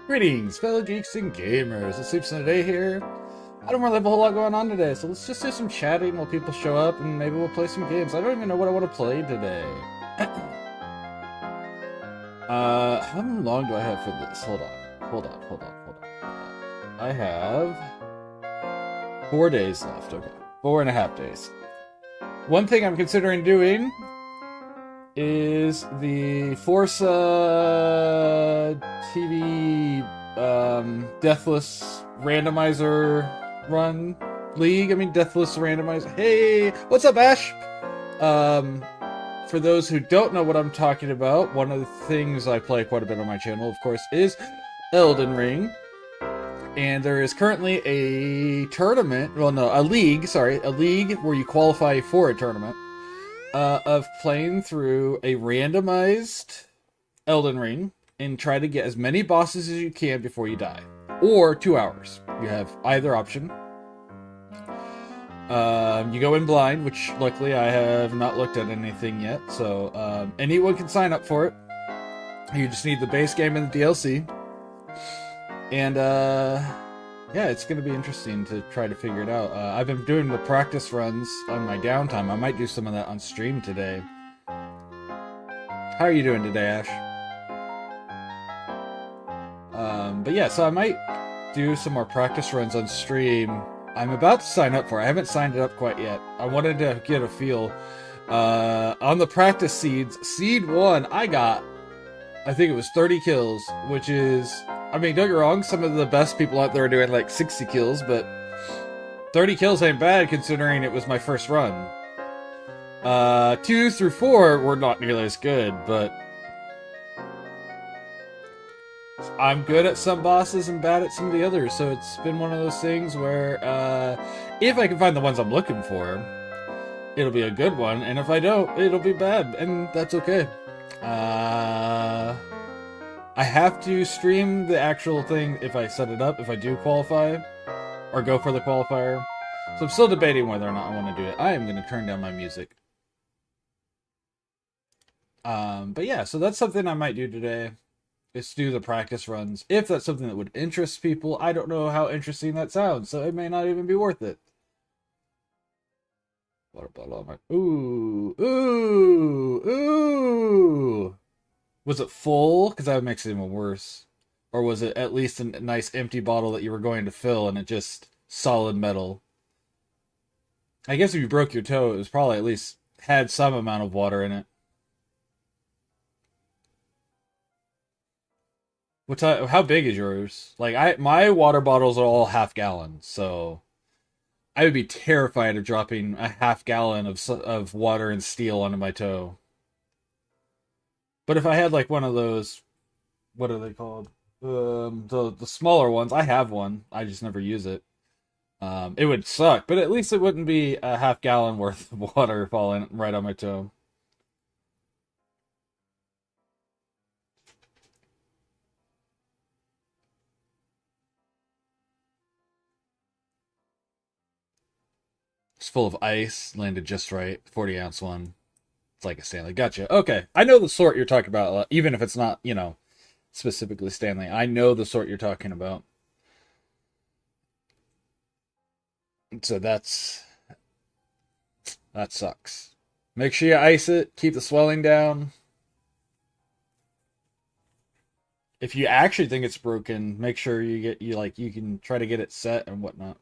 Greetings, fellow geeks and gamers. It's Sleeps in a Day here. I don't really have a whole lot going on today, so let's just do some chatting while people show up, and maybe we'll play some games. I don't even know what I want to play today. How long do I have for this? Hold on. I have 4 days left. Okay, 4.5 days. One thing I'm considering doing is the Forza TV Deathless Randomizer Run League. Deathless Randomizer. Hey, what's up, Ash? For those who don't know what I'm talking about, one of the things I play quite a bit on my channel, of course, is Elden Ring. And there is currently a tournament, a league where you qualify for a tournament. Of playing through a randomized Elden Ring and try to get as many bosses as you can before you die. Or 2 hours. You have either option. You go in blind, which luckily I have not looked at anything yet, so anyone can sign up for it. You just need the base game and the DLC. And yeah, it's going to be interesting to try to figure it out. I've been doing the practice runs on my downtime. I might do some of that on stream today. How are you doing today, Ash? But yeah, so I might do some more practice runs on stream. I'm about to sign up for it. I haven't signed it up quite yet. I wanted to get a feel. On the practice seeds, seed 1, I think it was 30 kills, which is... don't get me wrong, some of the best people out there are doing like 60 kills, but 30 kills ain't bad considering it was my first run. 2 through 4 were not nearly as good, but I'm good at some bosses and bad at some of the others, so it's been one of those things where if I can find the ones I'm looking for, it'll be a good one, and if I don't, it'll be bad, and that's okay. I have to stream the actual thing if I set it up, if I do qualify, or go for the qualifier. So I'm still debating whether or not I want to do it. I am going to turn down my music. But yeah, so that's something I might do today, is do the practice runs. If that's something that would interest people, I don't know how interesting that sounds, so it may not even be worth it. What about all my... Ooh! Was it full? Because that would make it even worse. Or was it at least a nice empty bottle that you were going to fill and it just solid metal? I guess if you broke your toe, it was probably at least had some amount of water in it. How big is yours? Like, my water bottles are all half gallons, so I would be terrified of dropping a half gallon of water and steel onto my toe. But if I had like one of those, what are they called? The smaller ones. I have one. I just never use it. It would suck, but at least it wouldn't be a half gallon worth of water falling right on my toe. It's full of ice, landed just right. 40-ounce one. It's like a Stanley. Gotcha. Okay. I know the sort you're talking about, even if it's not, specifically Stanley. I know the sort you're talking about. So that sucks. Make sure you ice it, keep the swelling down. If you actually think it's broken, make sure you can try to get it set and whatnot.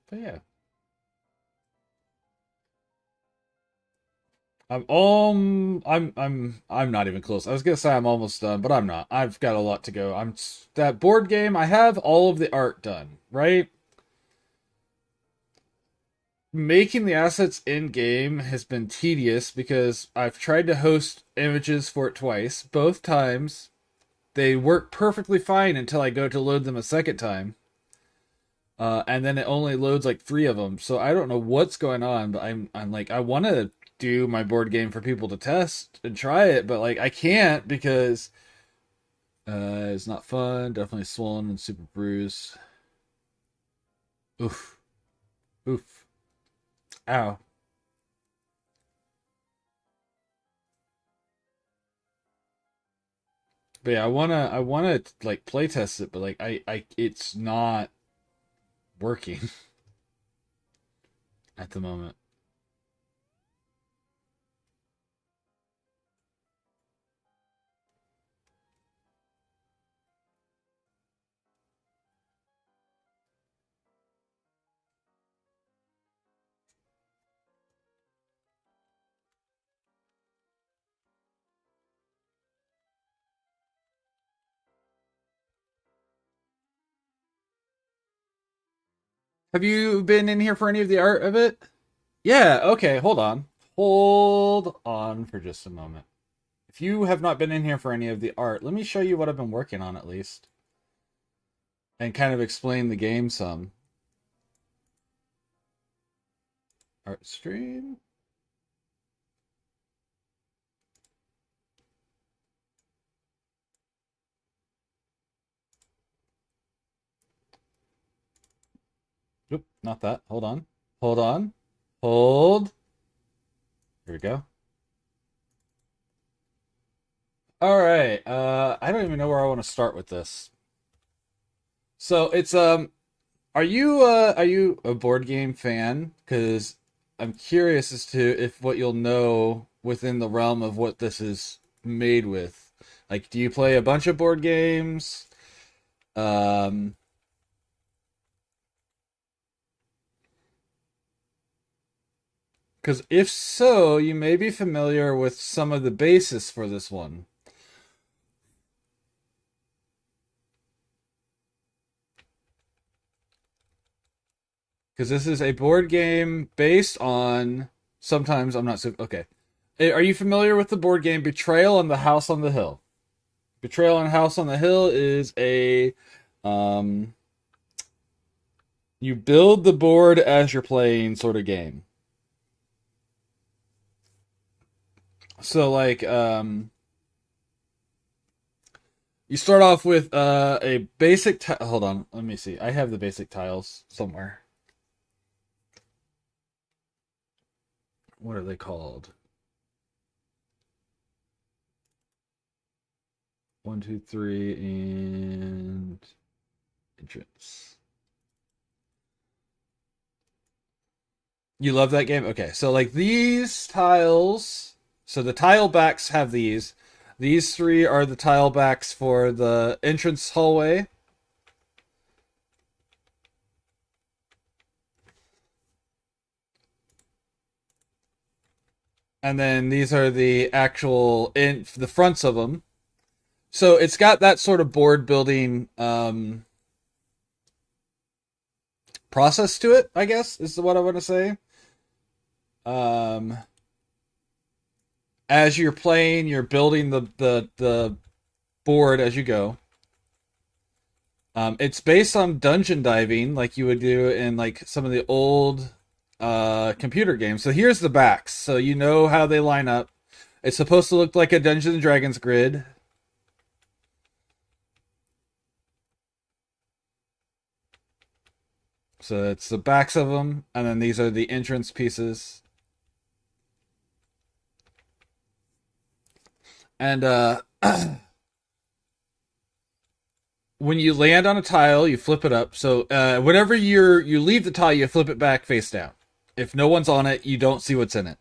But yeah. I'm not even close. I was gonna say I'm almost done, but I'm not. I've got a lot to go. That board game, I have all of the art done, right? Making the assets in game has been tedious because I've tried to host images for it twice. Both times they work perfectly fine until I go to load them a second time. And then it only loads like 3 of them. So I don't know what's going on, but I'm like, I want to do my board game for people to test and try it, but like I can't because it's not fun. Definitely swollen and super bruised. Oof. Oof. Ow. But yeah, I wanna like play test it, but like it's not working at the moment. Have you been in here for any of the art of it? Yeah, okay, hold on. Hold on for just a moment. If you have not been in here for any of the art, let me show you what I've been working on at least. And kind of explain the game some. Art stream? Oop, not that. Hold on. Hold on. Hold. Here we go. All right. I don't even know where I want to start with this. So it's are you a board game fan? Because I'm curious as to if what you'll know within the realm of what this is made with. Like, do you play a bunch of board games? Um, because if so, you may be familiar with some of the basis for this one. Because this is a board game based on. Sometimes I'm not so okay. Are you familiar with the board game Betrayal on the House on the Hill? Betrayal on House on the Hill is a um, you build the board as you're playing sort of game. So like you start off with a basic hold on, let me see. I have the basic tiles somewhere. What are they called? One, two, three, and entrance. You love that game? Okay, so like these tiles, so the tile backs have these. These three are the tile backs for the entrance hallway. And then these are the actual in the fronts of them. So it's got that sort of board building process to it, I guess, is what I want to say. Um, as you're playing, you're building the board as you go. It's based on dungeon diving, like you would do in like some of the old computer games. So here's the backs, so you know how they line up. It's supposed to look like a Dungeons and Dragons grid. So it's the backs of them, and then these are the entrance pieces. And when you land on a tile, you flip it up. So whenever you leave the tile, you flip it back face down. If no one's on it, you don't see what's in it.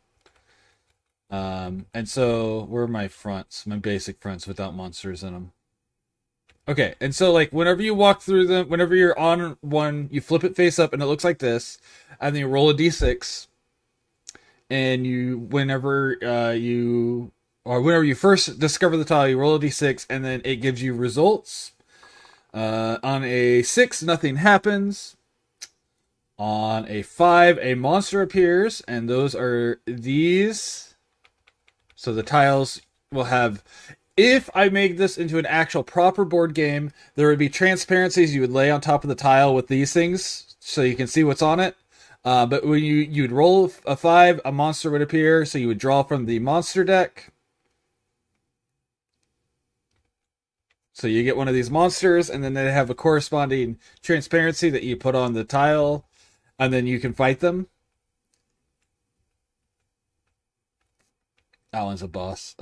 And so where are my fronts? My basic fronts without monsters in them. Okay, and so like whenever you walk through them, whenever you're on one, you flip it face up, and it looks like this, and then you roll a d6, and whenever you first discover the tile, you roll a d6, and then it gives you results. On a 6, nothing happens. On a 5, a monster appears, and those are these. So the tiles will have. If I make this into an actual proper board game, there would be transparencies you would lay on top of the tile with these things, so you can see what's on it. But when you'd roll a 5, a monster would appear, so you would draw from the monster deck. So you get one of these monsters, and then they have a corresponding transparency that you put on the tile, and then you can fight them. Alan's a boss.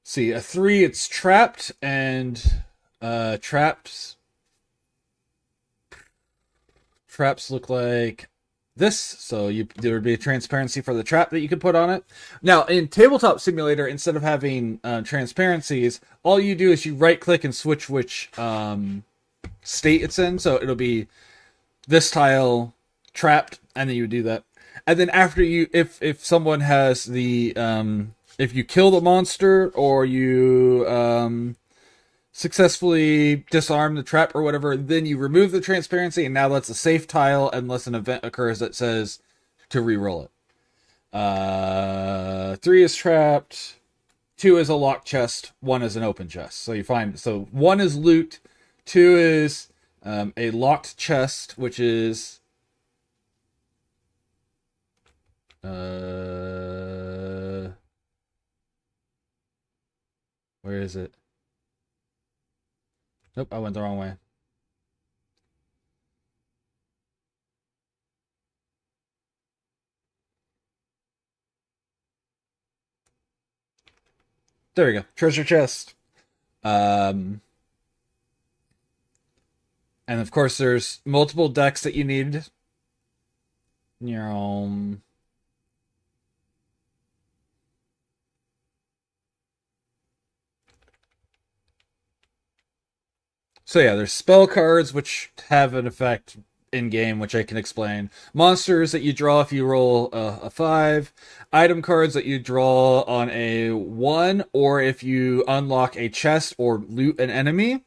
see, a 3, it's trapped, and traps look like this. So there would be a transparency for the trap that you could put on it. Now, in Tabletop Simulator, instead of having transparencies, all you do is you right click and switch which state it's in. So it'll be this tile trapped, and then you would do that. And then after you, if someone has the if you kill the monster, or you successfully disarm the trap or whatever, then you remove the transparency, and now that's a safe tile unless an event occurs that says to re-roll it. 3 is trapped, 2 is a locked chest, 1 is an open chest. So you find, so 1 is loot, 2 is a locked chest, which is where is it? Nope, I went the wrong way. There we go. Treasure chest. And of course, there's multiple decks that you need. So yeah, there's spell cards which have an effect in game, which I can explain. Monsters that you draw if you roll a 5. Item cards that you draw on a 1, or if you unlock a chest or loot an enemy.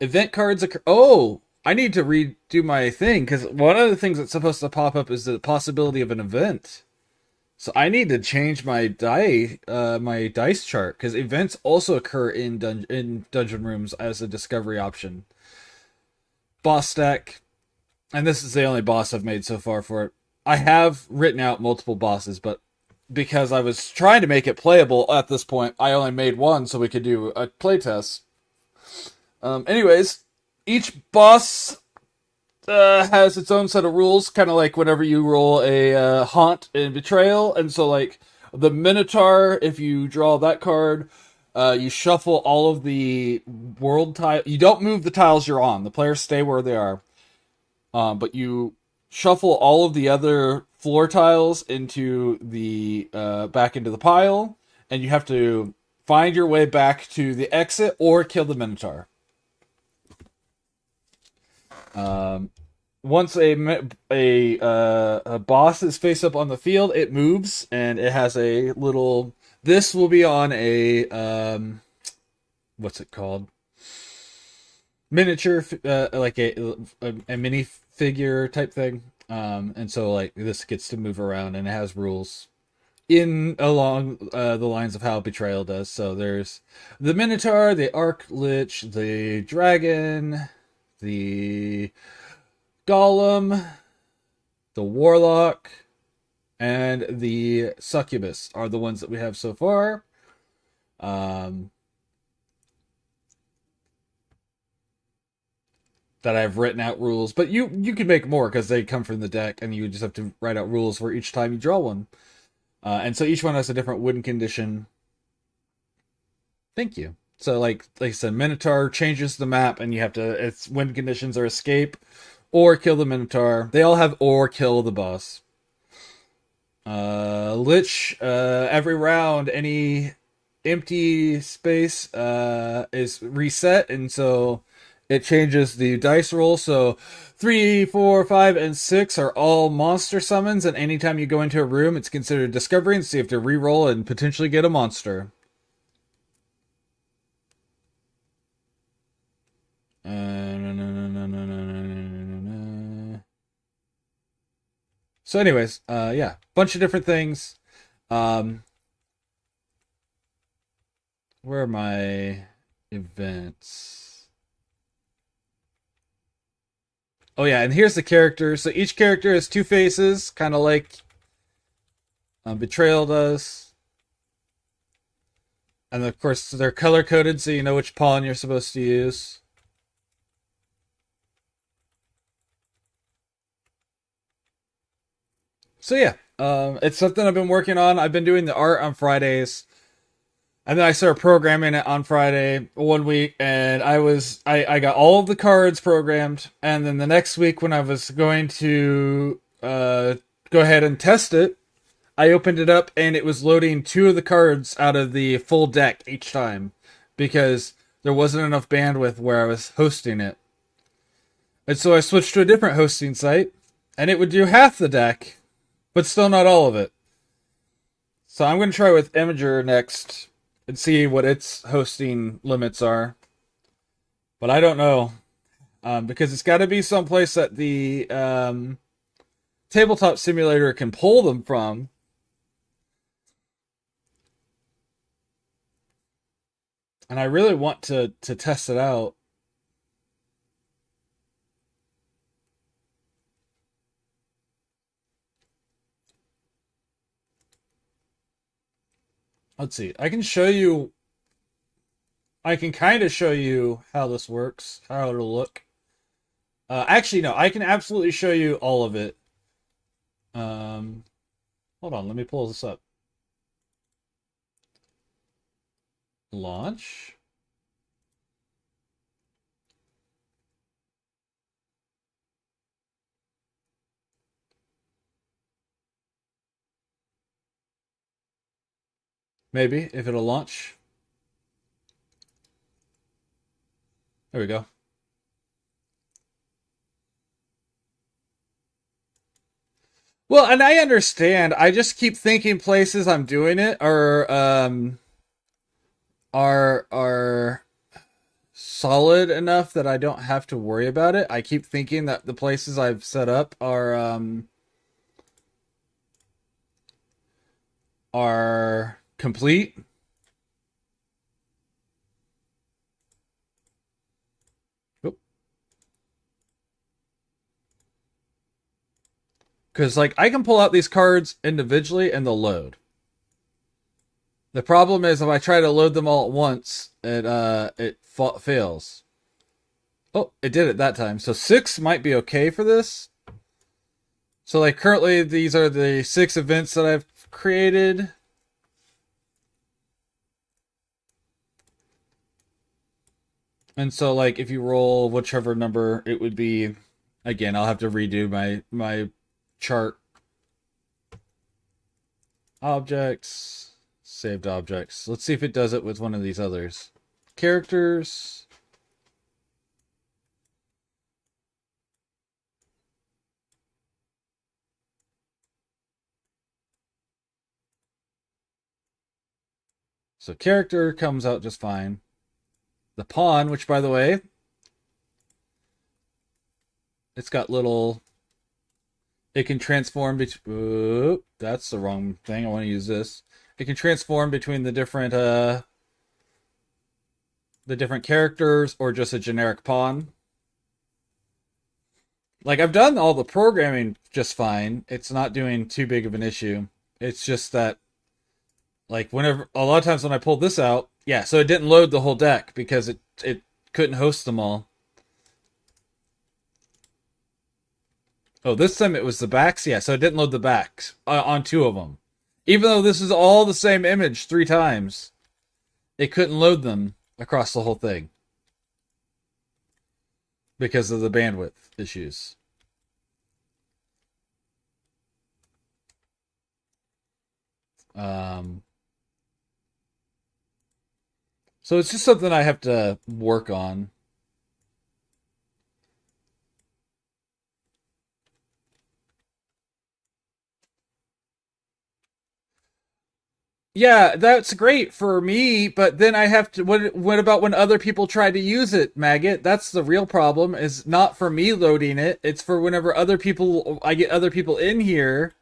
Event cards occur. Oh, I need to redo my thing, because one of the things that's supposed to pop up is the possibility of an event. So I need to change my my dice chart, because events also occur in dungeon rooms as a discovery option. Boss deck, and this is the only boss I've made so far for it. I have written out multiple bosses, but because I was trying to make it playable at this point, I only made one so we could do a playtest. Anyways, each boss has its own set of rules, kind of like whenever you roll a haunt in Betrayal. And so, like, the Minotaur, if you draw that card, you shuffle all of the world tile. You don't move the tiles you're on. The players stay where they are. But you shuffle all of the other floor tiles into the back into the pile, and you have to find your way back to the exit or kill the Minotaur. Once a boss is face up on the field, it moves, and it has a little. This will be on a what's it called? Miniature, like a mini figure type thing. And so like this gets to move around, and it has rules in along the lines of how Betrayal does. So there's the Minotaur, the Arc Lich, the Dragon, the Golem, the Warlock, and the Succubus are the ones that we have so far. That I've written out rules, but you can make more because they come from the deck, and you just have to write out rules for each time you draw one. And so each one has a different win condition. Thank you. So like I said, Minotaur changes the map, and you have to. Its win conditions are escape, or kill the Minotaur. They all have or kill the boss. Lich. Every round, any empty space is reset, and so it changes the dice roll. So 3, 4, 5, and 6 are all monster summons, and anytime you go into a room, it's considered discovery, and so you have to re-roll and potentially get a monster. So anyways, yeah, bunch of different things. Where are my events? Oh yeah, and here's the characters. So each character has 2 faces, kind of like Betrayal does. And of course, they're color coded, so you know which pawn you're supposed to use. So yeah, it's something I've been working on. I've been doing the art on Fridays. And then I started programming it on Friday 1 week, and I got all of the cards programmed. And then the next week, when I was going to go ahead and test it, I opened it up and it was loading two of the cards out of the full deck each time because there wasn't enough bandwidth where I was hosting it. And so I switched to a different hosting site, and it would do half the deck, but still not all of it. So I'm going to try with Imager next and see what its hosting limits are. But I don't know. Because it's got to be someplace that the tabletop simulator can pull them from. And I really want to test it out. Let's see. I can show you. I can kind of show you how this works, how it'll look. Actually, no. I can absolutely show you all of it. Hold on. Let me pull this up. Launch. Maybe, if it'll launch. There we go. Well, and I understand. I just keep thinking places I'm doing it are solid enough that I don't have to worry about it. I keep thinking that the places I've set up are complete. Because like I can pull out these cards individually and they'll load. The problem is if I try to load them all at once, it fails. Oh, it did it that time. So 6 might be okay for this. So like currently these are the 6 events that I've created. And so like if you roll whichever number it would be, again, I'll have to redo my chart. Objects, saved objects. Let's see if it does it with one of these others. Characters. So character comes out just fine. The pawn, which by the way, it's got little. It can transform between. That's the wrong thing. I want to use this. It can transform between the different characters or just a generic pawn. Like I've done all the programming just fine. It's not doing too big of an issue. It's just that like whenever a lot of times when I pulled this out, yeah, so it didn't load the whole deck because it couldn't host them all. Oh, this time it was the backs? Yeah, so it didn't load the backs on 2 of them. Even though this is all the same image 3 times, it couldn't load them across the whole thing because of the bandwidth issues. So it's just something I have to work on. Yeah, that's great for me, but then I have to. What about when other people try to use it, Maggot? That's the real problem. Is not for me loading it. It's for whenever other people. I get other people in here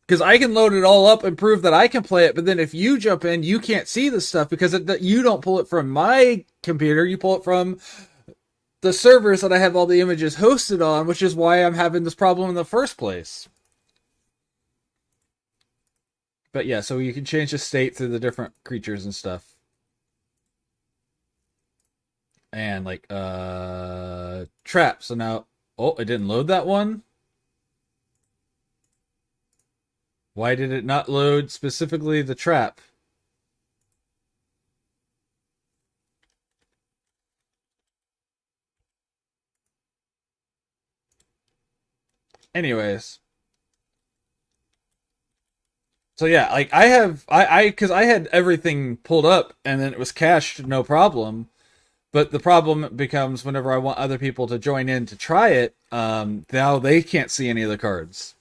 because I can load it all up and prove that I can play it. But then if you jump in, you can't see the stuff because you don't pull it from my computer. You pull it from the servers that I have all the images hosted on, which is why I'm having this problem in the first place. But yeah, so you can change the state through the different creatures and stuff. And like trap. So now it didn't load that one. Why did it not load specifically the trap? Anyways. So yeah, like because I had everything pulled up and then it was cached, no problem. But the problem becomes whenever I want other people to join in to try it, now they can't see any of the cards.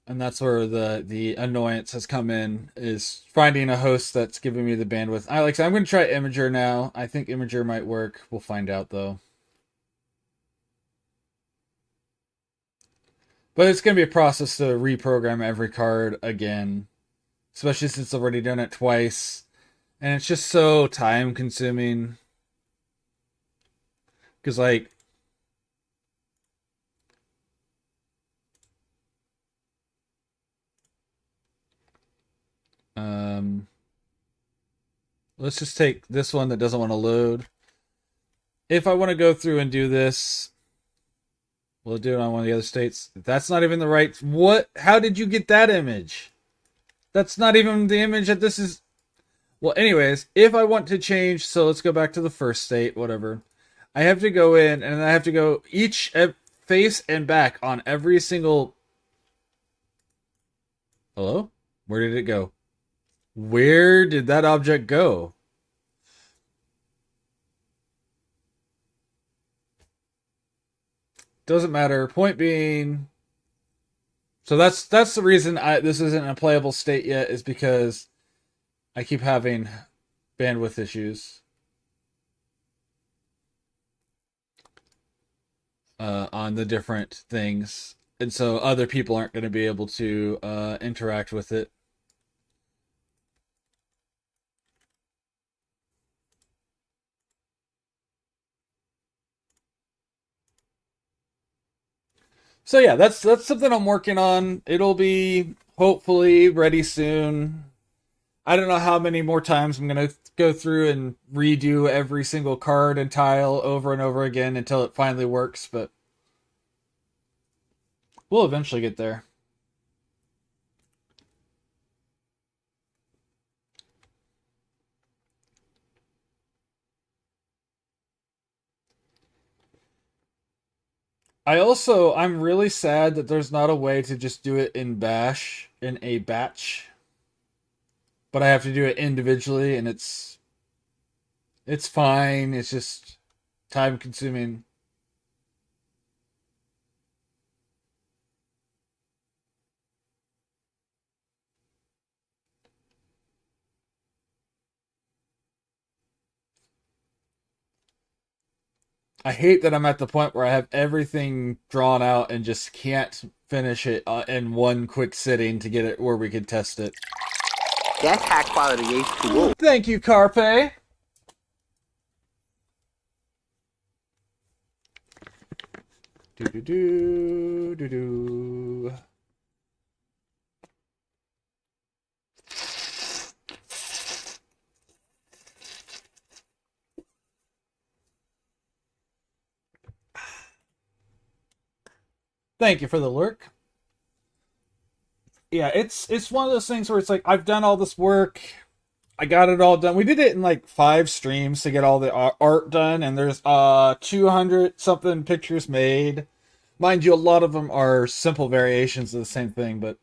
And that's where the annoyance has come in, is finding a host that's giving me the bandwidth. I'm going to try Imager now. I think Imager might work. We'll find out though. But it's going to be a process to reprogram every card again, especially since I've already done it twice. And it's just so time consuming. Because, like, let's just take this one that doesn't want to load. If I want to go through and do this, we'll do it on one of the other states. That's not even the right... What? How did you get that image? That's not even the image that this is... Well, anyways, if I want to change... So let's go back to the first state, whatever. I have to go in, and I have to go each face and back on every single... Hello? Where did it go? Where did that object go? Doesn't matter. Point being... So that's the reason this isn't a playable state yet, is because I keep having bandwidth issues. On the different things. And so other people aren't going to be able to interact with it. So yeah, that's something I'm working on. It'll be hopefully ready soon. I don't know how many more times I'm going to go through and redo every single card and tile over and over again until it finally works, but we'll eventually get there. I'm really sad that there's not a way to just do it in Bash, in a batch. But I have to do it individually, and it's fine. It's just time consuming. I hate that I'm at the point where I have everything drawn out and just can't finish it in one quick sitting to get it where we can test it. That's high quality H2O. Thank you, Carpe. Do do do do do. Thank you for the lurk. Yeah, it's one of those things where it's like, I've done all this work. I got it all done. We did it in like 5 streams to get all the art done, and there's 200 something pictures made. Mind you, a lot of them are simple variations of the same thing, but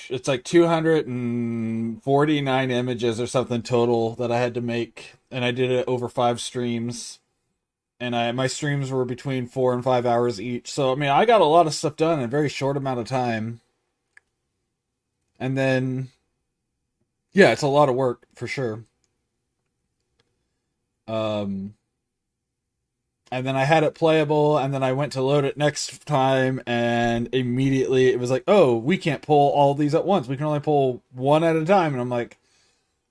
it's like 249 images or something total that I had to make, and I did it over 5 streams. And my streams were between 4 and 5 hours each. So, I mean, I got a lot of stuff done in a very short amount of time. And then, yeah, it's a lot of work, for sure. And then I had it playable, and then I went to load it next time, and immediately it was like, oh, we can't pull all these at once. We can only pull one at a time. And I'm like,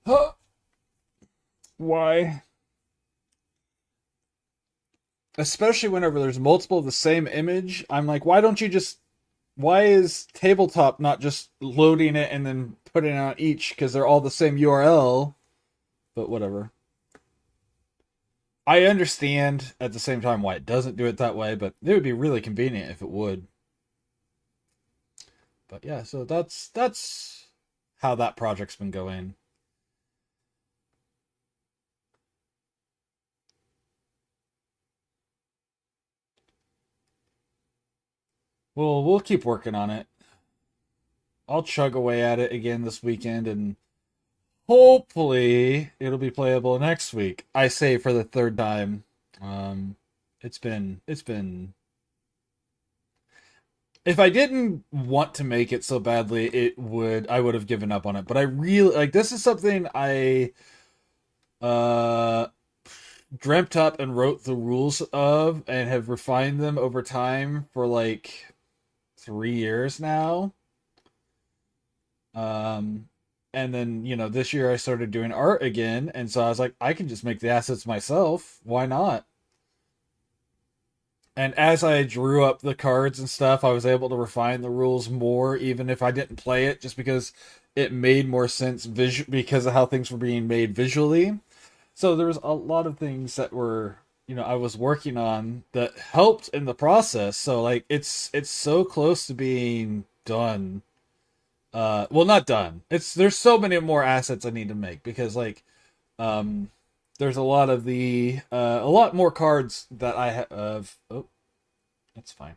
huh? Why? Especially whenever there's multiple of the same image, I'm like, why is tabletop not just loading it and then putting it on each, because they're all the same URL? But whatever. I understand at the same time why it doesn't do it that way, but it would be really convenient if it would. But yeah, so that's how that project's been going. We'll keep working on it. I'll chug away at it again this weekend, and hopefully it'll be playable next week. I say for the third time. Um, it's been. If I didn't want to make it so badly, I would have given up on it. But I really like this is something I uh dreamt up and wrote the rules of and have refined them over time for like 3 years now. Um, and then, this year I started doing art again, and so I was like, I can just make the assets myself. Why not? And as I drew up the cards and stuff, I was able to refine the rules more, even if I didn't play it, just because it made more sense because of how things were being made visually. So there was a lot of things that were, I was working on that helped in the process. So like it's so close to being done. Well, not done. There's so many more assets I need to make because um there's a lot more cards that I have. Oh, that's fine.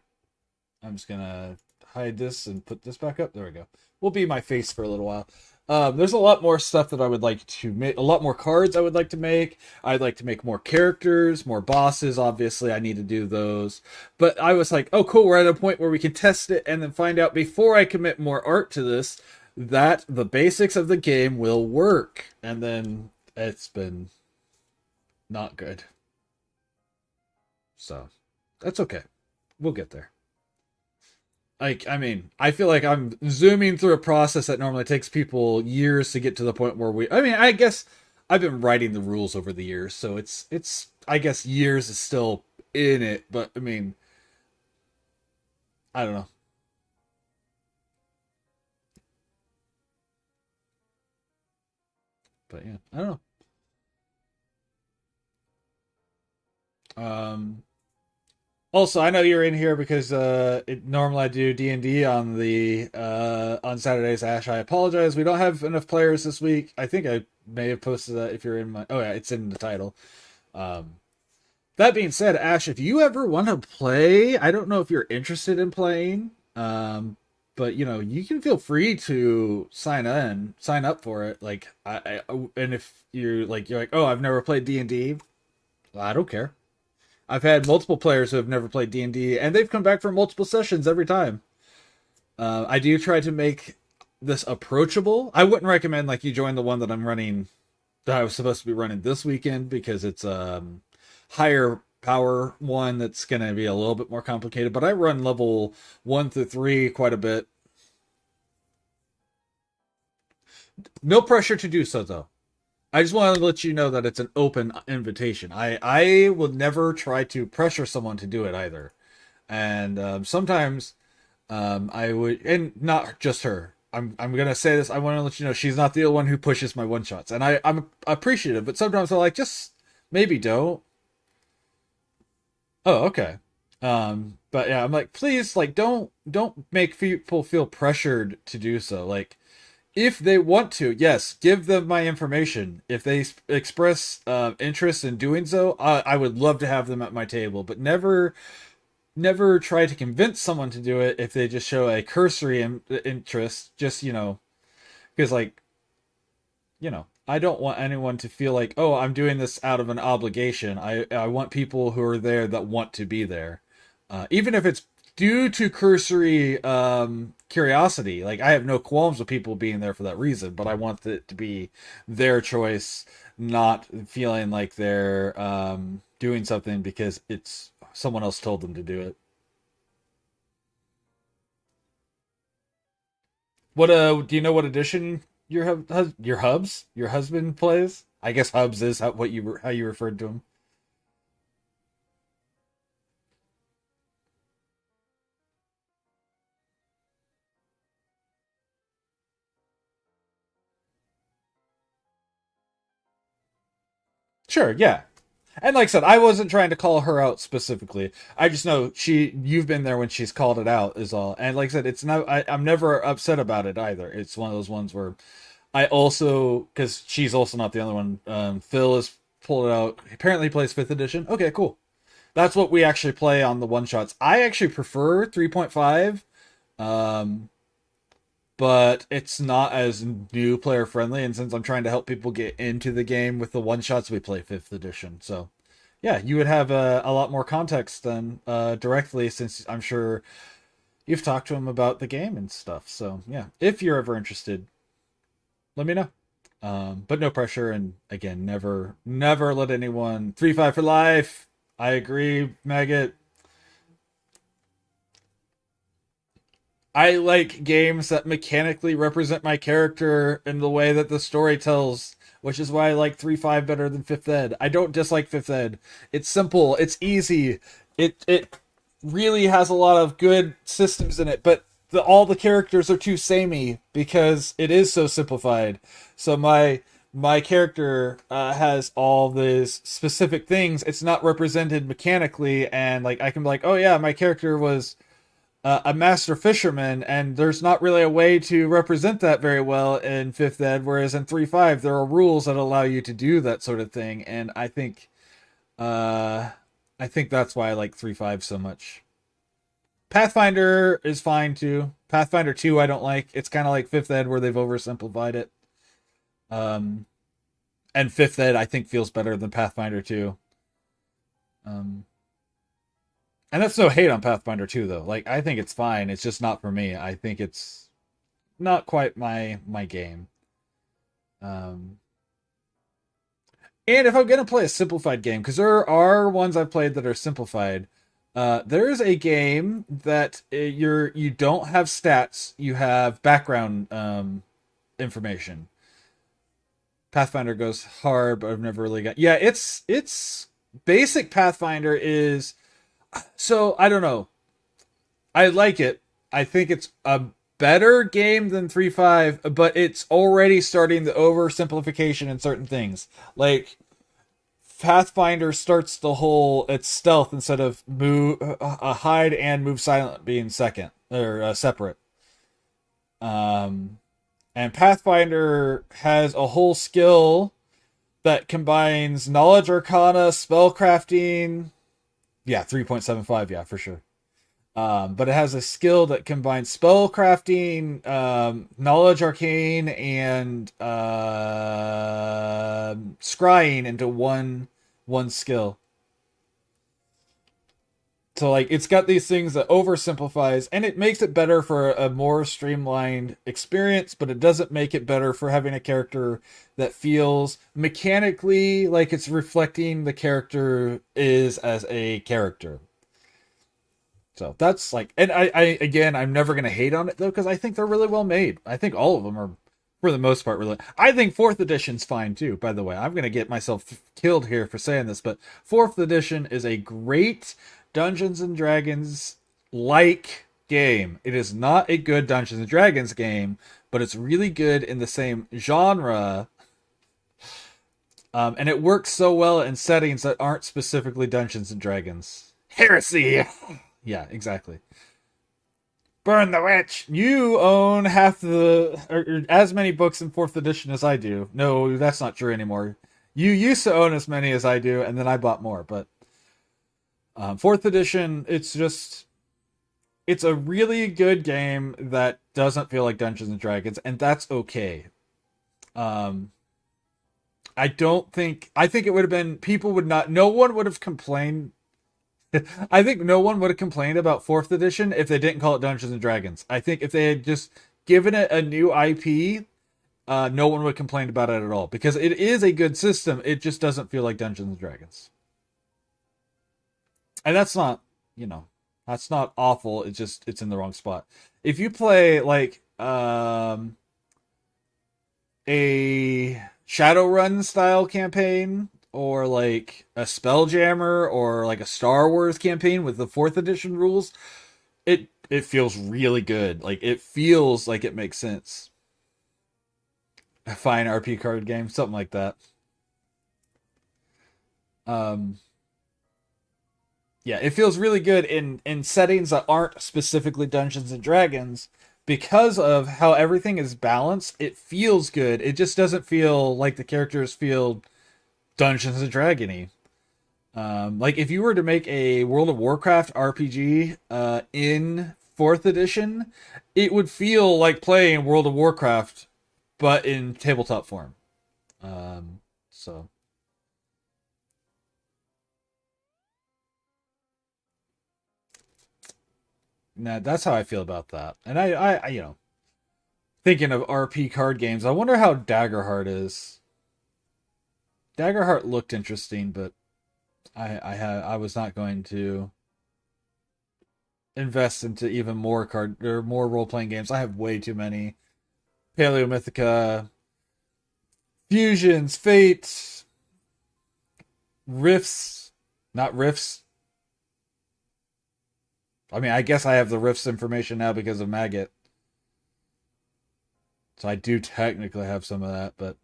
I'm just gonna hide this and put this back up. There we go. Will be my face for a little while. There's a lot more stuff that I would like to make. A lot more cards I would like to make. I'd like to make more characters, more bosses. Obviously, I need to do those. But I was like, oh, cool. We're at a point where we can test it and then find out before I commit more art to this that the basics of the game will work. And then it's been not good. So that's okay. We'll get there. I mean, I feel like I'm zooming through a process that normally takes people years to get to the point where I mean, I guess I've been writing the rules over the years, so I guess years is still in it, but I mean, I don't know. But yeah, I don't know. Also, I know you're in here because normally I do D&D on the on Saturdays. Ash, I apologize. We don't have enough players this week. I think I may have posted that if you're in my. Oh yeah, it's in the title. Um, that being said, Ash, if you ever want to play, I don't know if you're interested in playing, but you can feel free to sign up for it. Like and if you're like, oh, I've never played D&D, I don't care. I've had multiple players who have never played D&D, and they've come back for multiple sessions every time. I do try to make this approachable. I wouldn't recommend like you join the one that I'm running, that I was supposed to be running this weekend, because it's higher power one that's going to be a little bit more complicated. But I run level 1 through 3 quite a bit. No pressure to do so though. I just want to let you know that it's an open invitation. I will never try to pressure someone to do it either. And sometimes I would, and not just her. I'm gonna say this. I want to let you know she's not the one who pushes my one shots, and I'm appreciative. But sometimes I'm like, just maybe don't. Oh, okay. But yeah, I'm like, please, like, don't make people feel pressured to do so. Like, if they want to, yes, give them my information. If they express interest in doing so, I would love to have them at my table. But never try to convince someone to do it if they just show a cursory interest. Just because I don't want anyone to feel like, oh, I'm doing this out of an obligation. I want people who are there that want to be there, even if it's due to cursory curiosity. Like, I have no qualms with people being there for that reason, but I want it to be their choice, not feeling like they're doing something because it's someone else told them to do it. What do you know what edition your husband plays? I guess Hubs is how you referred to him. Sure, yeah. And like I said, I wasn't trying to call her out specifically. I just know you've been there when she's called it out is all. And like I said, it's not, I'm never upset about it either. It's one of those ones where I also, because she's also not the only one. Phil has pulled it out. Apparently he plays 5th edition. Okay, cool. That's what we actually play on the one shots. I actually prefer 3.5. Um, but it's not as new player friendly. And since I'm trying to help people get into the game with the one shots, we play 5th edition. So, yeah, you would have a lot more context than directly, since I'm sure you've talked to him about the game and stuff. So, yeah, if you're ever interested, let me know. But no pressure. And again, never let anyone 3-5 for life. I agree, Maggot. I like games that mechanically represent my character in the way that the story tells, which is why I like 3-5 better than 5th Ed. I don't dislike 5th Ed. It's simple, it's easy. It really has a lot of good systems in it, but all the characters are too samey because it is so simplified. So my character has all these specific things. It's not represented mechanically, and like I can be like, oh yeah, my character was a master fisherman, and there's not really a way to represent that very well in 5th Ed, whereas in 3-5 there are rules that allow you to do that sort of thing, and I think that's why I like 3-5 so much. Pathfinder is fine too. Pathfinder 2 I don't like. It's kind of like 5th Ed where they've oversimplified it. Um, and 5th Ed I think feels better than Pathfinder 2. Um, And that's no hate on Pathfinder 2 though. Like I think it's fine. It's just not for me. I think it's not quite my game. Um and if I'm gonna play a simplified game, because there are ones I've played that are simplified, there is a game that you don't have stats, you have background information. Pathfinder goes hard, but I've never really got. Yeah, it's basic Pathfinder is so I don't know. I like it. I think it's a better game than 3-5, but it's already starting the oversimplification in certain things. Like Pathfinder starts the whole it's stealth instead of move hide and move silent being second or separate. Um and Pathfinder has a whole skill that combines knowledge arcana, spellcrafting. Yeah, 3.75, yeah, for sure. But it has a skill that combines spell crafting, knowledge arcane, and scrying into one skill. So like it's got these things that oversimplifies, and it makes it better for a more streamlined experience, but it doesn't make it better for having a character that feels mechanically like it's reflecting the character is as a character. So that's like, and I again, I'm never gonna hate on it though because I think they're really well made. I think all of them are, for the most part, really. I think 4th edition's fine too. By the way, I'm gonna get myself killed here for saying this, but 4th edition is a great Dungeons and Dragons like game. It is not a good Dungeons and Dragons game, but it's really good in the same genre. And it works so well in settings that aren't specifically Dungeons and Dragons. Heresy! Yeah, exactly. Burn the witch! You own half or as many books in 4th edition as I do. No, that's not true anymore. You used to own as many as I do, and then I bought more, but 4th edition, it's a really good game that doesn't feel like Dungeons and Dragons, and that's okay. I think it would have been, no one would have complained. I think no one would have complained about 4th edition if they didn't call it Dungeons and Dragons. I think if they had just given it a new IP, no one would complain about it at all because it is a good system. It just doesn't feel like Dungeons and Dragons. And that's not, that's not awful. It's in the wrong spot. If you play like a Shadowrun style campaign or like a Spelljammer or like a Star Wars campaign with the 4th edition rules, it feels really good. Like it feels like it makes sense. A fine RP card game, something like that. Um, yeah, it feels really good in settings that aren't specifically Dungeons and Dragons because of how everything is balanced. It feels good. It just doesn't feel like the characters feel Dungeons and Dragony. Like if you were to make a World of Warcraft RPG in fourth edition, it would feel like playing World of Warcraft, but in tabletop form. So nah, that's how I feel about that. And thinking of RP card games, I wonder how Daggerheart is. Daggerheart looked interesting, but I was not going to invest into even more card or more role playing games. I have way too many. Paleo Mythica, Fusions, Fate, Rifts, not Rifts. I mean, I guess I have the Rifts information now because of Maggot. So I do technically have some of that, but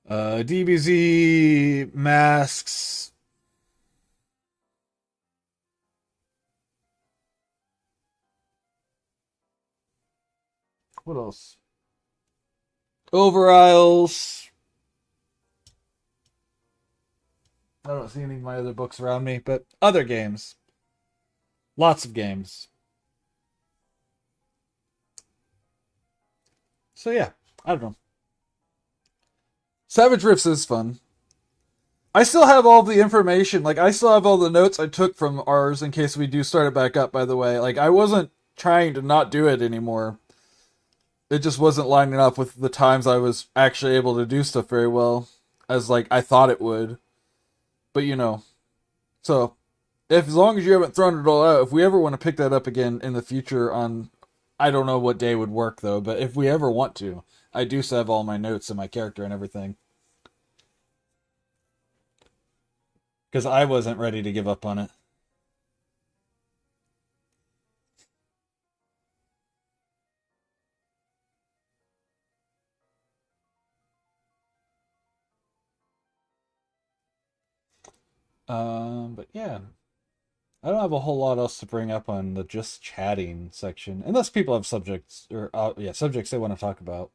DBZ, Masks. What else? Over Isles. I don't see any of my other books around me, but other games. Lots of games. So yeah, I don't know. Savage Rifts is fun. I still have all the information. Like, I still have all the notes I took from ours in case we do start it back up, by the way. Like, I wasn't trying to not do it anymore. It just wasn't lining up with the times I was actually able to do stuff very well, as, like, I thought it would. But, So, if as long as you haven't thrown it all out, if we ever want to pick that up again in the future on, I don't know what day would work, though, but if we ever want to, I do still have all my notes and my character and everything. Because I wasn't ready to give up on it. But yeah, I don't have a whole lot else to bring up on the just chatting section, unless people have subjects or subjects they want to talk about.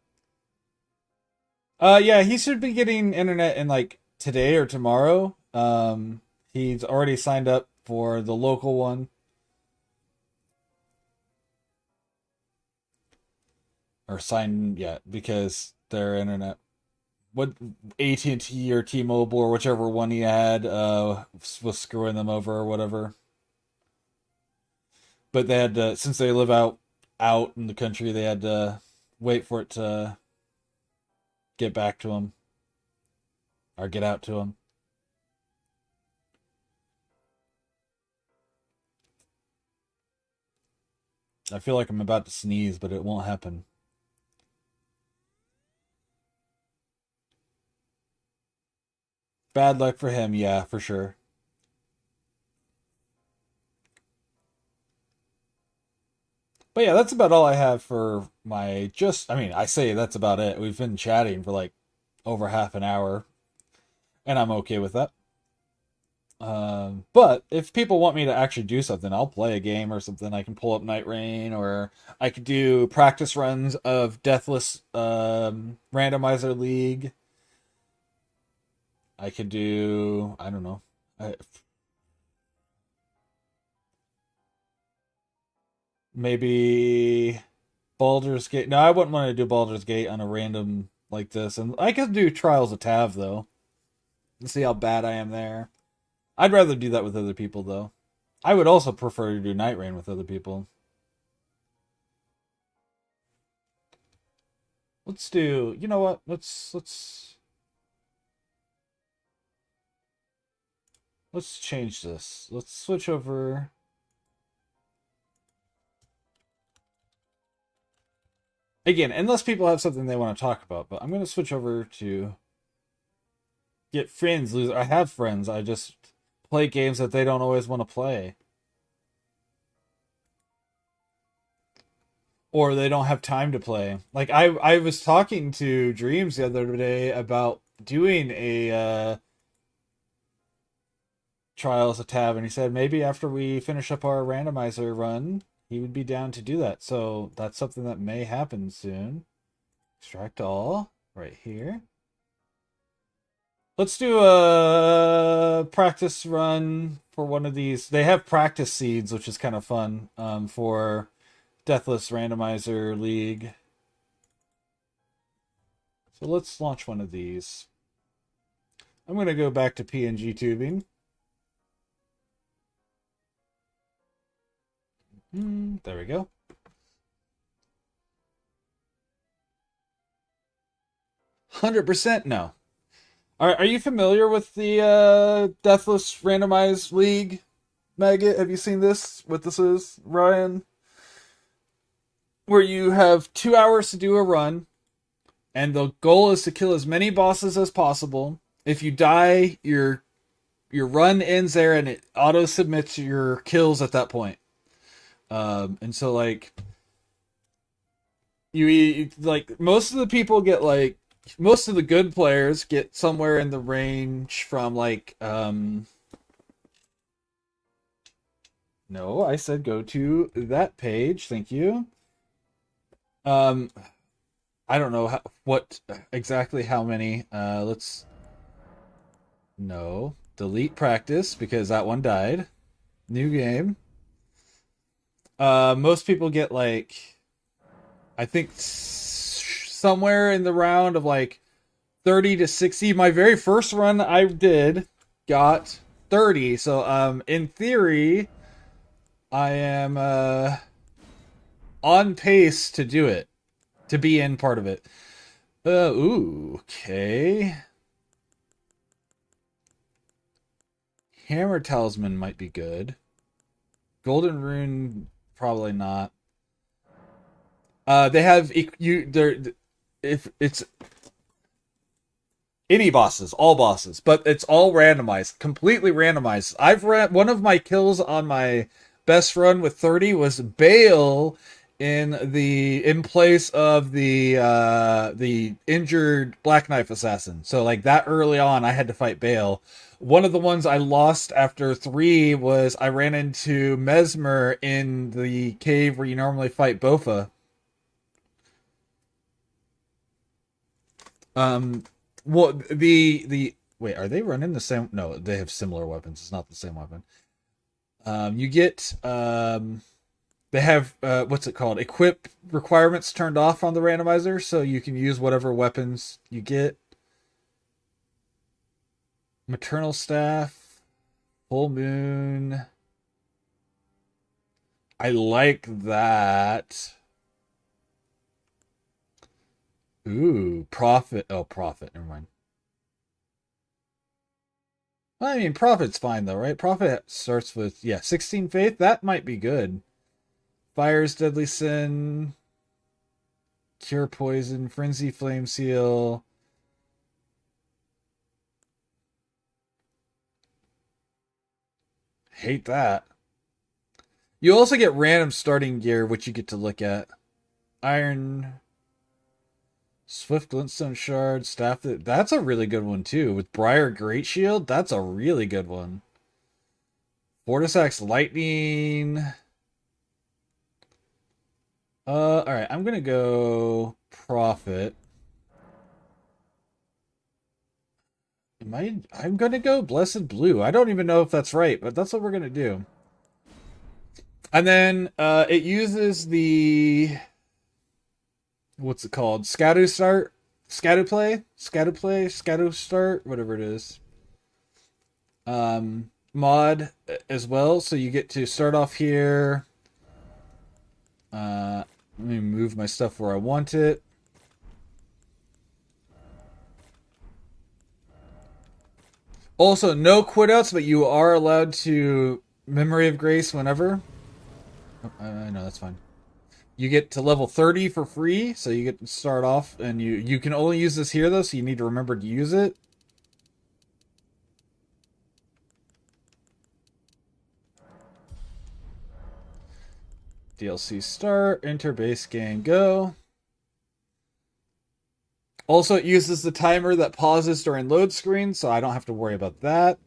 Yeah, he should be getting internet in like today or tomorrow. He's already signed up for the local one, or signed yet because their internet, what AT&T or T-Mobile or whichever one he had, was screwing them over or whatever. But they had to, since they live out in the country, they had to wait for it to get back to them or get out to them. I feel like I'm about to sneeze, but it won't happen. Bad luck for him, yeah, for sure. But yeah, that's about all I have for my just. I mean, I say that's about it. We've been chatting for like over half an hour, and I'm okay with that. But if people want me to actually do something, I'll play a game or something. I can pull up Night Rain, or I could do practice runs of Deathless Randomizer League. I could do, I don't know, maybe Baldur's Gate. No, I wouldn't want to do Baldur's Gate on a random like this. And I could do Trials of Tav though, and see how bad I am there. I'd rather do that with other people though. I would also prefer to do Night Rain with other people. Let's do. You know what? Let's change this. Let's switch over. Again, unless people have something they want to talk about, but I'm going to switch over to get friends. I have friends. I just play games that they don't always want to play, or they don't have time to play. Like I was talking to Dreams the other day about doing trials a tab, and he said maybe after we finish up our randomizer run, he would be down to do that. So that's something that may happen soon. Extract all right here. Let's do a practice run for one of these. They have practice seeds, which is kind of fun, for Deathless Randomizer League. So let's launch one of these. I'm going to go back to PNG tubing. There we go. 100% no. Are you familiar with the Deathless Randomized League, Maggot? Have you seen this? What this is, Ryan? Where you have 2 hours to do a run, and the goal is to kill as many bosses as possible. If you die, your run ends there, and it auto submits your kills at that point. And so like you like most of the people get like most of the good players get somewhere in the range from like no, I said go to that page. Thank you. I don't know what exactly how many. Let's no delete practice because that one died. New game. Most people get like, I think somewhere in the round of like 30 to 60. My very first run I did got 30. So in theory, I am on pace to do it, to be in part of it. Ooh, okay. Hammer Talisman might be good. Golden Rune, probably not. They have if it's any bosses, all bosses, but it's all randomized, completely randomized. I've ran one of my kills on my best run with 30 was Bale in place of the injured Black Knife assassin. So like that early on, I had to fight Bale. One of the ones I lost after 3 was I ran into Mesmer in the cave where you normally fight Bofa. Well, the wait, are they running the same? No, they have similar weapons. It's not the same weapon. You get they have what's it called? Equip requirements turned off on the randomizer, so you can use whatever weapons you get. Maternal Staff, Full Moon. I like that. Ooh, Prophet. Oh, Prophet. Never mind. Well, I mean, Prophet's fine though, right? Prophet starts with, yeah, 16 Faith. That might be good. Fire's Deadly Sin. Cure Poison. Frenzy Flame Seal. Hate that. You also get random starting gear, which you get to look at. Iron, Swift Glintstone Shard, Staff. That's a really good one too. With Briar Great Shield, that's a really good one. Vortisax Lightning. All right. I'm gonna go Prophet. I'm gonna go Blessed Blue. I don't even know if that's right, but that's what we're gonna do. And then it uses the what's it called? Scadu Start, Scadu Play, Scadu Start, whatever it is. Mod as well, so you get to start off here. Let me move my stuff where I want it. Also, no quit outs, but you are allowed to Memory of Grace whenever. Oh, I know, that's fine. You get to level 30 for free, so you get to start off, and you can only use this here, though, so you need to remember to use it. DLC start, enter base game, go. Also, it uses the timer that pauses during load screen, so I don't have to worry about that.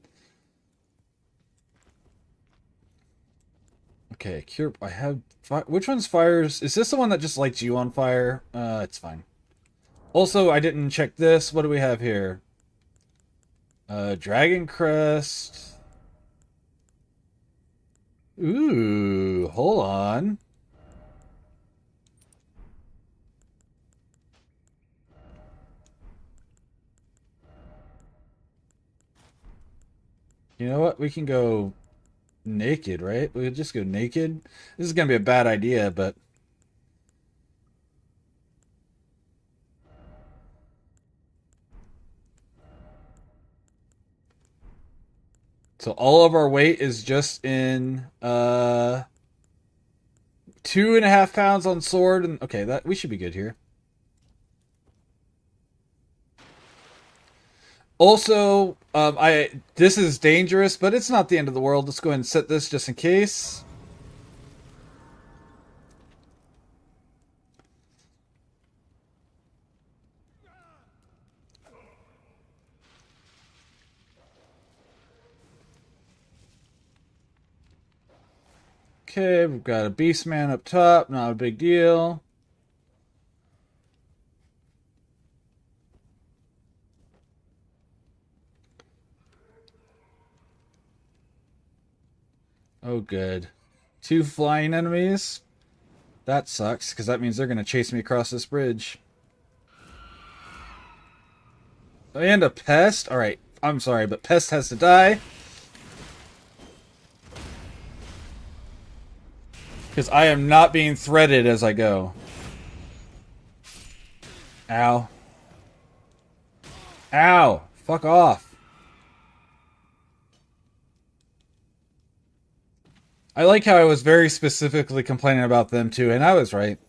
Okay, cure. I have. Which one's fires? Is this the one that just lights you on fire? It's fine. Also, I didn't check this. What do we have here? Dragon Crest. Ooh, hold on. You know what? We can go naked, right? We could just go naked. This is gonna be a bad idea, but so all of our weight is just in 2.5 pounds on sword, and okay, that we should be good here. Also, I this is dangerous, but it's not the end of the world. Let's go ahead and set this just in case. Okay, we've got a beast man up top. Not a big deal. Oh, good. 2 flying enemies. That sucks, because that means they're going to chase me across this bridge. And a pest? Alright, I'm sorry, but pest has to die. Because I am not being threaded as I go. Ow. Ow! Fuck off. I like how I was very specifically complaining about them too, and I was right.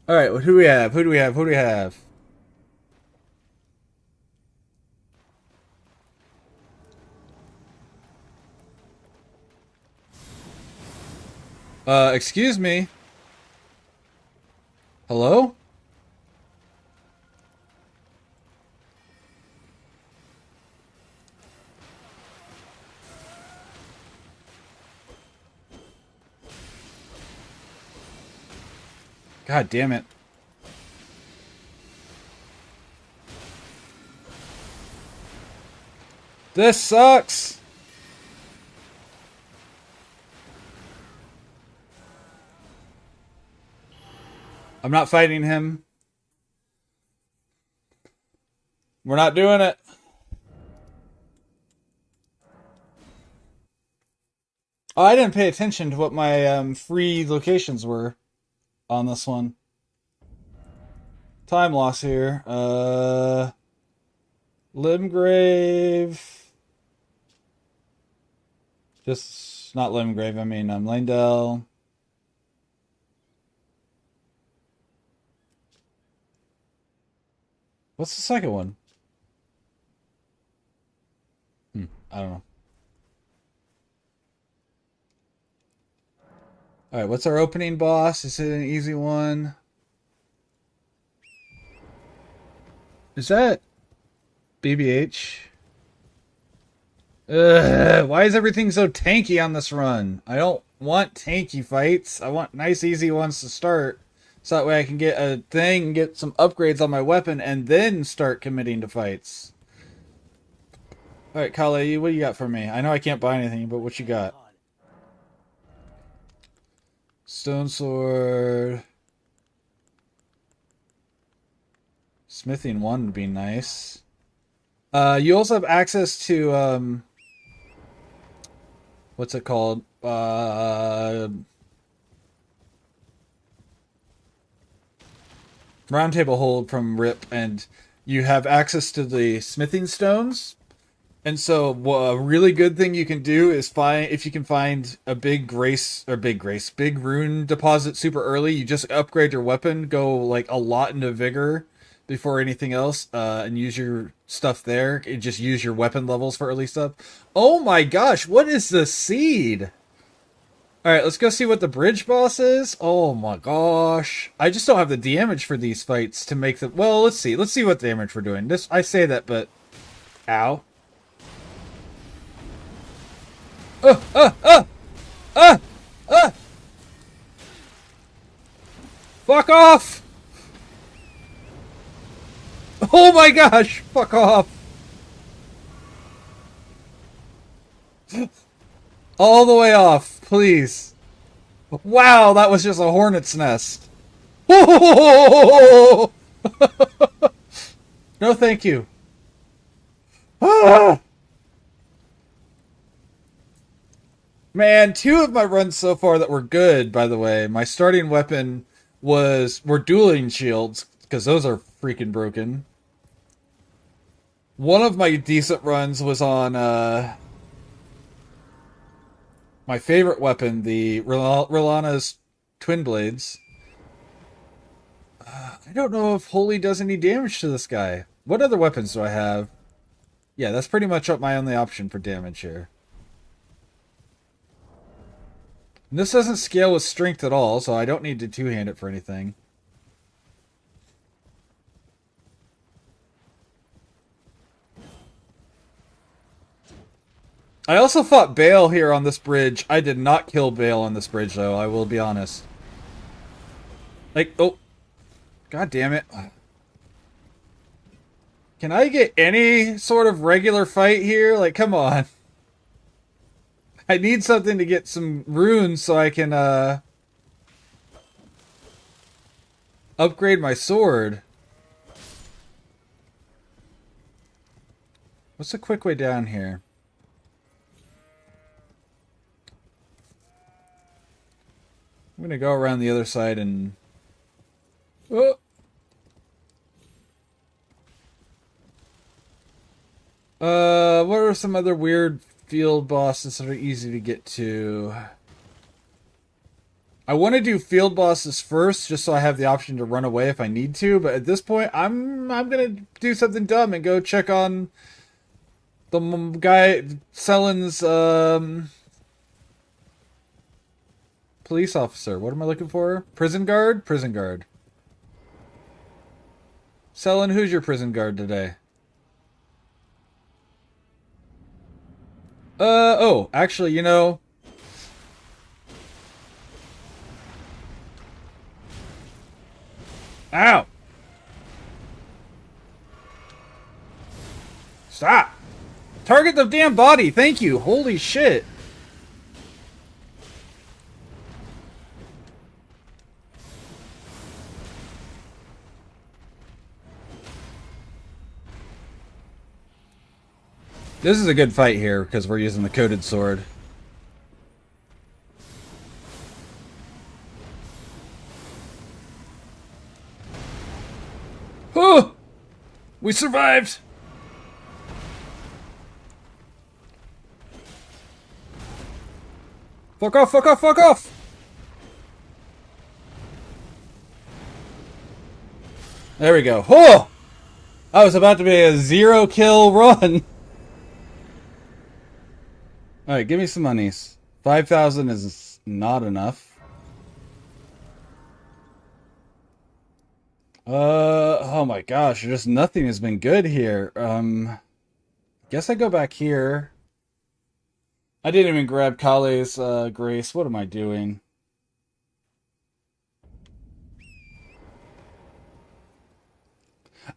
Alright, who do we have? Who do we have? Who do we have? Excuse me. Hello? God damn it. This sucks! I'm not fighting him. We're not doing it. Oh, I didn't pay attention to what my free locations were on this one. Time loss here. Limgrave. Just not Limgrave, I mean Langdell. What's the second one? I don't know. Alright, what's our opening boss? Is it an easy one? Is that BBH? Ugh, why is everything so tanky on this run? I don't want tanky fights. I want nice, easy ones to start. So that way I can get a thing and get some upgrades on my weapon and then start committing to fights. Alright, Kale, what do you got for me? I know I can't buy anything, but what you got? Stone sword. Smithing one would be nice. You also have access to what's it called? Roundtable hold from Rip, and you have access to the smithing stones. And so, a really good thing you can do is find if you can find a big rune deposit super early. You just upgrade your weapon, go like a lot into vigor before anything else, and use your stuff there. And just use your weapon levels for early stuff. Oh my gosh, what is the seed? Alright, let's go see what the bridge boss is. Oh my gosh. I just don't have the damage for these fights to make them... Well, let's see. Let's see what damage we're doing. This, I say that, but... Ow. Fuck off! Oh my gosh! Fuck off! All the way off, please. Wow, that was just a hornet's nest. No, thank you. Man, 2 of my runs so far that were good, by the way. My starting weapon were dueling shields, because those are freaking broken. One of my decent runs was on my favorite weapon, the Rilana's Twin Blades. I don't know if Holy does any damage to this guy. What other weapons do I have? Yeah, that's pretty much my only option for damage here. And this doesn't scale with strength at all, so I don't need to two-hand it for anything. I also fought Bale here on this bridge. I did not kill Bale on this bridge, though, I will be honest. Like, oh. God damn it. Can I get any sort of regular fight here? Like, come on. I need something to get some runes so I can, upgrade my sword. What's a quick way down here? I'm gonna go around the other side and... Oh! What are some other weird field bosses that are easy to get to? I want to do field bosses first, just so I have the option to run away if I need to. But at this point, I'm gonna do something dumb and go check on the guy Sellen's police officer. What am I looking for? Prison guard? Prison guard. Sellen, who's your prison guard today? Oh, actually, you know... Ow! Stop! Target the damn body, thank you! Holy shit! This is a good fight here, because we're using the coated sword. Oh! We survived! Fuck off, fuck off, fuck off! There we go. Oh! I was about to be a 0-kill run! Alright, give me some monies. 5,000 is not enough. Oh my gosh, just nothing has been good here. Guess I go back here. I didn't even grab Kale's, Grace. What am I doing?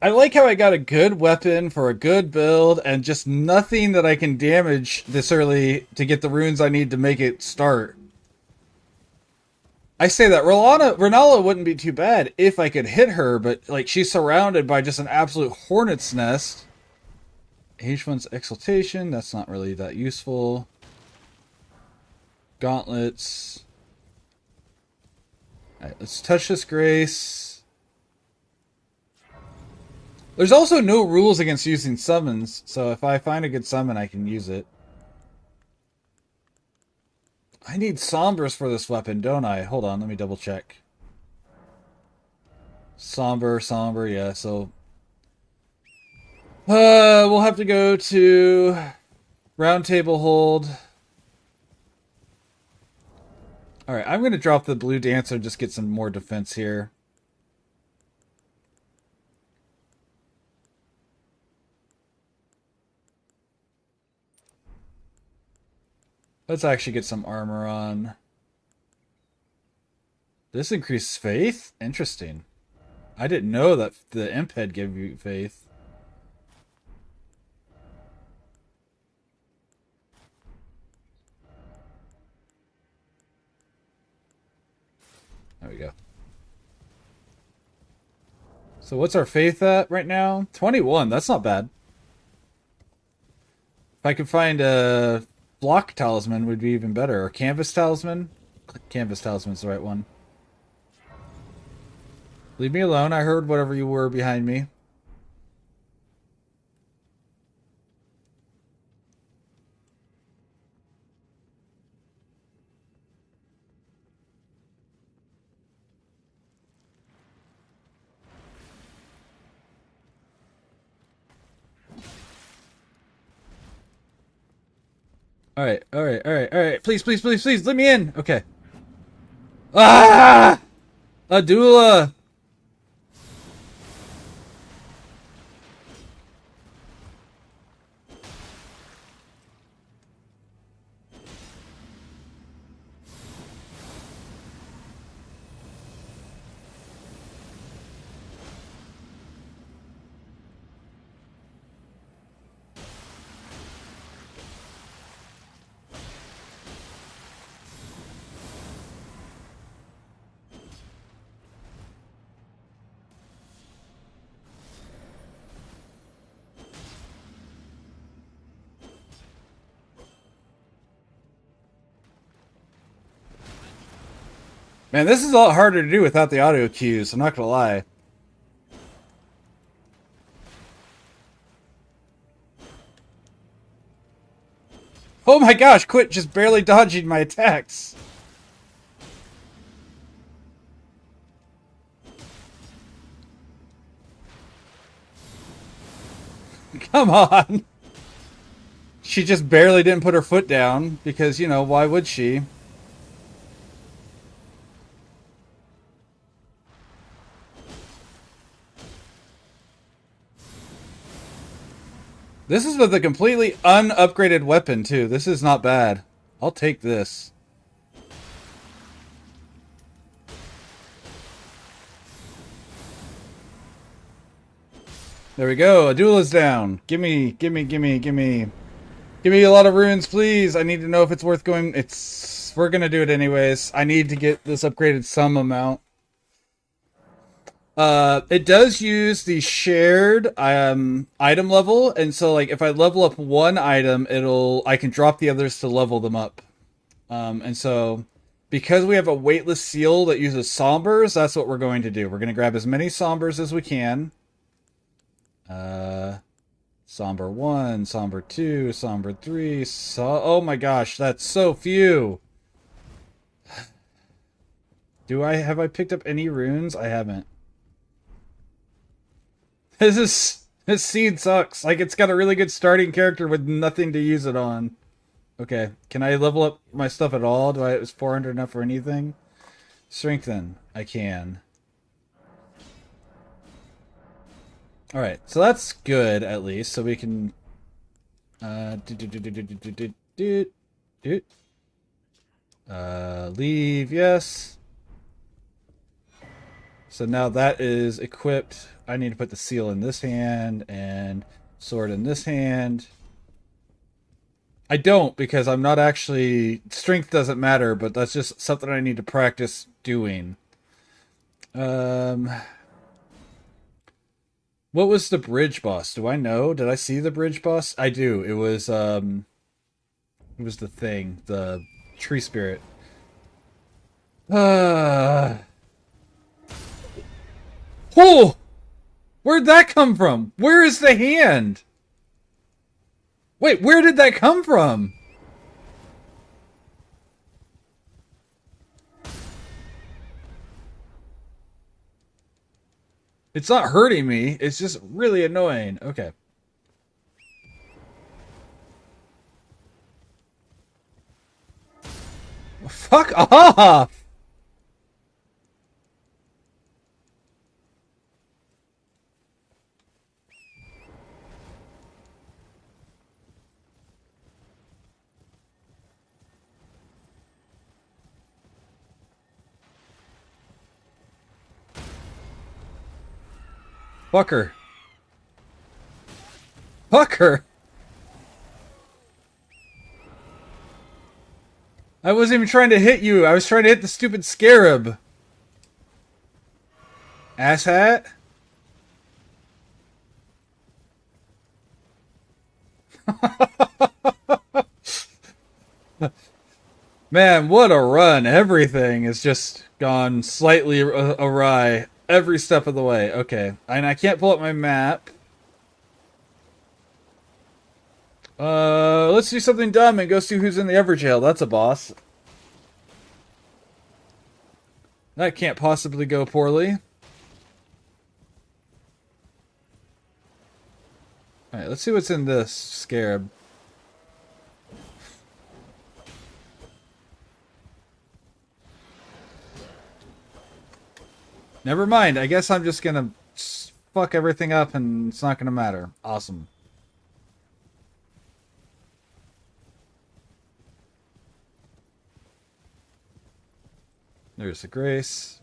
I like how I got a good weapon for a good build and just nothing that I can damage this early to get the runes I need to make it start. I say that Renala wouldn't be too bad if I could hit her, but like she's surrounded by just an absolute hornet's nest. H1's Exaltation, that's not really that useful. Gauntlets. Alright, let's touch this Grace. There's also no rules against using summons, so if I find a good summon, I can use it. I need Sombers for this weapon, don't I? Hold on, let me double check. Somber, yeah, so... we'll have to go to... Round Table Hold. Alright, I'm gonna drop the blue dancer and just get some more defense here. Let's actually get some armor on. This increases faith? Interesting. I didn't know that the imp head gave you faith. There we go. So what's our faith at right now? 21. That's not bad. If I could find a block talisman, would be even better. Or canvas talisman? Canvas talisman's the right one. Leave me alone. I heard whatever you were behind me. Alright, alright, alright, alright. Please, please, please, please, let me in! Okay. Ah! Adula! Man, this is a lot harder to do without the audio cues, I'm not gonna lie. Oh my gosh, quit just barely dodging my attacks. Come on. She just barely didn't put her foot down because, you know, why would she? This is with a completely unupgraded weapon, too. This is not bad. I'll take this. There we go. Adula's down. Gimme, gimme, gimme, gimme. Give me a lot of runes, please. I need to know if it's worth going. We're gonna do it anyways. I need to get this upgraded some amount. It does use the shared item level, and so like if I level up one item, I can drop the others to level them up. And so because we have a weightless seal that uses sombers, that's what we're going to do. We're gonna grab as many sombers as we can. Somber 1, Somber 2, Somber 3, oh my gosh, that's so few! Have I picked up any runes? I haven't. This seed sucks. Like, it's got a really good starting character with nothing to use it on. Okay, can I level up my stuff at all? Is 400 enough for anything? Strengthen. I can. Alright, so that's good, at least. So we can... leave, yes. So now that is equipped. I need to put the seal in this hand and sword in this hand. I don't, because I'm not actually... Strength doesn't matter, but that's just something I need to practice doing. What was the bridge boss? Do I know? Did I see the bridge boss? I do. It was the thing. The tree spirit. Oh! Where'd that come from? Where is the hand? Wait, where did that come from? It's not hurting me. It's just really annoying. Okay. Fuck off! Fucker. Fucker! I wasn't even trying to hit you. I was trying to hit the stupid scarab. Asshat? Man, what a run. Everything has just gone slightly awry every step of the way. Okay, and I can't pull up my map. Let's do something dumb and go see who's in the Everjail. That's a boss. That can't possibly go poorly. Alright, let's see what's in this scarab. Never mind, I guess I'm just gonna fuck everything up and it's not gonna matter. Awesome. There's the grace.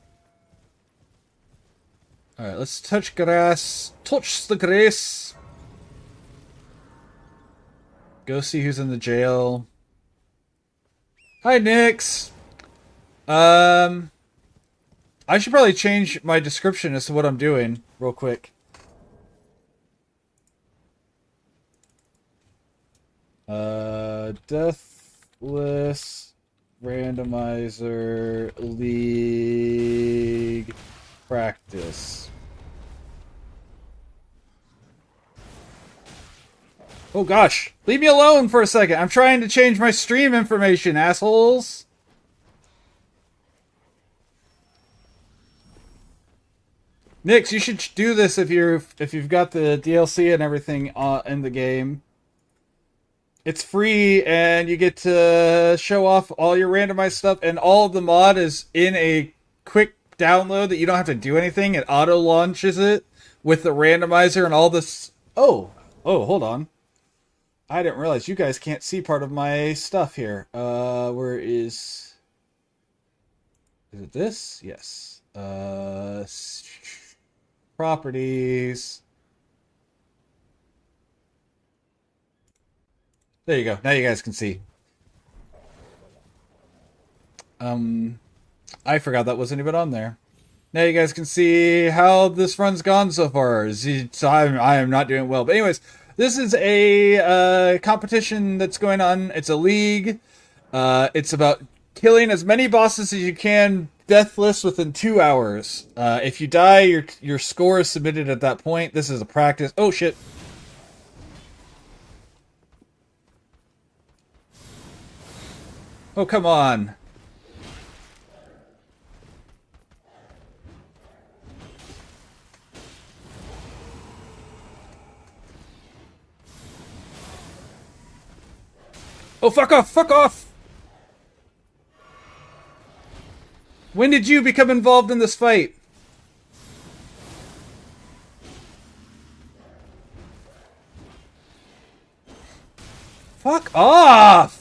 Alright, let's touch grass. Touch the grace. Go see who's in the jail. Hi, Nix. I should probably change my description as to what I'm doing real quick. Deathless Randomizer League Practice. Oh gosh, leave me alone for a second. I'm trying to change my stream information, assholes. Nix, you should do this if you've got the DLC and everything in the game. It's free, and you get to show off all your randomized stuff, and all of the mod is in a quick download that you don't have to do anything. It auto launches it with the randomizer and all this. Oh, hold on. I didn't realize you guys can't see part of my stuff here. Where is it this? Yes. Properties. There you go. Now you guys can see. I forgot that wasn't even on there. Now you guys can see how this run's gone so far. So I am not doing well. But anyways, this is a competition that's going on. It's a league. It's about killing as many bosses as you can, deathless, within 2 hours. If you die, your score is submitted at that point. This is a practice. Oh shit. Oh, come on. Oh, fuck off! Fuck off! When did you become involved in this fight? Fuck off!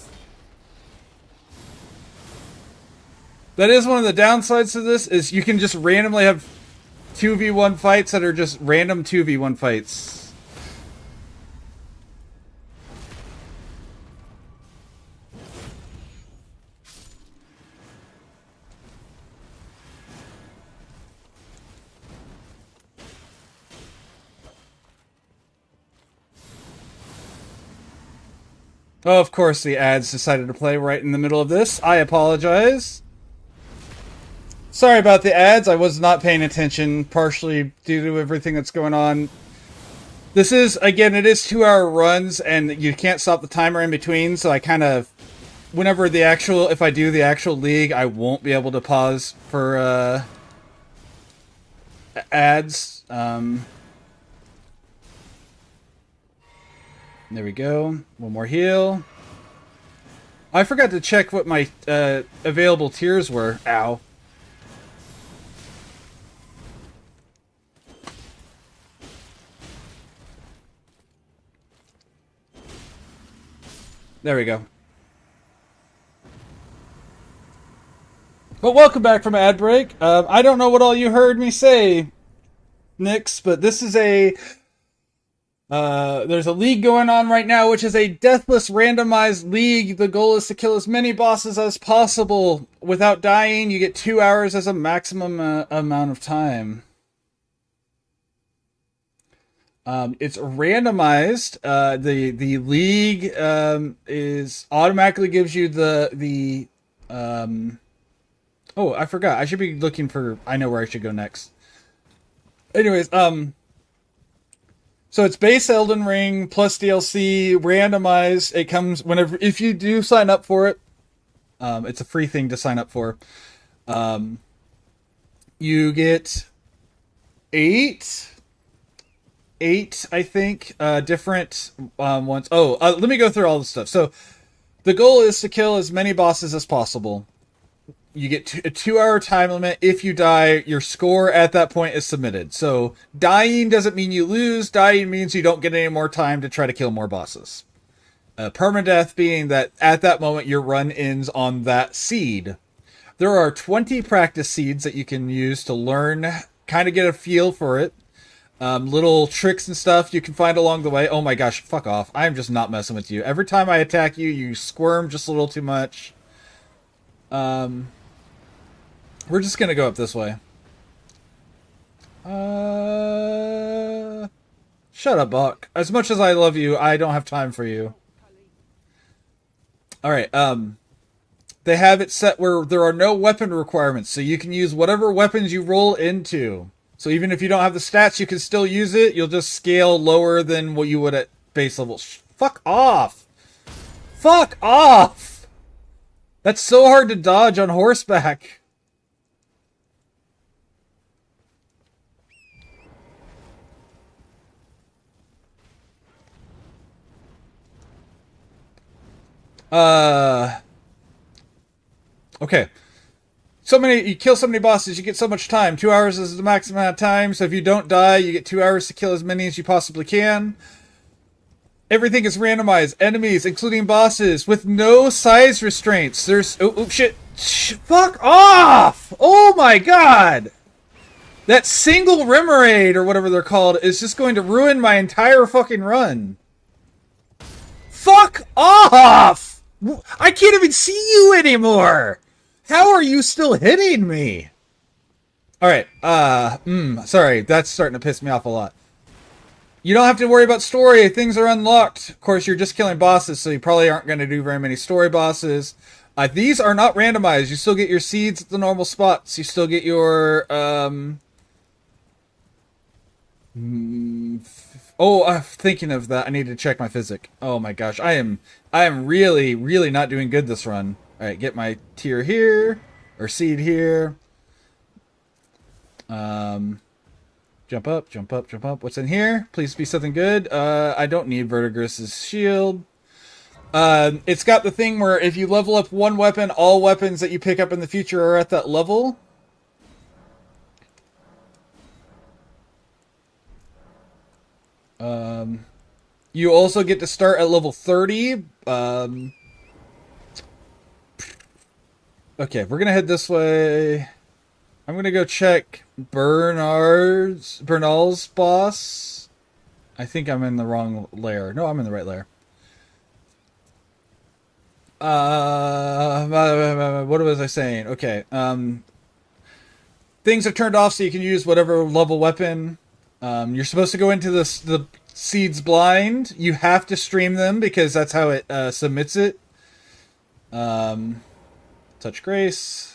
That is one of the downsides to this, is you can just randomly have 2v1 fights that are just random 2v1 fights. Oh, of course the ads decided to play right in the middle of this. I apologize. Sorry about the ads. I was not paying attention, partially due to everything that's going on. This is, again, it is 2-hour runs, and you can't stop the timer in between, so I kind of, whenever if I do the actual league, I won't be able to pause for, ads. There we go. One more heal. I forgot to check what my available tiers were. Ow. There we go. But welcome back from ad break. I don't know what all you heard me say, Nix, but this is a... there's a league going on right now, which is a deathless randomized league. The goal is to kill as many bosses as possible without dying. You get 2 hours as a maximum amount of time. It's randomized. The league is automatically gives you the oh, I forgot. I should be looking for... I know where I should go next. Anyways, so it's base Elden Ring plus DLC, randomized. It comes whenever... If you do sign up for it, it's a free thing to sign up for. You get eight, I think, different ones. Oh, let me go through all the stuff. So, the goal is to kill as many bosses as possible. You get a 2-hour time limit. If you die, your score at that point is submitted. So, dying doesn't mean you lose. Dying means you don't get any more time to try to kill more bosses. Permadeath being that at that moment your run ends on that seed. There are 20 practice seeds that you can use to learn, kind of get a feel for it. Little tricks and stuff you can find along the way. Oh my gosh, fuck off. I'm just not messing with you. Every time I attack you, you squirm just a little too much. We're just gonna go up this way. Shut up, Buck. As much as I love you, I don't have time for you. Alright, they have it set where there are no weapon requirements, so you can use whatever weapons you roll into. So even if you don't have the stats, you can still use it. You'll just scale lower than what you would at base level. Fuck off! Fuck off! That's so hard to dodge on horseback. Okay. You kill so many bosses, you get so much time. 2 hours is the maximum amount of time, so if you don't die, you get 2 hours to kill as many as you possibly can. Everything is randomized. Enemies, including bosses, with no size restraints. There's... Oh, shit. Fuck off! Oh my god! That single Remoraid, or whatever they're called, is just going to ruin my entire fucking run. Fuck off! I can't even see you anymore! How are you still hitting me? Alright, sorry, that's starting to piss me off a lot. You don't have to worry about story, things are unlocked. Of course, you're just killing bosses, so you probably aren't going to do very many story bosses. These are not randomized, you still get your seeds at the normal spots. You still get your, Oh, I'm thinking of that. I need to check my physic. Oh my gosh, I am really, really not doing good this run. Alright, get my tier here, or seed here. Jump up, jump up, jump up. What's in here? Please be something good. I don't need Verdigris' shield. It's got the thing where if you level up one weapon, all weapons that you pick up in the future are at that level. You also get to start at level 30. Okay, we're gonna head this way. I'm gonna go check Bernal's boss. I think I'm in the wrong layer. No, I'm in the right layer. What was I saying? Okay. Things are turned off so you can use whatever level weapon. You're supposed to go into the seeds blind. You have to stream them because that's how it submits it. Touch Grace.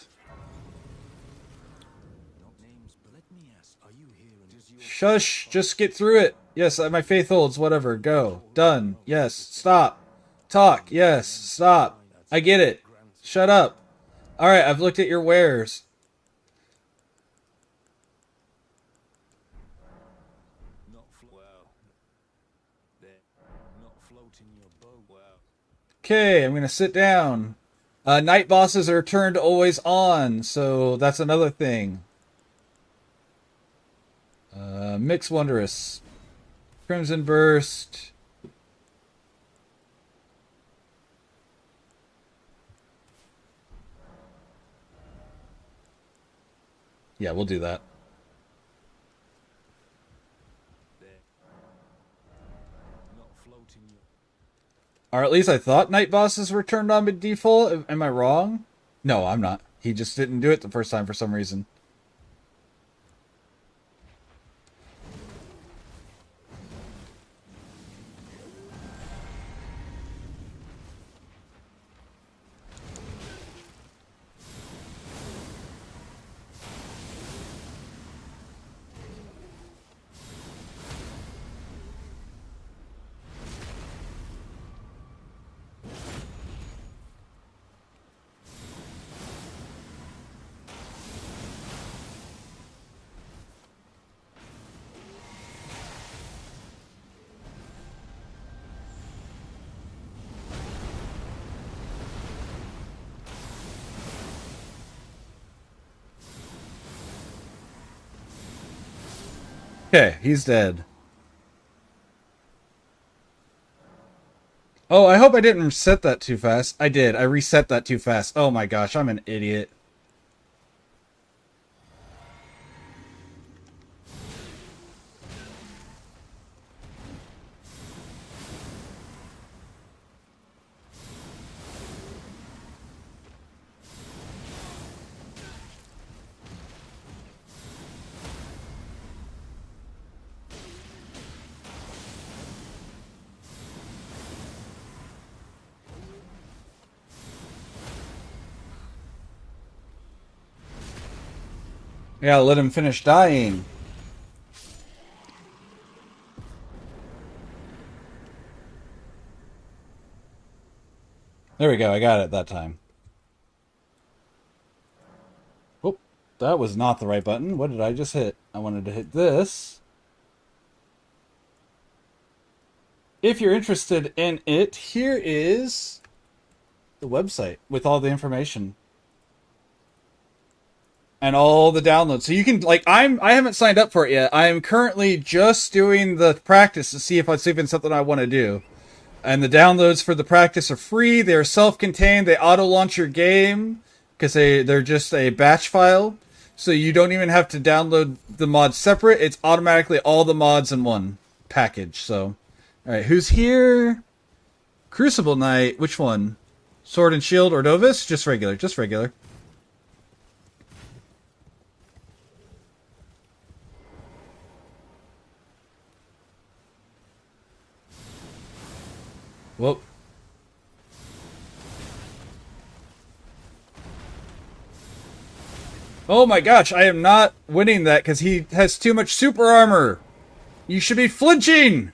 Shush, just get through it. Yes, my faith holds, whatever. Go. Done. Yes, stop. Talk. Yes, stop. I get it. Shut up. Alright, I've looked at your wares. Okay, I'm gonna sit down. Night bosses are turned always on, so that's another thing. Mix Wondrous. Crimson Burst. Yeah, we'll do that. Or at least I thought night bosses were turned on by default. Am I wrong? No, I'm not. He just didn't do it the first time for some reason. Okay, he's dead. Oh, I hope I didn't reset that too fast. I did. I reset that too fast. Oh my gosh, I'm an idiot. Yeah, let him finish dying. There we go, I got it that time. Oh, that was not the right button. What did I just hit? I wanted to hit this. If you're interested in it, here is the website with all the information. And all the downloads. So you can I haven't signed up for it yet. I am currently just doing the practice to see if it's even something I want to do. And the downloads for the practice are free. They are self-contained. They auto-launch your game because they're just a batch file. So you don't even have to download the mods separate. It's automatically all the mods in one package. So, all right, who's here? Crucible Knight. Which one? Sword and Shield or Novus? Just regular. Just regular. Whoop. Oh my gosh, I am not winning that because he has too much super armor. You should be flinching.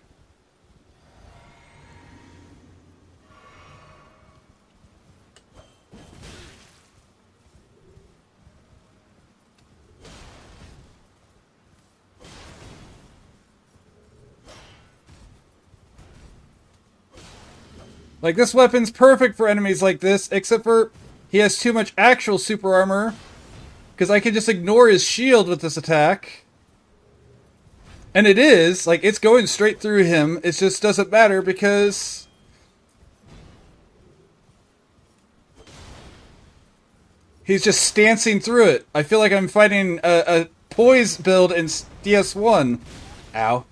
Like, this weapon's perfect for enemies like this, except for he has too much actual super armor. Because I can just ignore his shield with this attack. And it is, like, it's going straight through him. It just doesn't matter because he's just stancing through it. I feel like I'm fighting a poise build in DS1. Ow.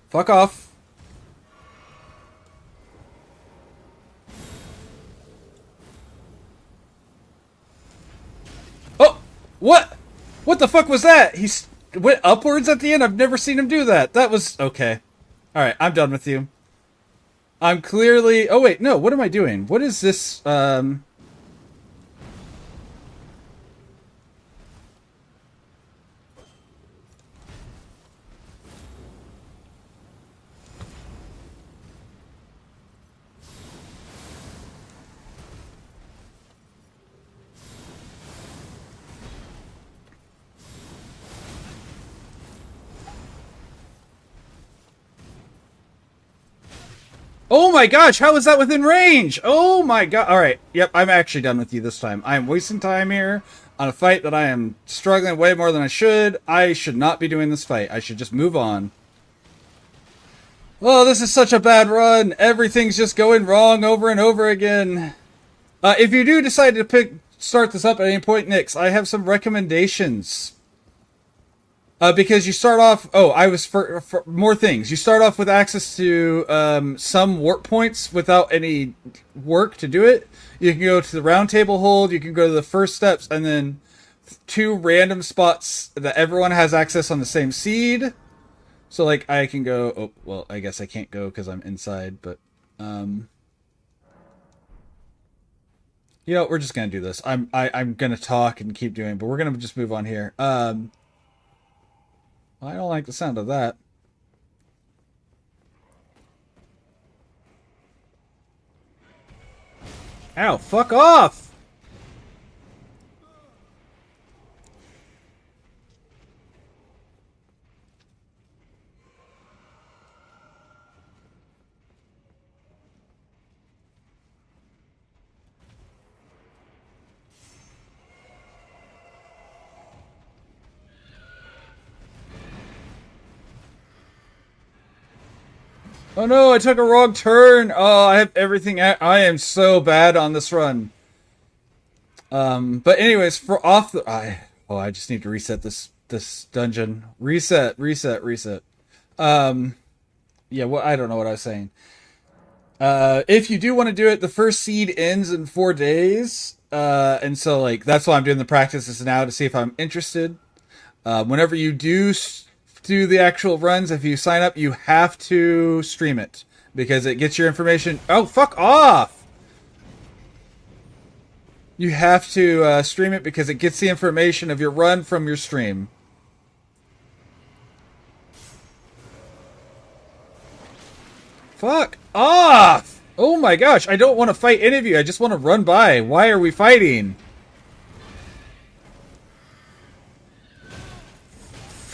Fuck off. Oh! What? What the fuck was that? He went upwards at the end? I've never seen him do that. That was... Okay. Alright, I'm done with you. I'm clearly... Oh, wait, no. What am I doing? What is this, Oh my gosh, how is that within range? Oh my god. Alright, yep, I'm actually done with you this time. I am wasting time here on a fight that I am struggling way more than I should. I should not be doing this fight. I should just move on. Oh, this is such a bad run. Everything's just going wrong over and over again. If you do decide to start this up at any point, Nix, I have some recommendations. Because you start off... Oh, for more things. You start off with access to some warp points without any work to do it. You can go to the round table hold, you can go to the first steps, and then 2 random spots that everyone has access on the same seed. So, like, I can go... Oh, well, I guess I can't go because I'm inside, but... You know, we're just going to do this. I'm going to talk and keep doing, but we're going to just move on here. I don't like the sound of that. Ow, fuck off! Oh no, I took a wrong turn. Oh, I have everything. I am so bad on this run. But anyways, for off the... I just need to reset this dungeon. Reset. Yeah, well, I don't know what I was saying. If you do want to do it, the first seed ends in 4 days. And so, like, that's why I'm doing the practices now to see if I'm interested. Whenever you do the actual runs, if you sign up, you have to stream it because it gets your information. Oh, fuck off! You have to stream it because it gets the information of your run from your stream. Fuck off! Oh my gosh, I don't want to fight any of you. I just want to run by. Why are we fighting?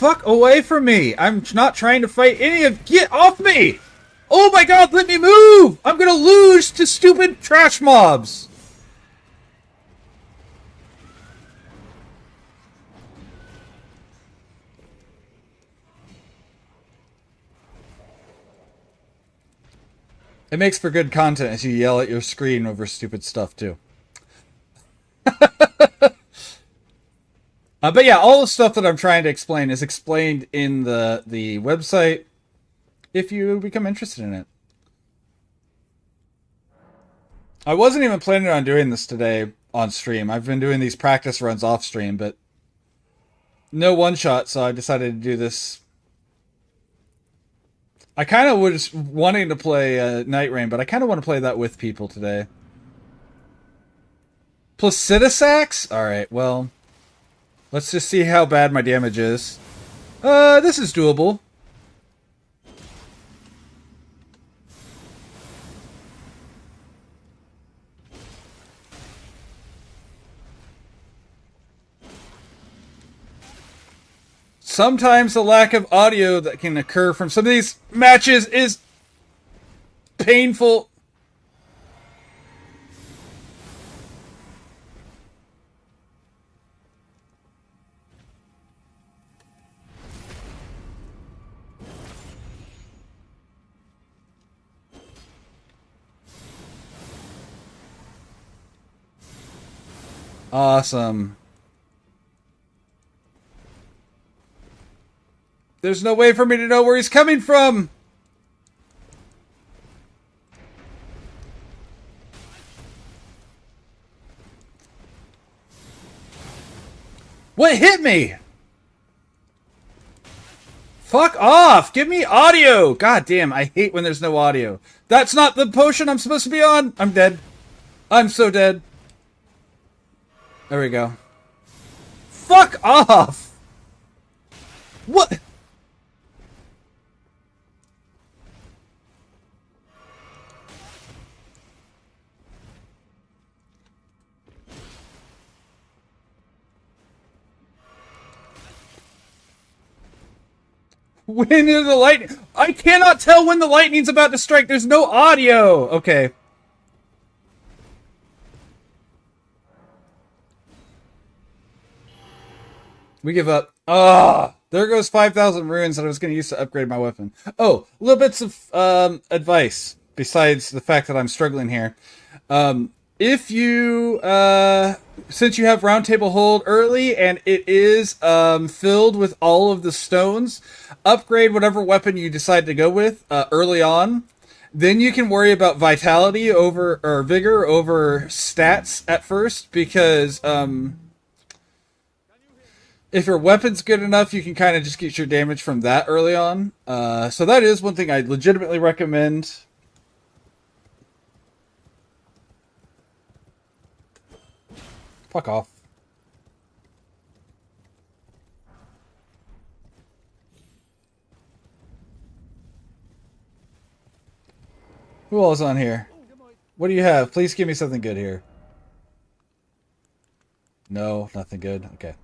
Fuck away from me! I'm not trying to fight any of... Get off me! Oh my god, let me move! I'm gonna lose to stupid trash mobs! It makes for good content as you yell at your screen over stupid stuff, too. But yeah, all the stuff that I'm trying to explain is explained in the website if you become interested in it. I wasn't even planning on doing this today on stream. I've been doing these practice runs off stream, but no one-shot, so I decided to do this. I kind of was wanting to play Night Rain, but I kind of want to play that with people today. Placidusax? Alright, well... Let's just see how bad my damage is. This is doable. Sometimes the lack of audio that can occur from some of these matches is painful. Awesome. There's no way for me to know where he's coming from. What hit me? Fuck off! Give me audio! God damn, I hate when there's no audio. That's not the potion I'm supposed to be on! I'm dead. I'm so dead. There we go. Fuck off! What? When is the lightning? I cannot tell when the lightning's about to strike. There's no audio. Okay. We give up. Ah, there goes 5,000 runes that I was going to use to upgrade my weapon. Oh, little bits of advice besides the fact that I'm struggling here. If you, since you have round table hold early and it is filled with all of the stones, upgrade whatever weapon you decide to go with early on. Then you can worry about vitality over or vigor over stats at first, because if your weapon's good enough, you can kind of just get your damage from that early on. So that is one thing I legitimately recommend. Fuck off. Who else on here? What do you have? Please give me something good here. No, nothing good. Okay.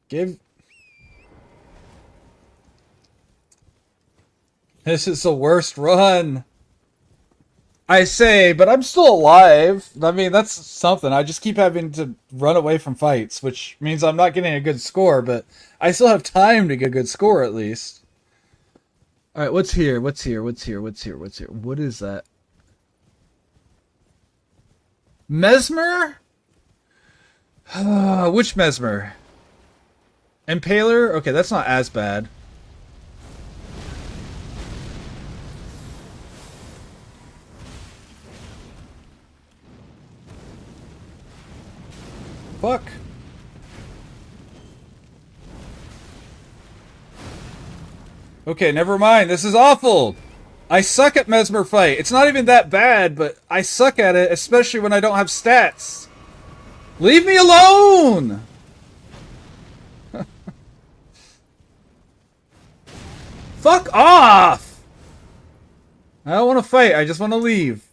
Give. This is the worst run. I say, but I'm still alive. I mean, that's something. I just keep having to run away from fights, which means I'm not getting a good score, but I still have time to get a good score at least. Alright, what's here? What's here? What's here? What's here? What's here? What is that? Mesmer? Which Mesmer? Impaler? Okay, that's not as bad. Fuck. Okay, never mind. This is awful. I suck at Mesmer fight. It's not even that bad, but I suck at it, especially when I don't have stats. Leave me alone! Fuck off! I don't want to fight. I just want to leave.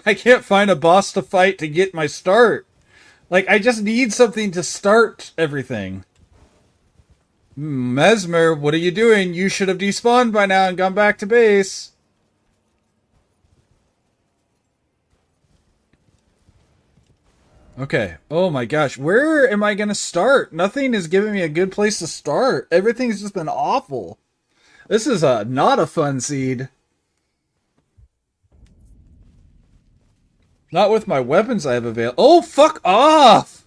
I can't find a boss to fight to get my start. Like, I just need something to start everything. Mesmer, what are you doing? You should have despawned by now and gone back to base. Okay. Oh my gosh. Where am I going to start? Nothing is giving me a good place to start. Everything's just been awful. This is not a fun seed. Not with my weapons I have available. Oh, fuck off!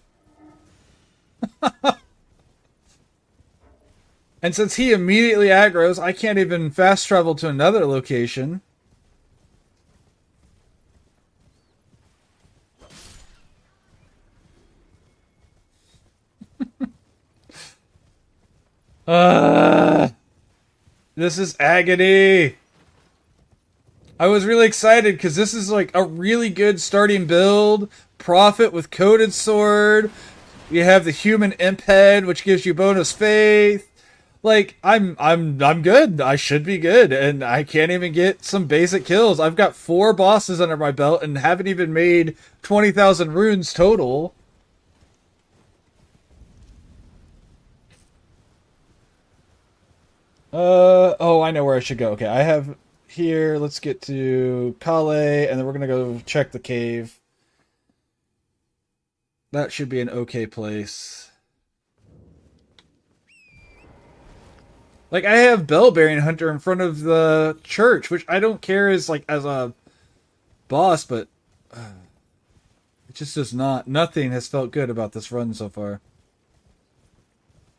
And since he immediately aggroes, I can't even fast travel to another location. This is agony. I was really excited because this is like a really good starting build. Prophet with coated sword. You have the human imp head, which gives you bonus faith. Like, I'm good. I should be good, and I can't even get some basic kills. I've got 4 bosses under my belt and haven't even made 20,000 runes total. Oh, I know where I should go. Okay, I have here. Let's get to Kale, and then we're gonna go check the cave. That should be an okay place. Like, I have Bellbearing Hunter in front of the church, which I don't care as, like, as a boss, but it just does not. Nothing has felt good about this run so far.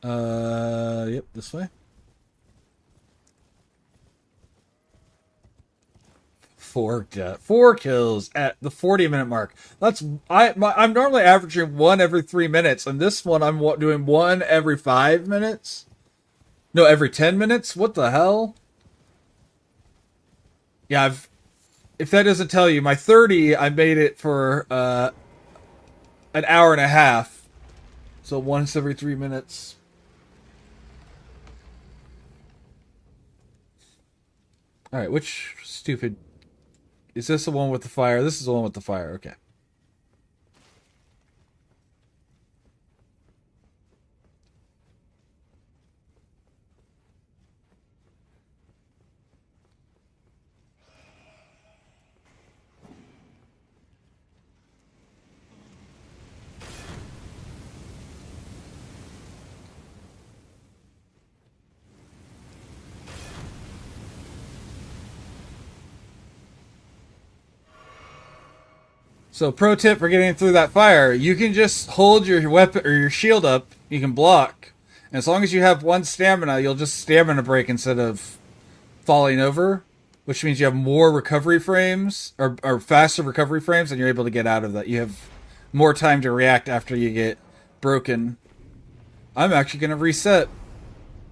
Yep, this way. 4 kills at the 40-minute mark. That's I'm normally averaging 1 every 3 minutes, and this one I'm doing 1 every 5 minutes. No, every 10 minutes? What the hell? Yeah, if that doesn't tell you, my 30, I made it for an hour and a half. So once every 3 minutes. Alright, which stupid... Is this the one with the fire? This is the one with the fire, okay. So pro tip for getting through that fire, you can just hold your weapon or your shield up, you can block. And as long as you have one stamina, you'll just stamina break instead of falling over, which means you have more recovery frames or faster recovery frames and you're able to get out of that. You have more time to react after you get broken. I'm actually going to reset.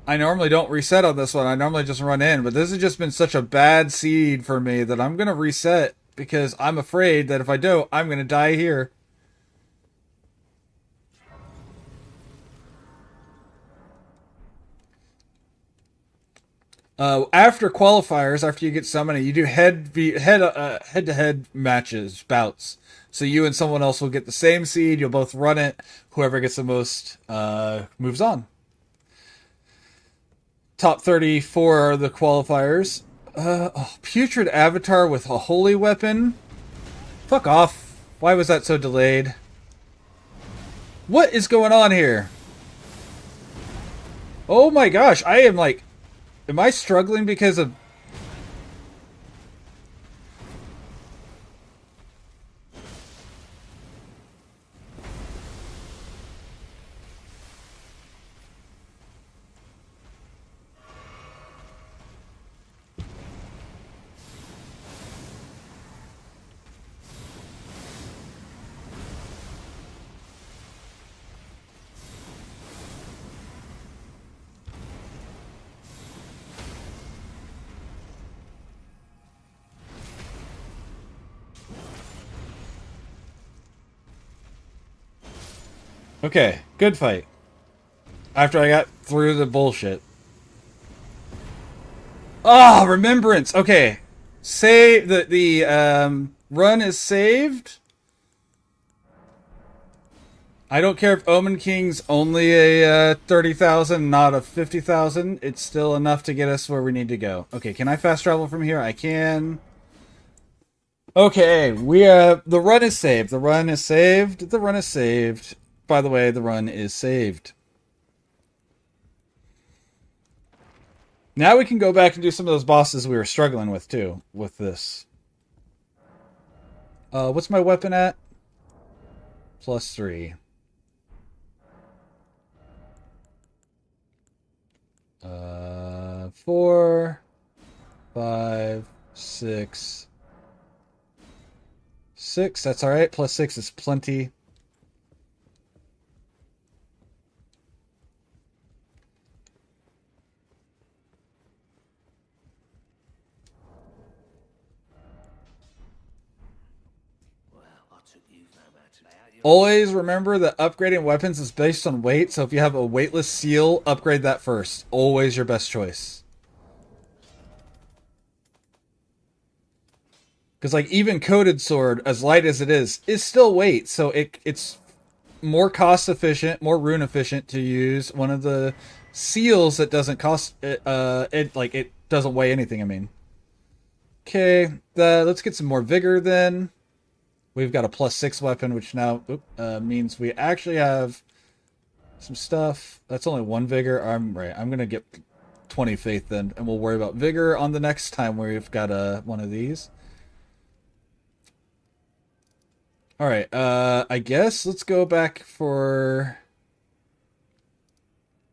I normally don't reset on this one. I normally just run in, but this has just been such a bad seed for me that I'm going to reset because I'm afraid that if I don't, I'm going to die here. After qualifiers, after you get summoning, you do head-to-head matches, bouts. So you and someone else will get the same seed. You'll both run it. Whoever gets the most moves on. Top 34 are the qualifiers. Putrid Avatar with a holy weapon. Fuck off. Why was that so delayed? What is going on here? Oh my gosh, I am like... Am I struggling because of... Okay, good fight. After I got through the bullshit. Ah, oh, remembrance. Okay. Save the run is saved. I don't care if Omen King's only a 30,000, not a 50,000. It's still enough to get us where we need to go. Okay, can I fast travel from here? I can. Okay, the run is saved. The run is saved. The run is saved. By the way, the run is saved. Now we can go back and do some of those bosses we were struggling with, too, with this. What's my weapon at? +3. 4, 5, 6. 6, that's alright. +6 is plenty. Always remember that upgrading weapons is based on weight, so if you have a weightless seal, upgrade that first. Always your best choice. Because, like, even coated sword, as light as it is still weight, so it's more cost efficient, more rune efficient to use one of the seals that doesn't cost, it doesn't weigh anything, I mean. Okay, let's get some more vigor then. We've got a +6 weapon, which now means we actually have some stuff. That's only 1 vigor. I'm right. I'm going to get 20 faith then, and we'll worry about vigor on the next time we've got one of these. All right. I guess let's go back for...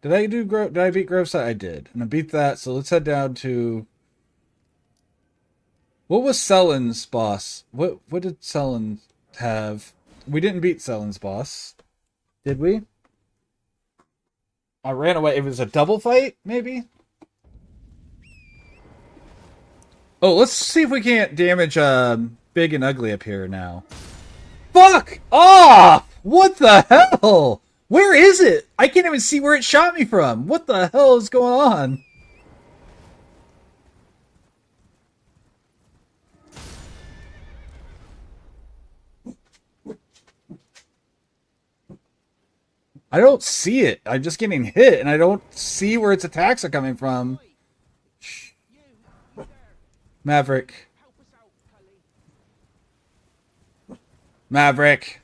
Did I beat Groveside? I did. And I beat that, so let's head down to... What was Sellen's boss? What did Sellen have? We didn't beat Sellen's boss. Did we? I ran away. It was a double fight, maybe? Oh, let's see if we can't damage Big and Ugly up here now. Fuck off! What the hell? Where is it? I can't even see where it shot me from. What the hell is going on? I don't see it. I'm just getting hit, and I don't see where its attacks are coming from. Maverick. Maverick.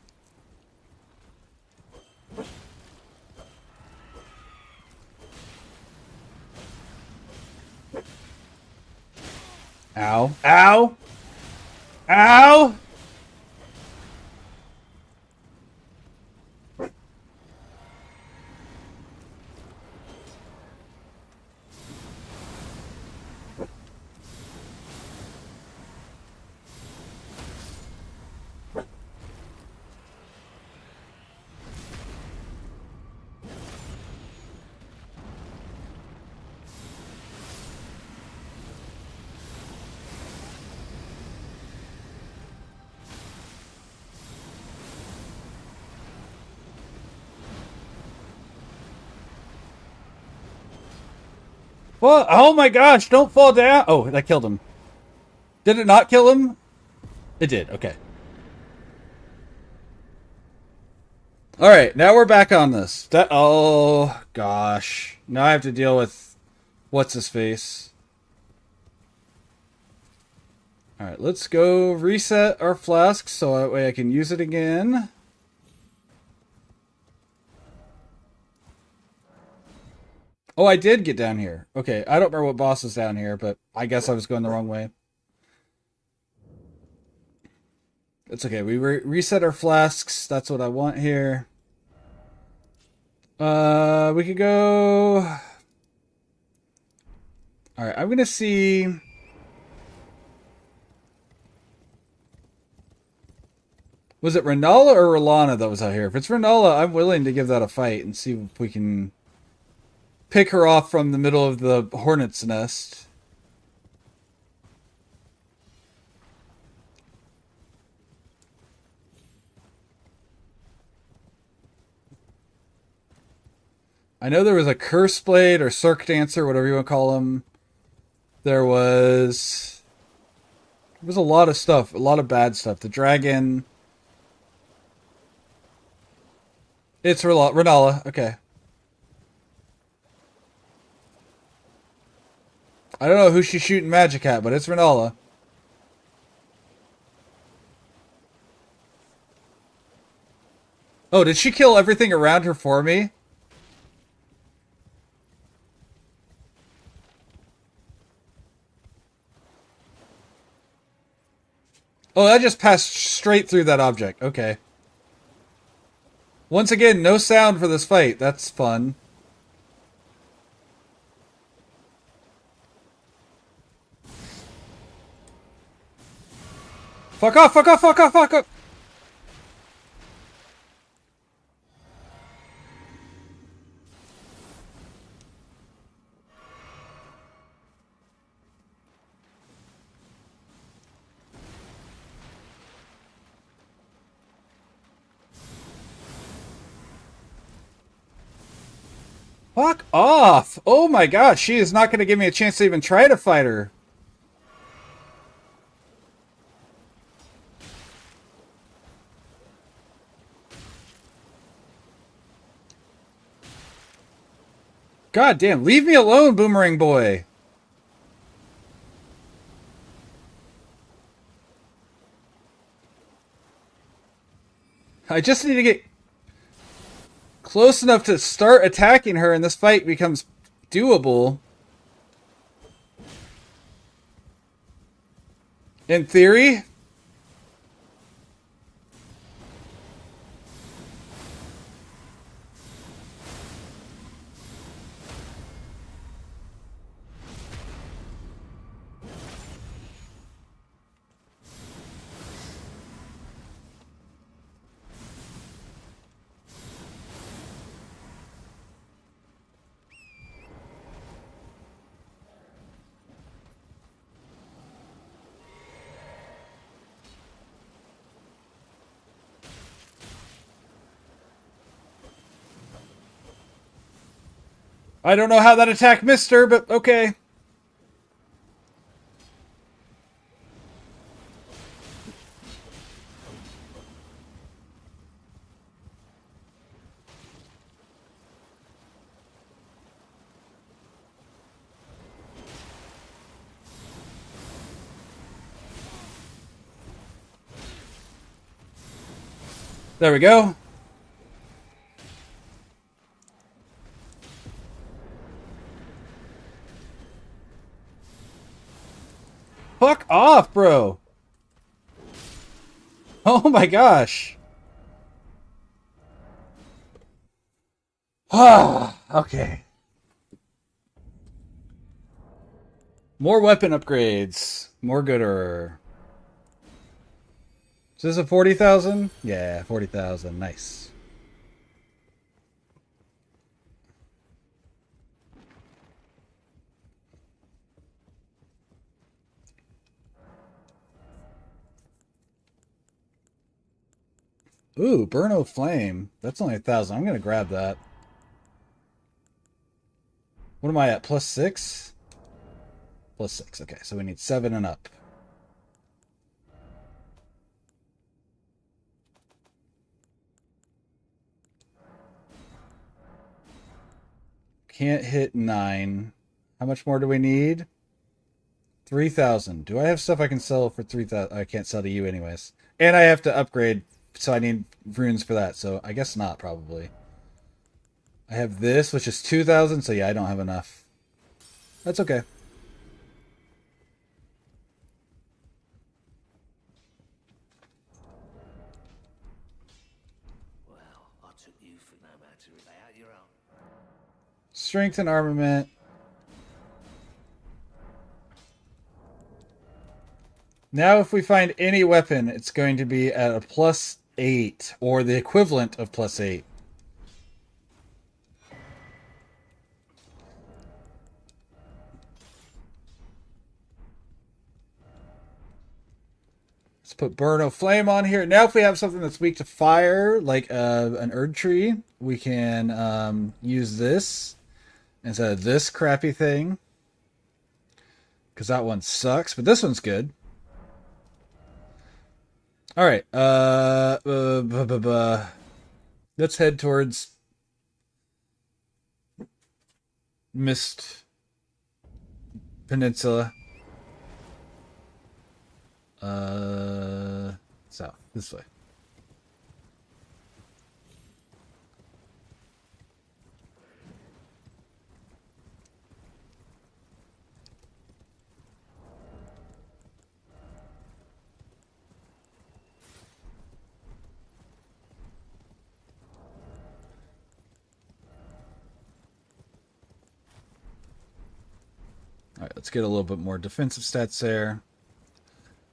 Ow. Ow! Ow! Well, oh my gosh, don't fall down. Oh, that killed him. Did it not kill him? It did, okay. Alright, now we're back on this. Oh, gosh. Now I have to deal with what's-his-face. Alright, let's go reset our flask so that way I can use it again. Oh, I did get down here. Okay, I don't remember what boss is down here, but I guess I was going the wrong way. It's okay. We reset our flasks. That's what I want here. We could go... Alright, I'm gonna see... Was it Renala or Rolana that was out here? If it's Renala, I'm willing to give that a fight and see if we can pick her off from the middle of the hornet's nest. I know there was a Curse Blade or Cirque Dancer, whatever you want to call them. There was a lot of stuff, a lot of bad stuff. The dragon. It's Renala. Okay. I don't know who she's shooting magic at, but it's Renala. Oh, did she kill everything around her for me? Oh, I just passed straight through that object. Okay. Once again, no sound for this fight. That's fun. Fuck off, fuck off, fuck off, fuck off! Fuck off! Oh my god, she is not going to give me a chance to even try to fight her. God damn, leave me alone, Boomerang Boy. I just need to get close enough to start attacking her and this fight becomes doable. In theory. I don't know how that attack missed her, but okay. There we go. Fuck off, bro. Oh my gosh. Ah, okay. More weapon upgrades. More gooder. Is this a 40,000? Yeah, 40,000. Nice. Ooh, Burno Flame. That's only 1,000. I'm gonna grab that. What am I at? +6? +6. Okay, so we need 7 and up. Can't hit 9. How much more do we need? 3,000. Do I have stuff I can sell for 3,000? I can't sell to you anyways. And I have to upgrade, so I need runes for that. So I guess not, probably. I have this, which is 2,000. So yeah, I don't have enough. That's okay. Well, I took you for no matter if they had your own. Strength and armament. Now, if we find any weapon, it's going to be at a +8, or the equivalent of +8. Let's put Burn of Flame on here. Now, if we have something that's weak to fire, like an Erd Tree, we can use this instead of this crappy thing. Because that one sucks, but this one's good. All right. Let's head towards Mist Peninsula. South. This way. All right, let's get a little bit more defensive stats there.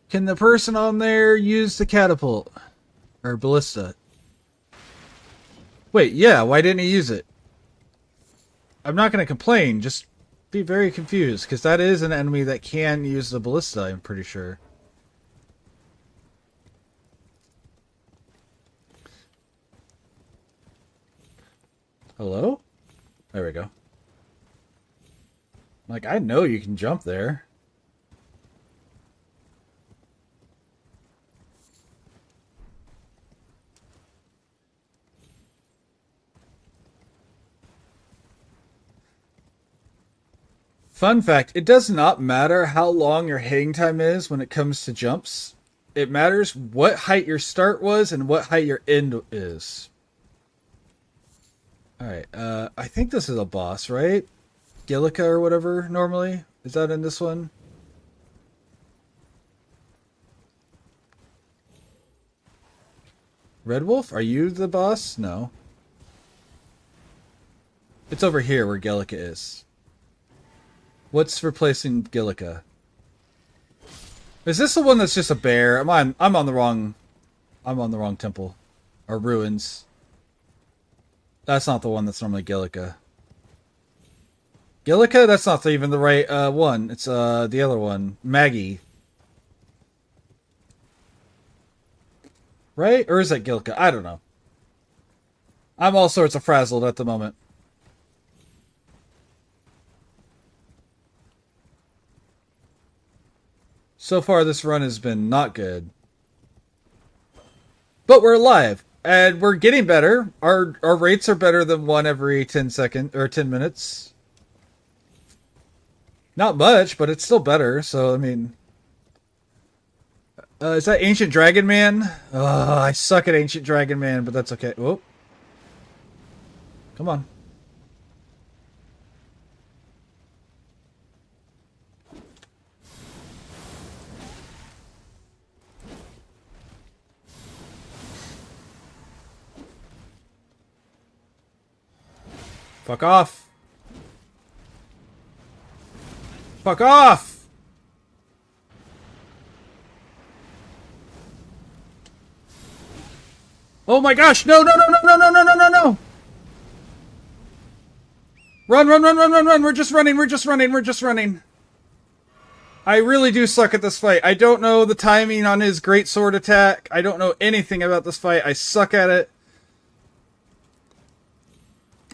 Can the person on there use the catapult? Or ballista? Wait, yeah, why didn't he use it? I'm not going to complain, just be very confused, because that is an enemy that can use the ballista, I'm pretty sure. Hello? There we go. Like, I know you can jump there. Fun fact, it does not matter how long your hitting time is when it comes to jumps. It matters what height your start was and what height your end is. Alright, I think this is a boss, right? Gillica or whatever, normally? Is that in this one? Red Wolf, are you the boss? No. It's over here where Gillica is. What's replacing Gillica? Is this the one that's just a bear? I'm on the wrong temple. Or ruins. That's not the one that's normally Gillica. Gillica? That's not even the right one. It's the other one. Maggie. Right? Or is that Gillica? I don't know. I'm all sorts of frazzled at the moment. So far this run has been not good. But we're alive. And we're getting better. Our rates are better than 1 every 10 seconds or 10 minutes. Not much, but it's still better. So, I mean... is that Ancient Dragon Man? I suck at Ancient Dragon Man, but that's okay. Whoop. Come on. Fuck off. Fuck off! Oh my gosh! No, no, no, no, no, no, no, no, no, no! Run, run, run, run, run, run! We're just running, we're just running, we're just running. I really do suck at this fight. I don't know the timing on his great sword attack. I don't know anything about this fight. I suck at it.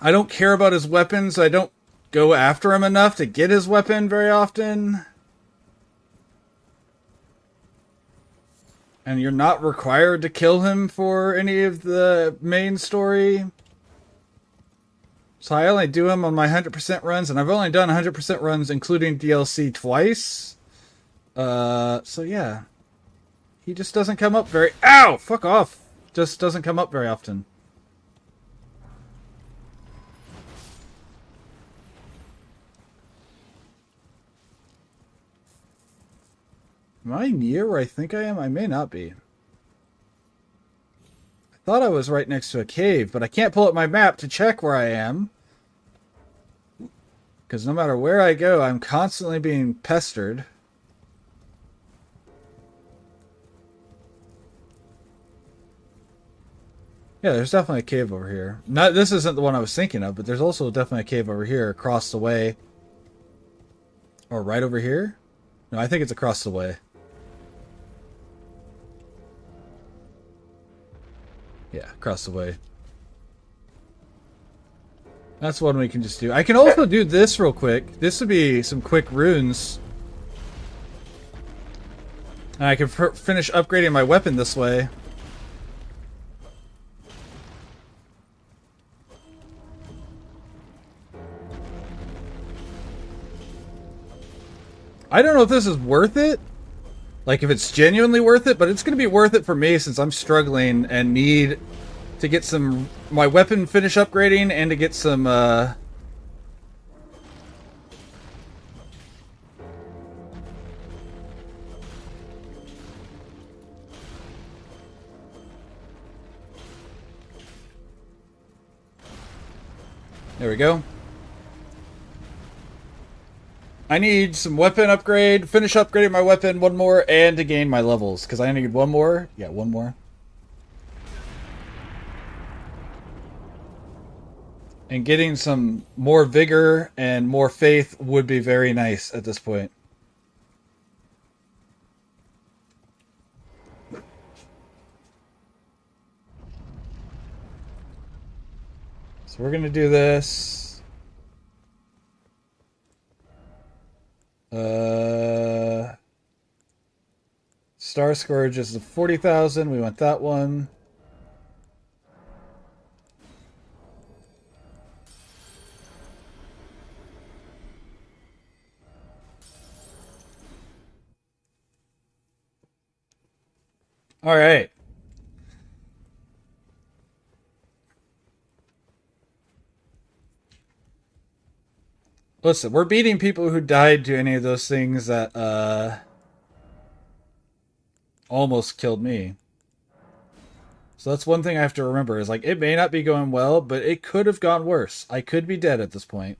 I don't care about his weapons. I don't go after him enough to get his weapon very often. And you're not required to kill him for any of the main story. So I only do him on my 100% runs, and I've only done 100% runs including DLC twice. So yeah. He just doesn't come up very... Ow! Fuck off! Just doesn't come up very often. Am I near where I think I am? I may not be. I thought I was right next to a cave, but I can't pull up my map to check where I am. Because no matter where I go, I'm constantly being pestered. Yeah, there's definitely a cave over here. Not, this isn't the one I was thinking of, but there's also definitely a cave over here across the way. Or right over here? No, I think it's across the way. Yeah, across the way. That's one we can just do. I can also do this real quick. This would be some quick runes. And I can finish upgrading my weapon this way. I don't know if this is worth it. Like, if it's genuinely worth it, but it's going to be worth it for me since I'm struggling and need to get some... my weapon finish upgrading and to get some, There we go. I need some weapon upgrade, finish upgrading my weapon, one more, and to gain my levels, because I need one more. Yeah, one more. And getting some more vigor and more faith would be very nice at this point. So we're going to do this. Star Scourge is the 40,000. We want that one. All right. Listen, we're beating people who died to any of those things that almost killed me. So that's one thing I have to remember is like it may not be going well, but it could have gone worse. I could be dead at this point.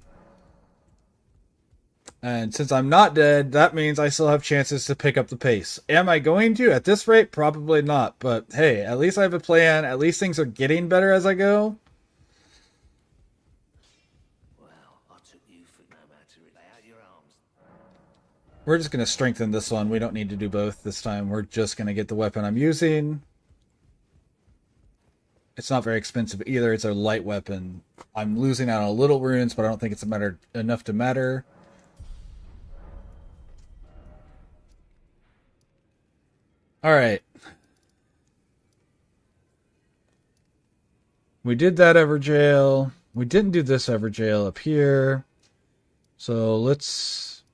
And since I'm not dead, that means I still have chances to pick up the pace. Am I going to? At this rate, probably not. But hey, at least I have a plan. At least things are getting better as I go. Well, I took you for no matter. Lay out your arms. We're just going to strengthen this one. We don't need to do both this time. We're just going to get the weapon I'm using. It's not very expensive either. It's a light weapon. I'm losing out on a little runes, but I don't think it's enough to matter. Alright. We did that Everjail. We didn't do this Everjail up here. So let's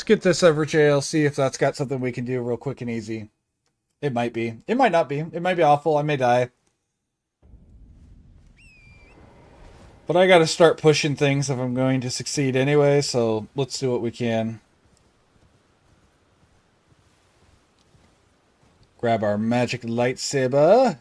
get this Everjail, see if that's got something we can do real quick and easy. It might be. It might not be. It might be awful. I may die. But I gotta start pushing things if I'm going to succeed anyway, so let's do what we can. Grab our magic lightsaber.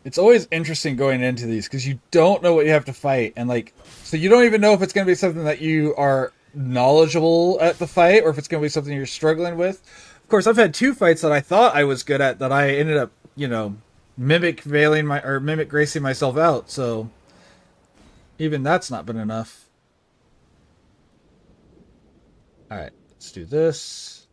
It's always interesting going into these because you don't know what you have to fight, and like, so you don't even know if it's going to be something that you are knowledgeable at the fight or if it's going to be something you're struggling with. Of course, I've had two fights that I thought I was good at that I ended up, you know, mimic gracing myself out, so even that's not been enough. Alright, Let's do this.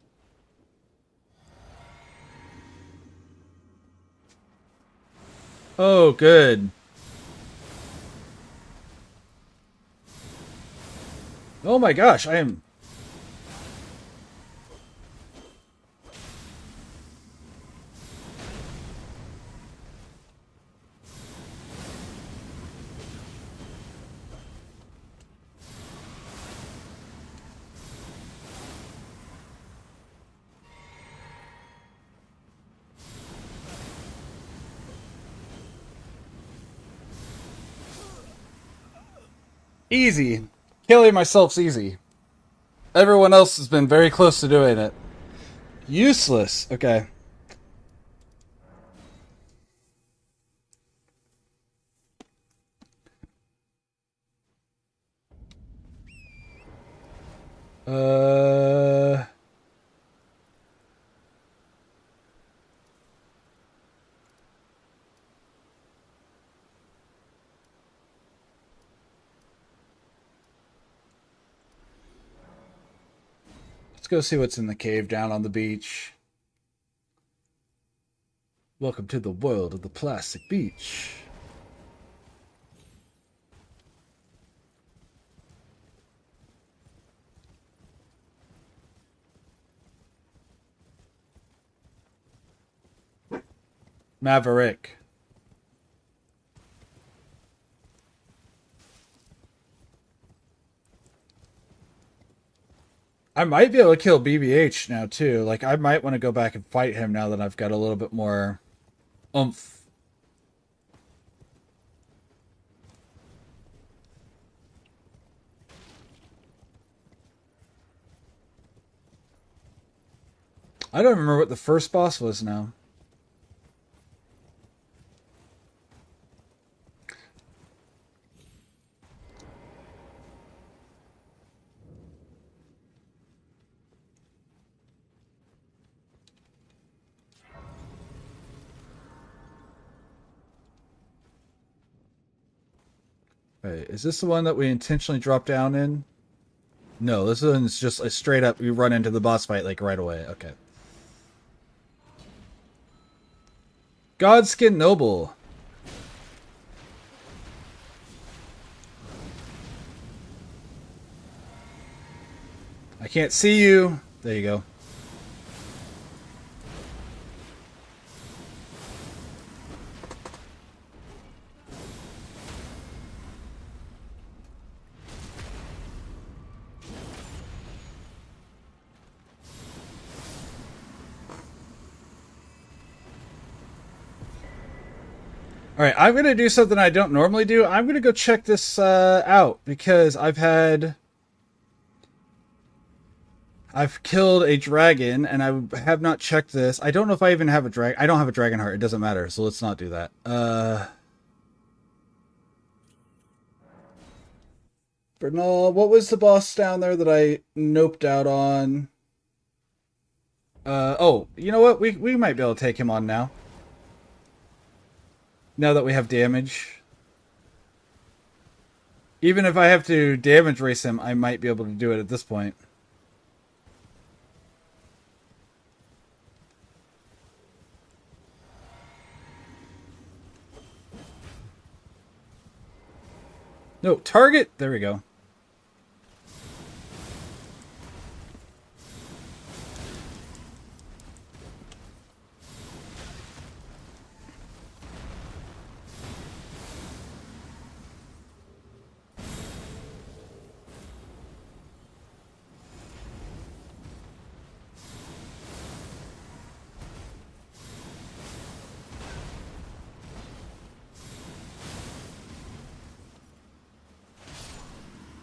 Oh, good. Oh my gosh, I am... Easy. Killing myself's easy. Everyone else has been very close to doing it. Useless. Okay. Uh... Let's go see what's in the cave down on the beach. Welcome to the world of the plastic beach. Maverick. I might be able to kill BBH now too. Like, I might want to go back and fight him now that I've got a little bit more oomph. I don't remember what the first boss was now. Wait, is this the one that we intentionally dropped down in? No, this one's just a straight up, we run into the boss fight like right away. Okay. Godskin Noble. I can't see you. There you go. All right, I'm going to do something I don't normally do. I'm going to go check this out because I've killed a dragon and I have not checked this. I don't know if I even have a dragon. I don't have a dragon heart. It doesn't matter. So let's not do that. Bernal, what was the boss down there that I noped out on? Oh, you know what? We might be able to take him on now. Now that we have damage. Even if I have to damage race him, I might be able to do it at this point. No, target. There we go.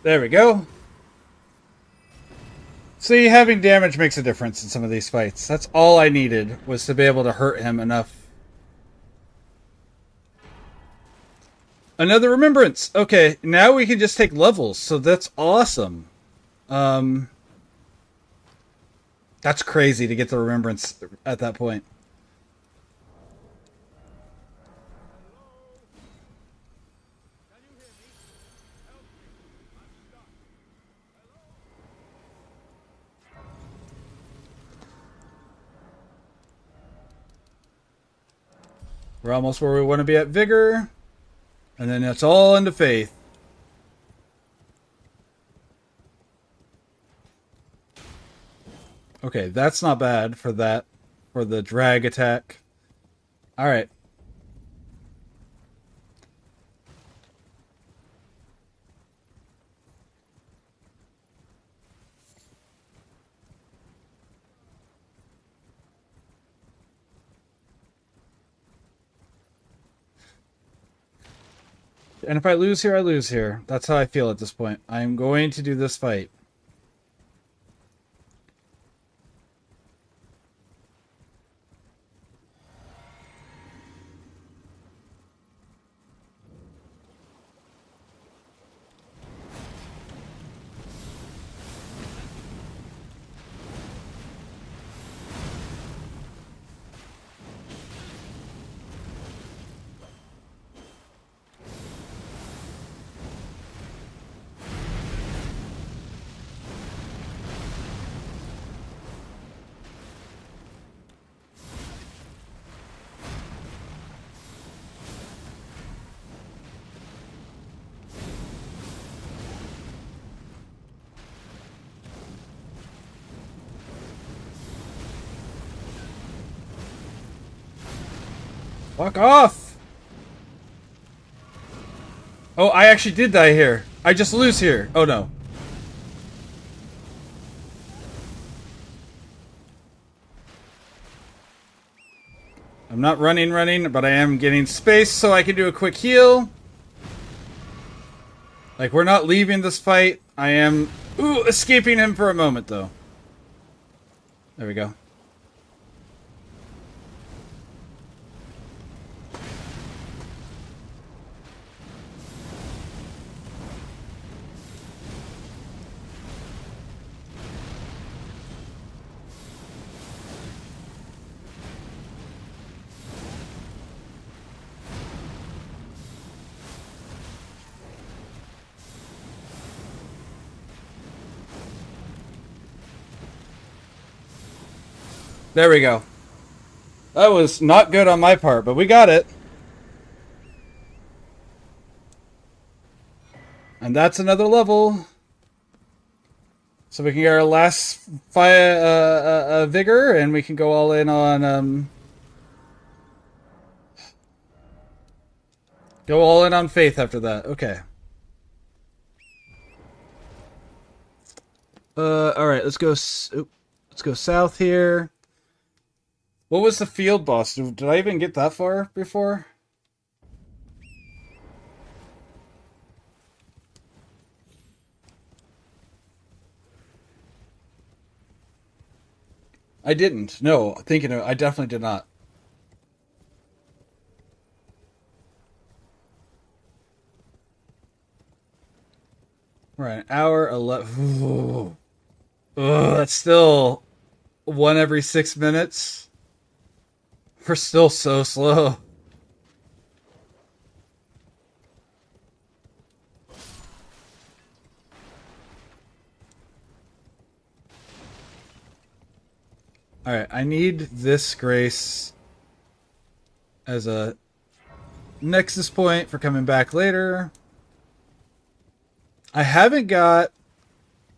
There we go. See, having damage makes a difference in some of these fights. That's all I needed, was to be able to hurt him enough. Another remembrance. Okay, now we can just take levels, so that's awesome. That's crazy to get the remembrance at that point. We're almost where we want to be at vigor. And then it's all into faith. Okay, that's not bad for that. For the drag attack. Alright. And if I lose here, I lose here. That's how I feel at this point. I'm going to do this fight. Fuck off! Oh, I actually did die here. I just lose here. Oh no. I'm not running, but I am getting space so I can do a quick heal. Like, we're not leaving this fight. I am escaping him for a moment, though. There we go. There we go. That was not good on my part, but we got it. And that's another level. So we can get our last vigor, and we can go all in on go all in on faith after that. Okay. All right. Let's go. Let's go south here. What was the field boss? Did I even get that far before? I didn't. No, thinking of, I definitely did not. Right, hour 11. Ooh. Ugh, that's still one every 6 minutes. We're still so slow. Alright, I need this grace as a nexus point for coming back later. I haven't got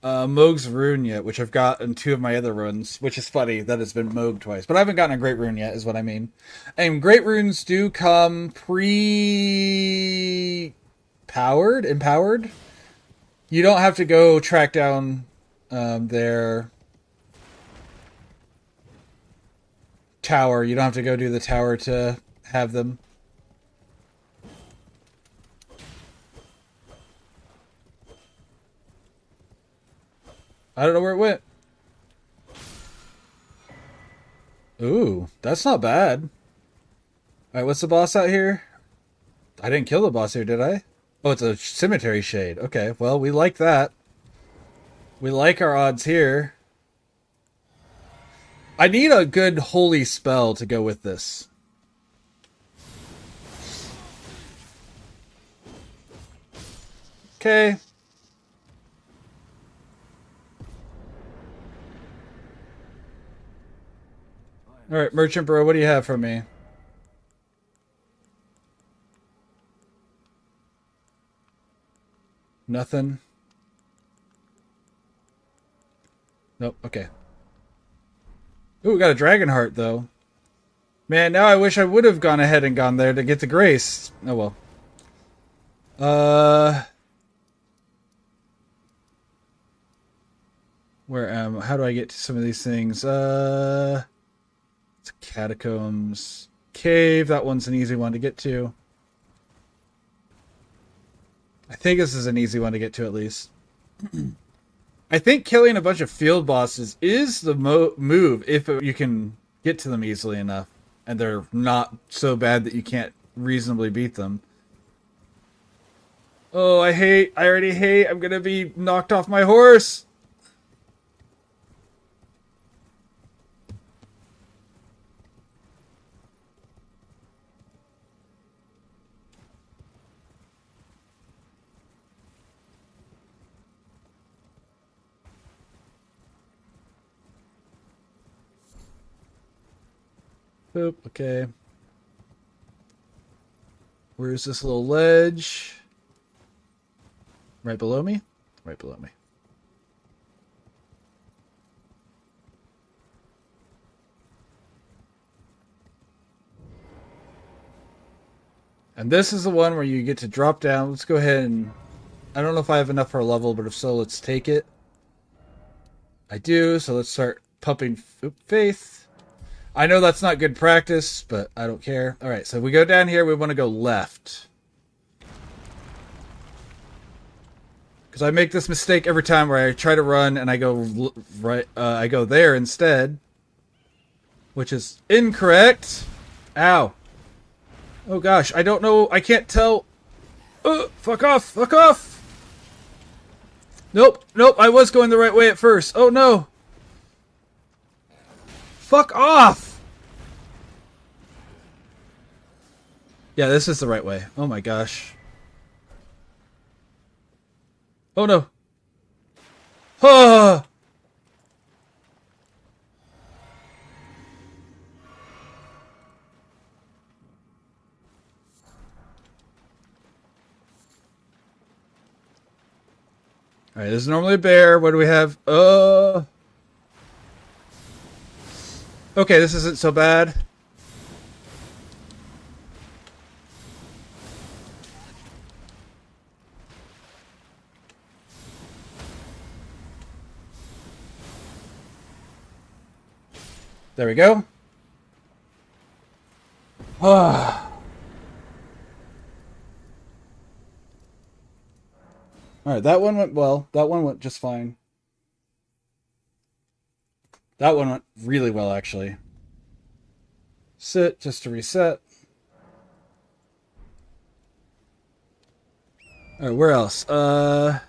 Moog's Rune yet, which I've got in 2 of my other runs, which is funny that it's been Moog twice. But I haven't gotten a Great Rune yet, is what I mean. And Great Runes do come empowered. You don't have to go track down their tower. You don't have to go do the tower to have them. I don't know where it went. Ooh, that's not bad. Alright, what's the boss out here? I didn't kill the boss here, did I? Oh, it's a cemetery shade. Okay, well, we like that. We like our odds here. I need a good holy spell to go with this. Okay. Alright, Merchant Bro, what do you have for me? Nothing. Nope, okay. Ooh, we got a dragon heart, though. Man, now I wish I would have gone ahead and gone there to get the grace. Oh, well. Where am... How do I get to some of these things? It's catacombs. Cave, that one's an easy one to get to. I think this is an easy one to get to, at least. I think killing a bunch of field bosses is the move if you can get to them easily enough. And they're not so bad that you can't reasonably beat them. Oh, I already hate, I'm gonna be knocked off my horse! Boop, okay. Where's this little ledge? Right below me? Right below me. And this is the one where you get to drop down. Let's go ahead and... I don't know if I have enough for a level, but if so, let's take it. I do, so let's start pumping faith. I know that's not good practice, but I don't care. Alright, so we go down here, we want to go left. Because I make this mistake every time where I try to run and I go right. I go there instead, which is incorrect. Ow! Oh gosh, I don't know. I can't tell. Fuck off! Fuck off! Nope, nope. I was going the right way at first. Oh no! Fuck off! Yeah, this is the right way. Oh my gosh. Oh no. Ah! Alright, this is normally a bear. What do we have? Okay, this isn't so bad. There we go. Alright, that one went well. That one went just fine. That one went really well, actually. Sit, just to reset. Alright, where else? I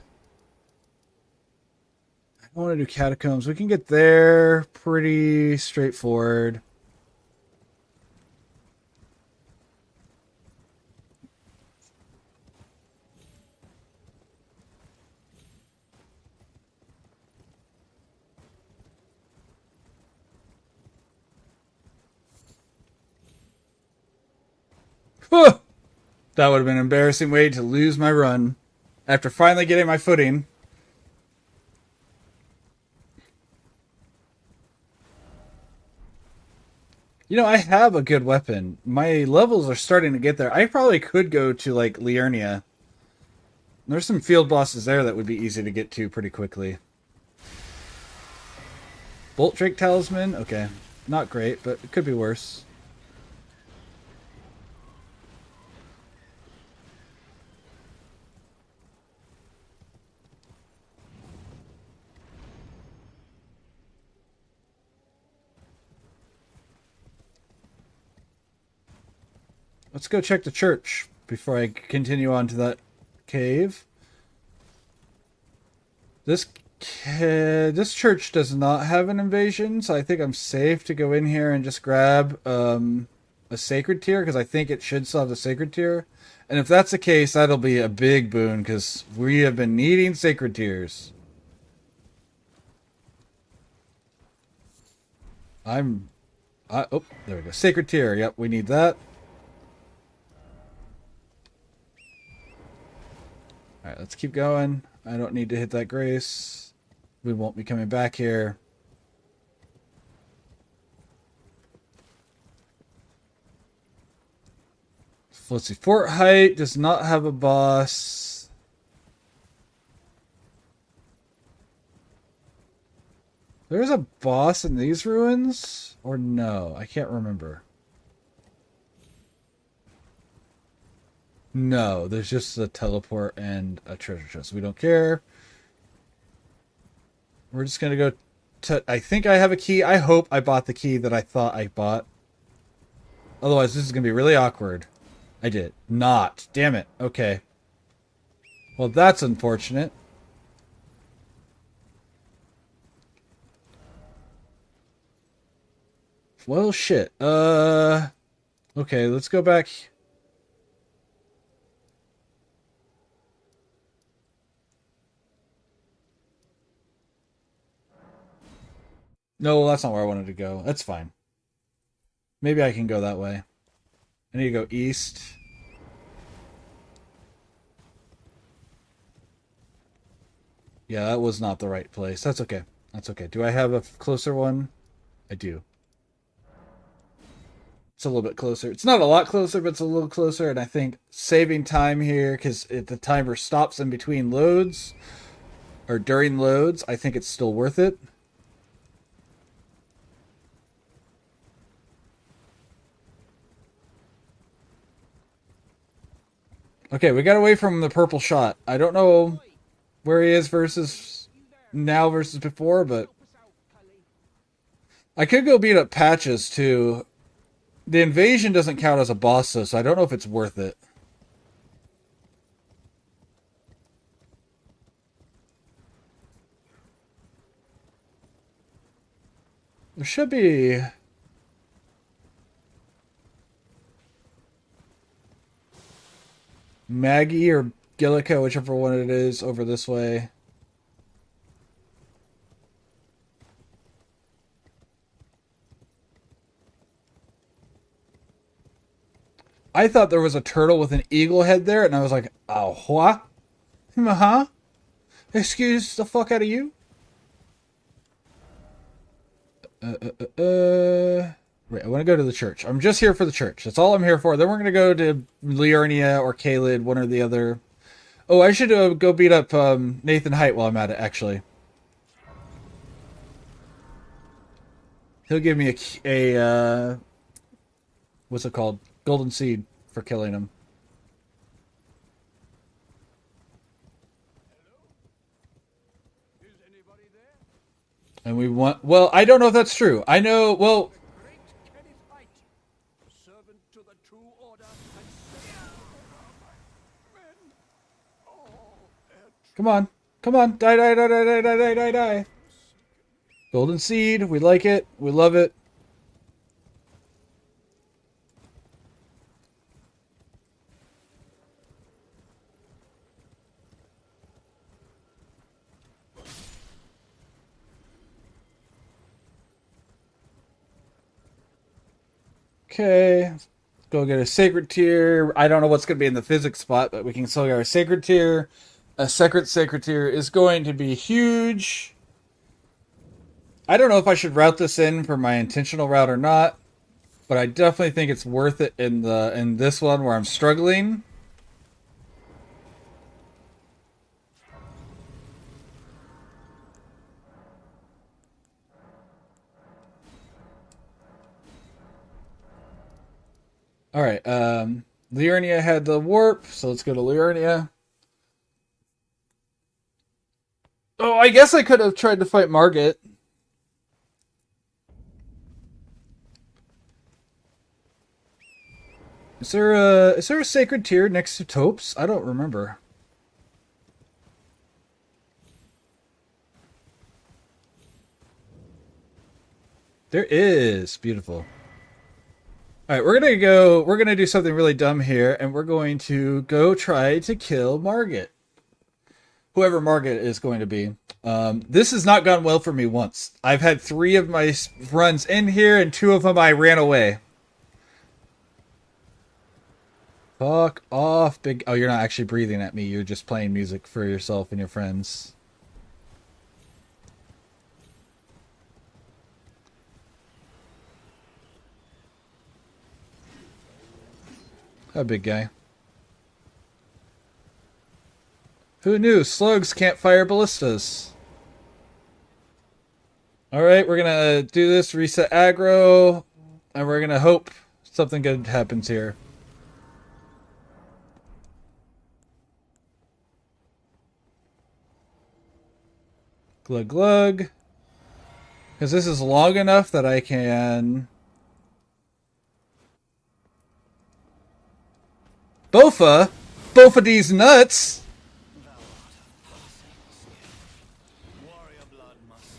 want to do catacombs. We can get there pretty straightforward. That would have been an embarrassing way to lose my run after finally getting my footing. You know, I have a good weapon. My levels are starting to get there. I probably could go to, like, Liurnia. There's some field bosses there that would be easy to get to pretty quickly. Bolt Drake Talisman? Okay. Not great, but it could be worse. Let's go check the church before I continue on to that cave. This church does not have an invasion, so I think I'm safe to go in here and just grab a sacred tier, because I think it should still have the sacred tier. And if that's the case, that'll be a big boon, because we have been needing sacred tiers. Oh, there we go. Sacred tier. Yep, we need that. Alright, let's keep going. I don't need to hit that grace. We won't be coming back here. So let's see. Fort Height does not have a boss. There's a boss in these ruins? Or no? I can't remember. No, there's just a teleport and a treasure chest. We don't care. We're just going to go to... I think I have a key. I hope I bought the key that I thought I bought. Otherwise, this is going to be really awkward. I did. Not. Damn it. Okay. Well, that's unfortunate. Well, shit. Okay, let's go back... No, that's not where I wanted to go. That's fine. Maybe I can go that way. I need to go east. Yeah, that was not the right place. That's okay. That's okay. Do I have a closer one? I do. It's a little bit closer. It's not a lot closer, but it's a little closer. And I think saving time here, because if the timer stops in between loads, or during loads, I think it's still worth it. Okay, we got away from the purple shot. I don't know where he is versus now versus before, but I could go beat up Patches too. The invasion doesn't count as a boss though, so I don't know if it's worth it. There should be... Maggie or Gillica, whichever one it is, over this way. I thought there was a turtle with an eagle head there, and I was like, oh, what? Huh? Excuse the fuck out of you? Right, I want to go to the church. I'm just here for the church. That's all I'm here for. Then we're going to go to Liurnia or Kaled, one or the other. Oh, I should go beat up Nathan Height while I'm at it, actually. He'll give me a what's it called? Golden seed for killing him. And we want... Well, I don't know if that's true. I know... Well... Come on. Come on. Die, die, die, die, die, die, die, die, die. Golden seed. We like it. We love it. Okay. Let's go get a sacred tier. I don't know what's going to be in the physics spot, but we can still get our sacred tier. A sacred tier is going to be huge. I don't know if I should route this in for my intentional route or not, but I definitely think it's worth it in this one where I'm struggling. All right, Liurnia had the warp, so let's go to Liurnia. Oh, I guess I could have tried to fight Margit. Is there a sacred tier next to Topes? I don't remember. There is. Beautiful. Alright, we're gonna do something really dumb here, and we're going to go try to kill Margit. Whoever Margit is going to be. This has not gone well for me once. I've had 3 of my runs in here, and 2 of them I ran away. Fuck off, big... Oh, you're not actually breathing at me. You're just playing music for yourself and your friends. A big guy. Who knew? Slugs can't fire ballistas. Alright, we're gonna do this, reset aggro, and we're gonna hope something good happens here. Glug glug. Because this is long enough that I can... Bofa? Bofa these nuts! Warrior blood must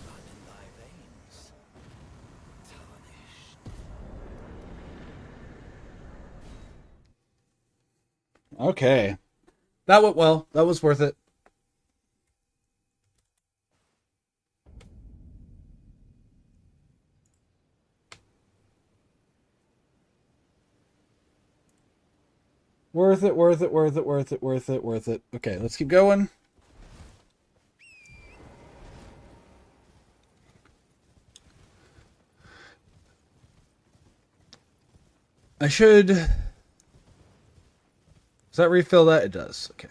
run in thy veins. Tarnished. Okay. That went well. That was worth it. Worth it, worth it, worth it, worth it, worth it, worth it. Okay, let's keep going. I should... Does that refill that? It does. Okay.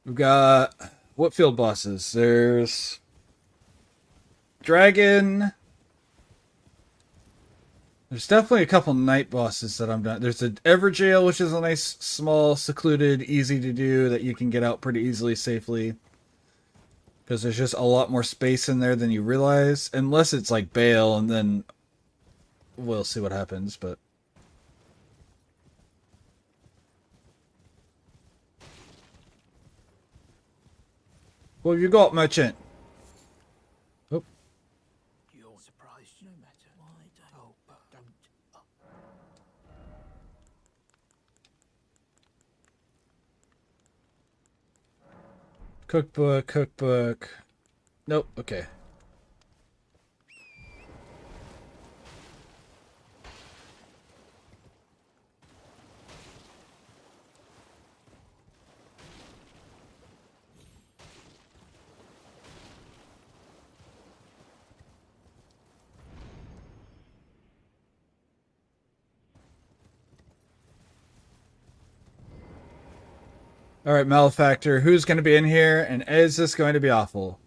We've got... What field bosses? There's... Dragon... There's definitely a couple night bosses that I'm done. There's the Everjail, which is a nice, small, secluded, easy to do that you can get out pretty easily, safely. Because there's just a lot more space in there than you realize. Unless it's like Bale, and then we'll see what happens, but... What have you got, merchant? Oh. You're surprised no matter. Why don't... Cookbook, cookbook. Nope, okay. Alright, Malefactor, who's going to be in here, and is this going to be awful?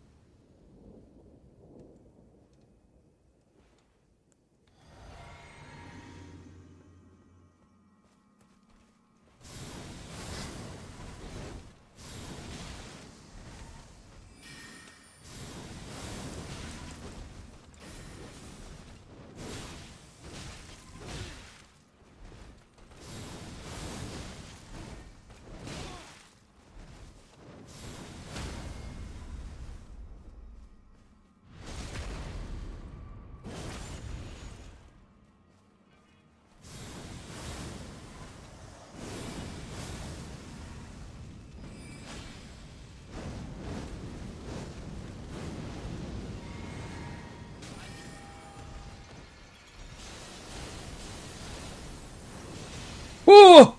Woo!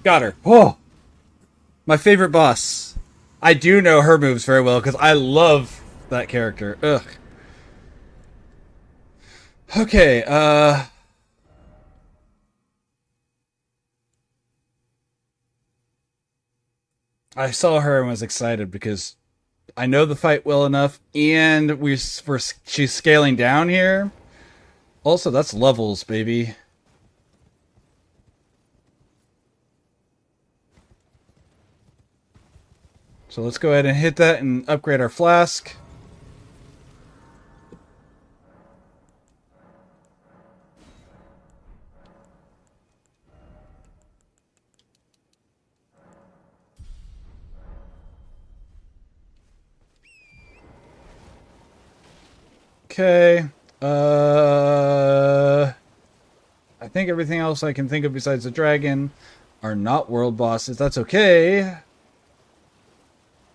Got her. Oh! My favorite boss. I do know her moves very well because I love that character. Ugh. Okay, I saw her and was excited because I know the fight well enough, and she's scaling down here. Also, that's levels, baby. So let's go ahead and hit that and upgrade our flask. Okay. I think everything else I can think of besides the dragon are not world bosses. That's okay.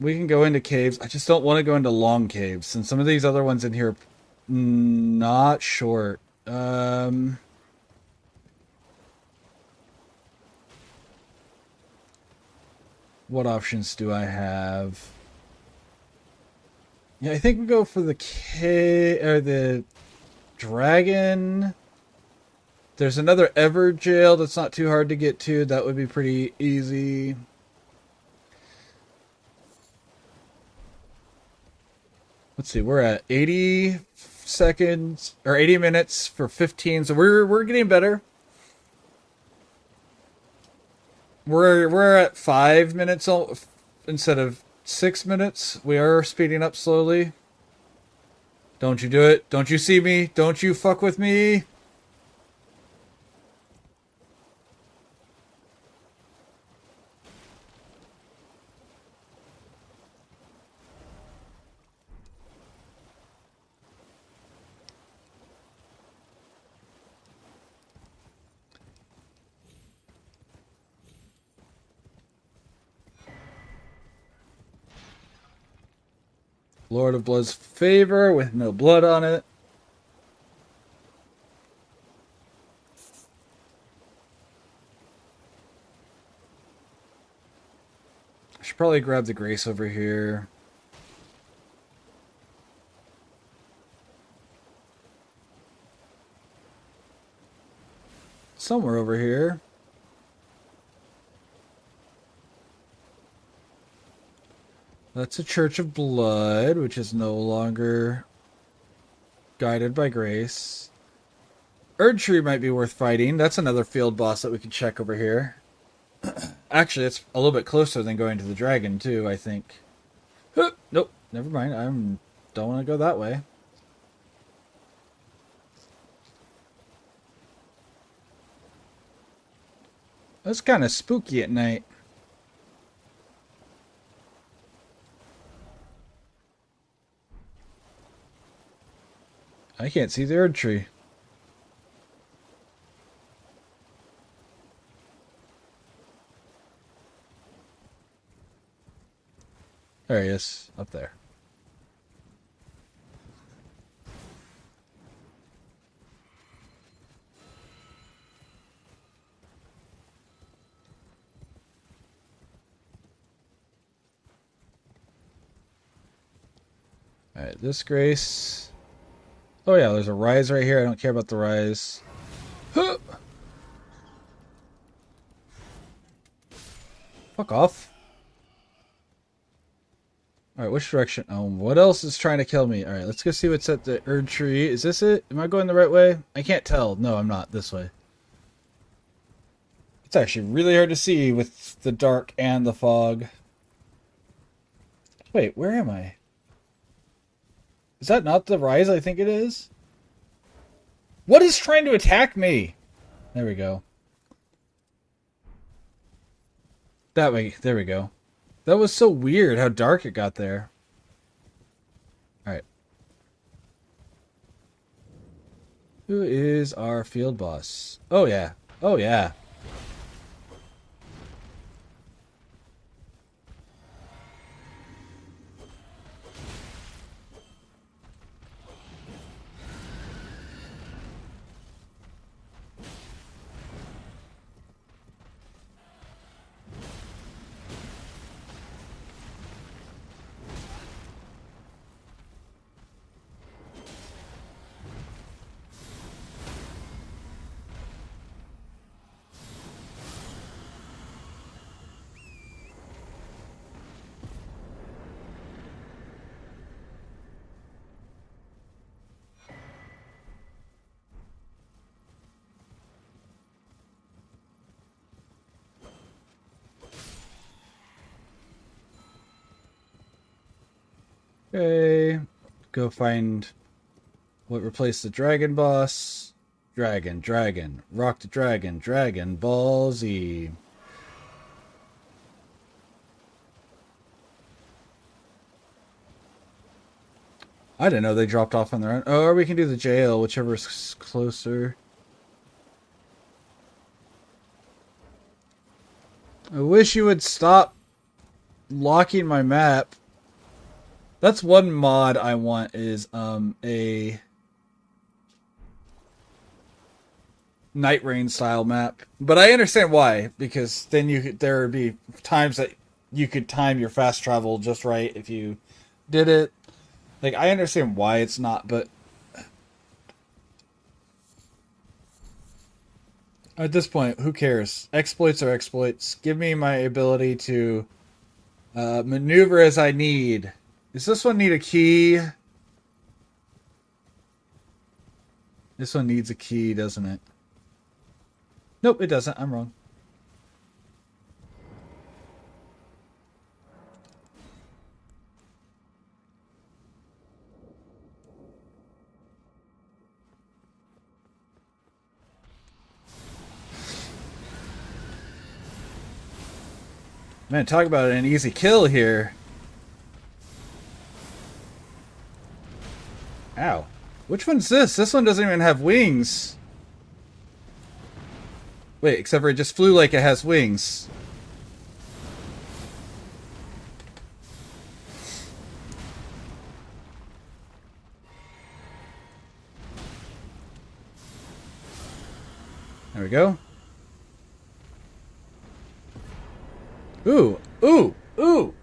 We can go into caves. I just don't want to go into long caves, and some of these other ones in here are not short. What options do I have? Yeah, I think we go for the the dragon. There's another Ever jail that's not too hard to get to. That would be pretty easy. Let's see, we're at 80 seconds or 80 minutes for 15, so we're getting better. We're at 5 minutes instead of 6 minutes. We are speeding up slowly. Don't you do it. Don't you see me. Don't you fuck with me. Lord of Blood's favor with no blood on it. I should probably grab the Grace over here. Somewhere over here. That's a Church of Blood, which is no longer guided by grace. Erdtree might be worth fighting. That's another field boss that we can check over here. Actually, it's a little bit closer than going to the dragon, too, I think. Nope, never mind. I don't want to go that way. That's kind of spooky at night. I can't see the Erdtree. There he is, up there. Alright, this Grace. Oh yeah, there's a rise right here. I don't care about the rise. Huh! Fuck off. Alright, which direction? Oh, what else is trying to kill me? Alright, let's go see what's at the Erdtree. Is this it? Am I going the right way? I can't tell. No, I'm not. This way. It's actually really hard to see with the dark and the fog. Wait, where am I? Is that not the rise I think it is? What is trying to attack me? There we go. That way. There we go. That was so weird how dark it got there. Alright. Who is our field boss? Oh, yeah. Oh, yeah. Okay. Go find what replaced the dragon boss. Dragon. Rock the dragon. Dragon Ball Z. I didn't know they dropped off on their own. Oh, or we can do the jail, whichever is closer. I wish you would stop locking my map. That's one mod I want is a Night Rain style map. But I understand why, because then there would be times that you could time your fast travel just right if you did it. Like, I understand why it's not, but at this point, who cares? Exploits are exploits. Give me my ability to maneuver as I need. Does this one need a key? This one needs a key, doesn't it? Nope, it doesn't. I'm wrong. Man, talk about an easy kill here. Ow. Which one's this? This one doesn't even have wings. Wait, except for it just flew like it has wings. There we go. Ooh, ooh, ooh.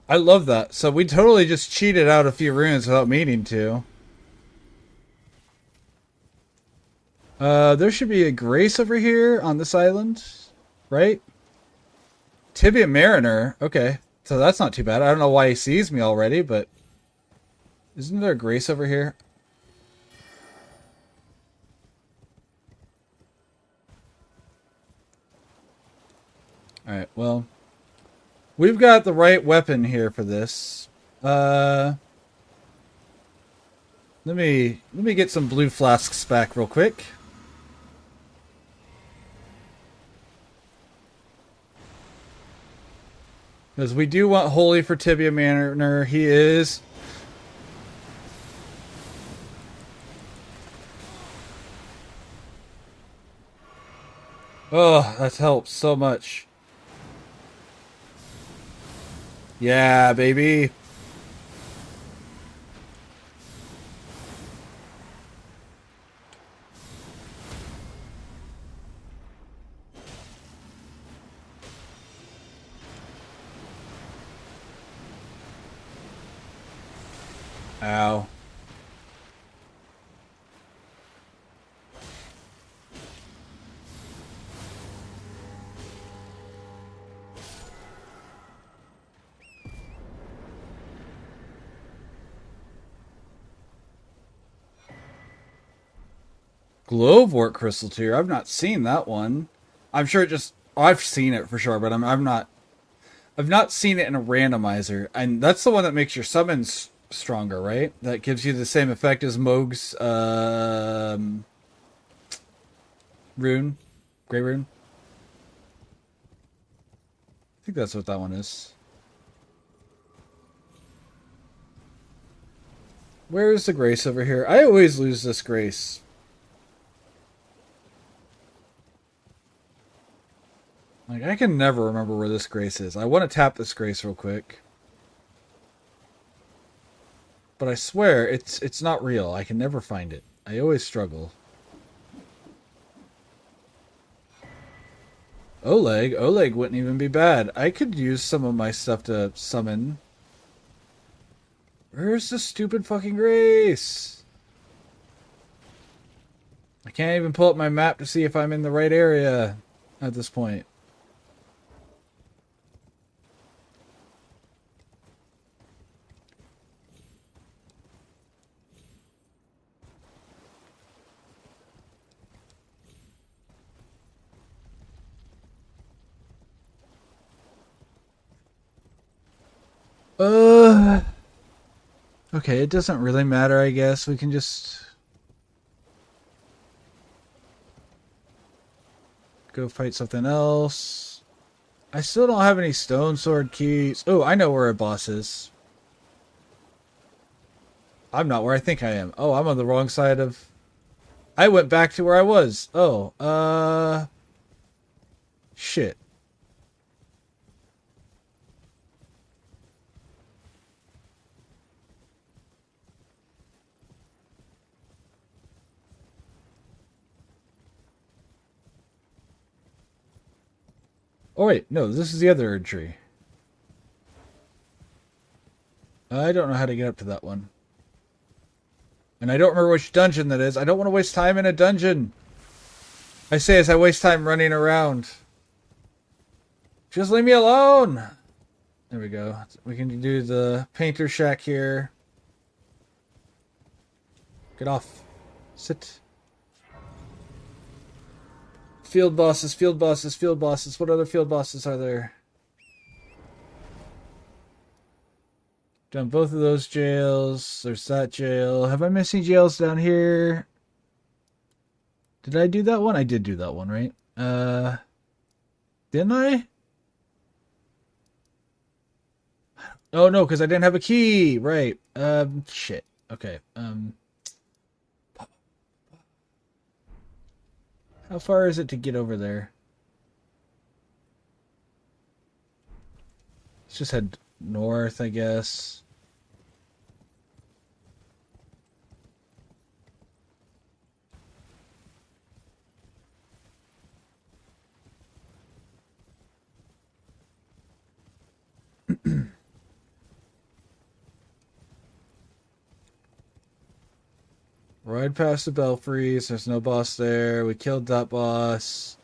I love that. So we totally just cheated out a few runes without meaning to. There should be a Grace over here on this island, right? Tibia Mariner. Okay, so that's not too bad. I don't know why he sees me already, but isn't there a Grace over here? Alright, well, we've got the right weapon here for this. Let me get some blue flasks back real quick. Because we do want Holy for Tibia Mariner. He is. Oh, that helps so much. Yeah, baby. Ow. Glowvort crystal tier. I've not seen that one. I'm sure it just. Oh, I've seen it for sure, but I'm not. I've not seen it in a randomizer, and that's the one that makes your summons stronger, right? That gives you the same effect as Mohg's rune, Grey Rune. I think that's what that one is. Where is the Grace over here? I always lose this Grace. Like, I can never remember where this Grace is. I want to tap this Grace real quick. But I swear, it's not real. I can never find it. I always struggle. Oleg? Oleg wouldn't even be bad. I could use some of my stuff to summon. Where's the stupid fucking Grace? I can't even pull up my map to see if I'm in the right area at this point. Okay, it doesn't really matter, I guess. We can just go fight something else. I still don't have any stone sword keys. Oh, I know where a boss is. I'm not where I think I am. Oh, I'm on the wrong side of... I went back to where I was. Oh, shit. Oh, wait. No, this is the other tree. I don't know how to get up to that one. And I don't remember which dungeon that is. I don't want to waste time in a dungeon. I say as I waste time running around. Just leave me alone. There we go. We can do the painter shack here. Get off. Sit. Field bosses, field bosses, field bosses. What other field bosses are there? Done both of those jails. There's that jail. Have I missed any jails down here? Did I do that one? I did do that one, right? Didn't I? Oh no, because I didn't have a key. Right. Shit. Okay. How far is it to get over there? Let's just head north, I guess. Ride past the belfries. There's no boss there. We killed that boss.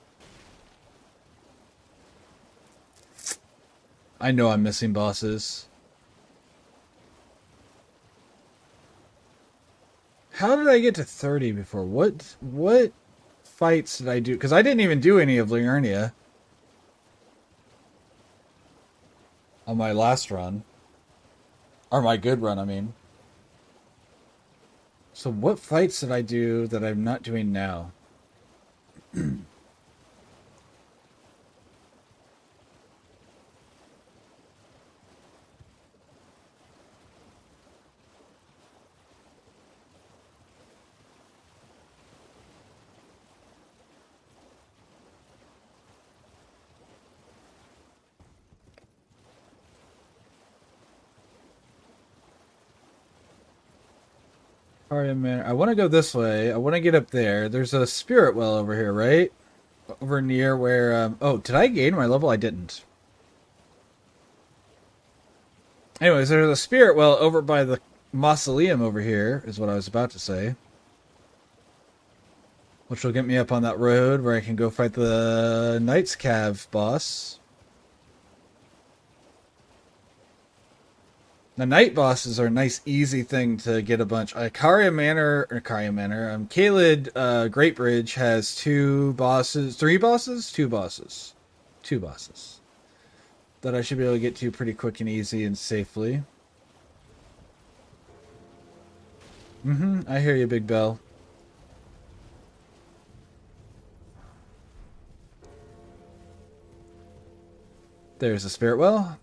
I know I'm missing bosses. How did I get to 30 before? What fights did I do? Because I didn't even do any of Liurnia on my last run. Or my good run, I mean. So what fights did I do that I'm not doing now? Aria Manor. I want to go this way. I want to get up there. There's a spirit well over here, right? Over near where... oh, did I gain my level? I didn't. Anyways, there's a spirit well over by the mausoleum over here, is what I was about to say. Which will get me up on that road where I can go fight the Knight's Cav boss. The night bosses are a nice, easy thing to get a bunch. Caria Manor, Caelid Greatbridge has two bosses, three bosses? Two bosses. Two bosses. That I should be able to get to pretty quick and easy and safely. I hear you, Big Bell. There's a spirit well.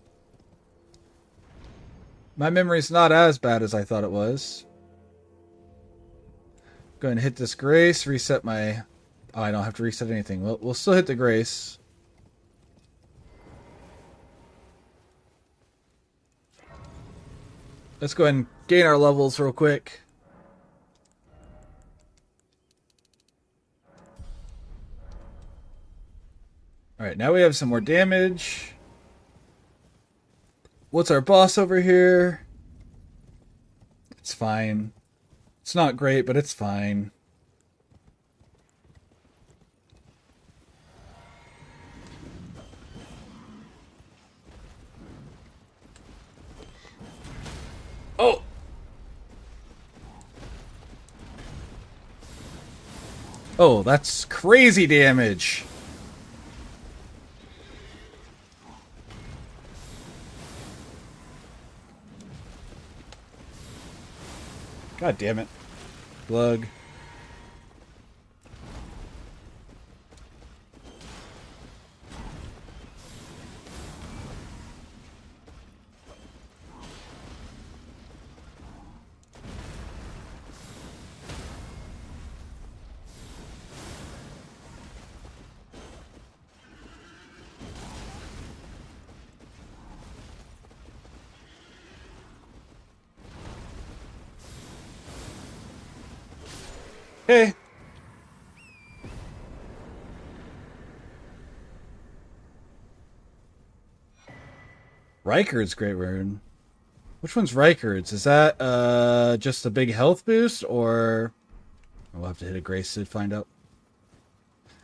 My memory's not as bad as I thought it was. Go ahead and hit this grace, reset my... Oh, I don't have to reset anything. We'll still hit the grace. Let's go ahead and gain our levels real quick. Alright, now we have some more damage. What's our boss over here? It's fine. It's not great, but it's fine. Oh! Oh, that's crazy damage. God damn it. Glug. Okay. Rykard's Great Rune. Which one's Rykard's? Is that just a big health boost, or we'll have to hit a Grace to find out.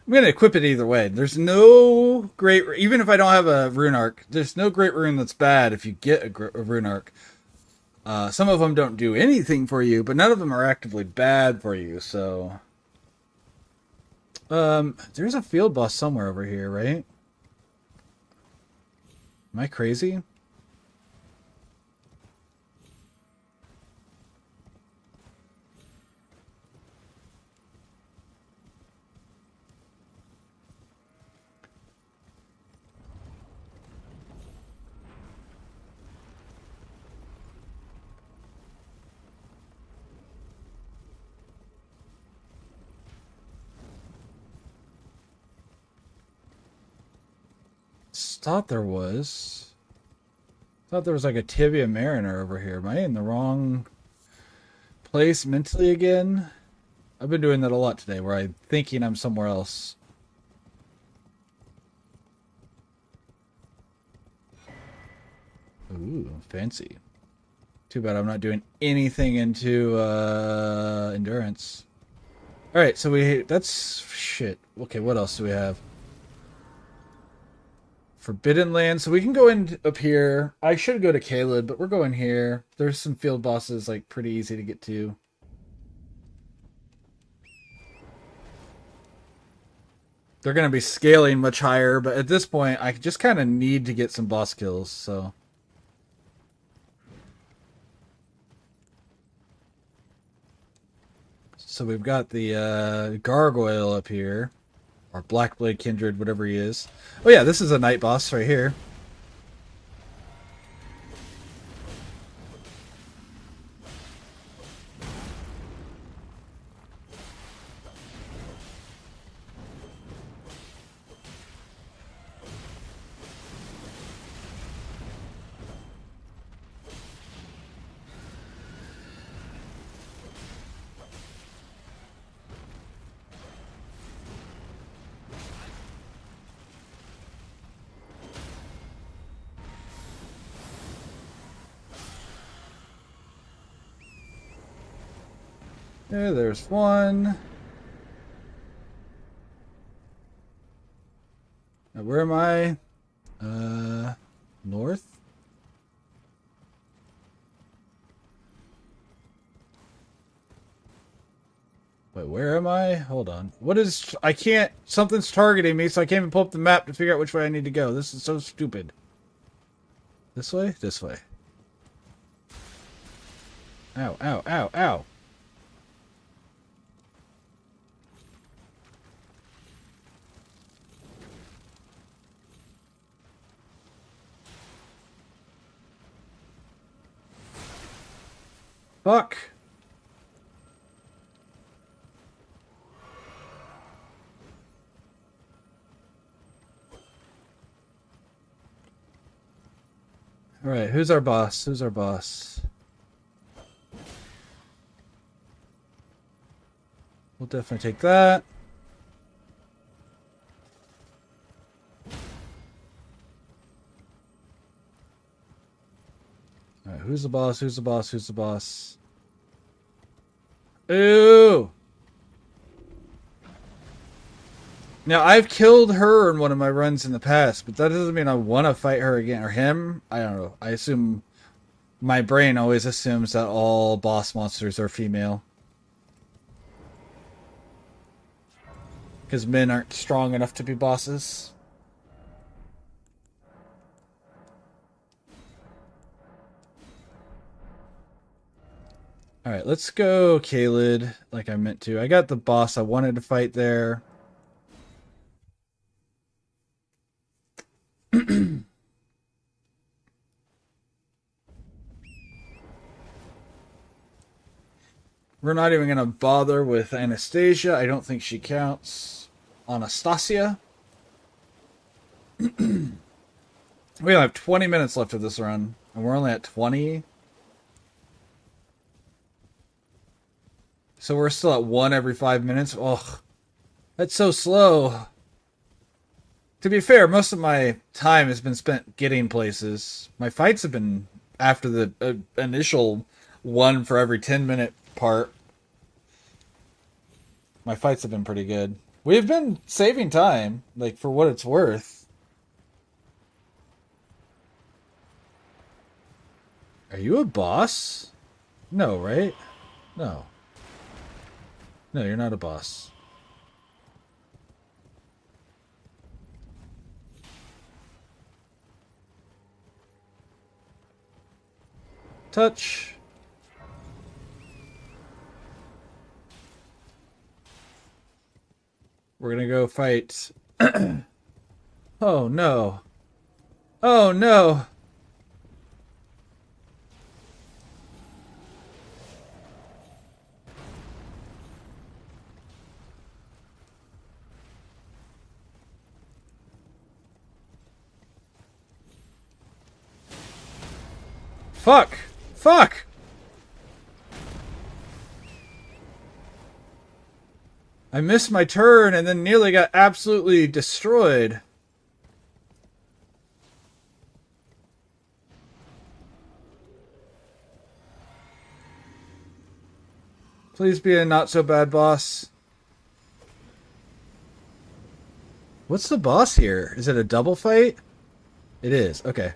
I'm gonna equip it either way. There's no great, even if I don't have a rune arc, there's no great rune that's bad if you get a rune arc. Some of them don't do anything for you, but none of them are actively bad for you. So, there's a field boss somewhere over here, right? Am I crazy? Thought there was. Thought there was like a Tibia Mariner over here. Am I in the wrong place mentally again? I've been doing that a lot today, where I'm thinking I'm somewhere else. Ooh, fancy. Too bad I'm not doing anything into endurance. Alright, so that's shit. Okay, what else do we have? Forbidden Land. So we can go in up here. I should go to Caelid, but we're going here. There's some field bosses like pretty easy to get to. They're going to be scaling much higher, but at this point I just kind of need to get some boss kills, so we've got the Gargoyle up here. Or Blackblade Kindred, whatever he is. Oh yeah, this is a night boss right here. Yeah, there's one. Now, where am I? North? Wait, where am I? Hold on. What is... I can't... Something's targeting me, so I can't even pull up the map to figure out which way I need to go. This is so stupid. This way? This way. Ow, ow, ow, ow. Fuck. Alright, who's our boss? Who's our boss? We'll definitely take that. Alright, who's the boss? Who's the boss? Who's the boss? Ooh! Now, I've killed her in one of my runs in the past, but that doesn't mean I want to fight her again. Or him? I don't know. I assume... My brain always assumes that all boss monsters are female. Because men aren't strong enough to be bosses. Alright, let's go Caelid, like I meant to. I got the boss I wanted to fight there. We're not even going to bother with Anastasia. I don't think she counts. Anastasia. We only have 20 minutes left of this run, and we're only at 20. So we're still at 1 every 5 minutes. Ugh. That's so slow. To be fair, most of my time has been spent getting places. My fights have been after the initial 1 for every 10-minute part. My fights have been pretty good. We've been saving time, like, for what it's worth. Are you a boss? No, right? No. No, you're not a boss. Touch. We're gonna go fight. Oh no. Oh no. Fuck! Fuck! I missed my turn and then nearly got absolutely destroyed. Please be a not so bad boss. What's the boss here? Is it a double fight? It is. Okay.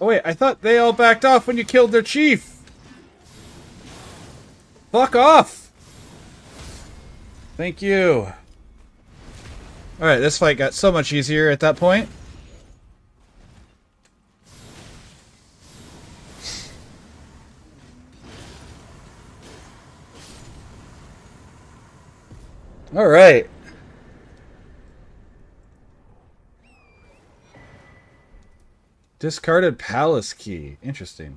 Oh wait, I thought they all backed off when you killed their chief. Fuck off. Thank you. Alright, this fight got so much easier at that point. Alright. Discarded palace key. Interesting.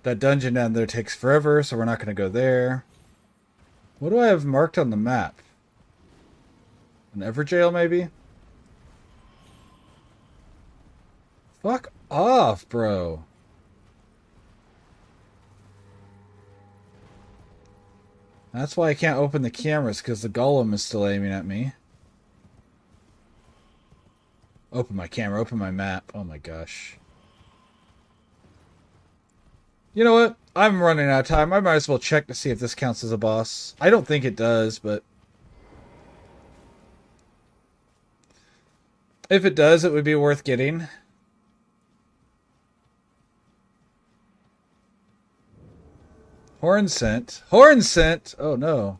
That dungeon down there takes forever, so we're not going to go there. What do I have marked on the map? An Everjail, maybe? Fuck off, bro. That's why I can't open the cameras, because the golem is still aiming at me. Open my camera, open my map. Oh my gosh. You know what? I'm running out of time. I might as well check to see if this counts as a boss. I don't think it does, but... if it does, it would be worth getting. Horn scent. Horn scent! Oh no.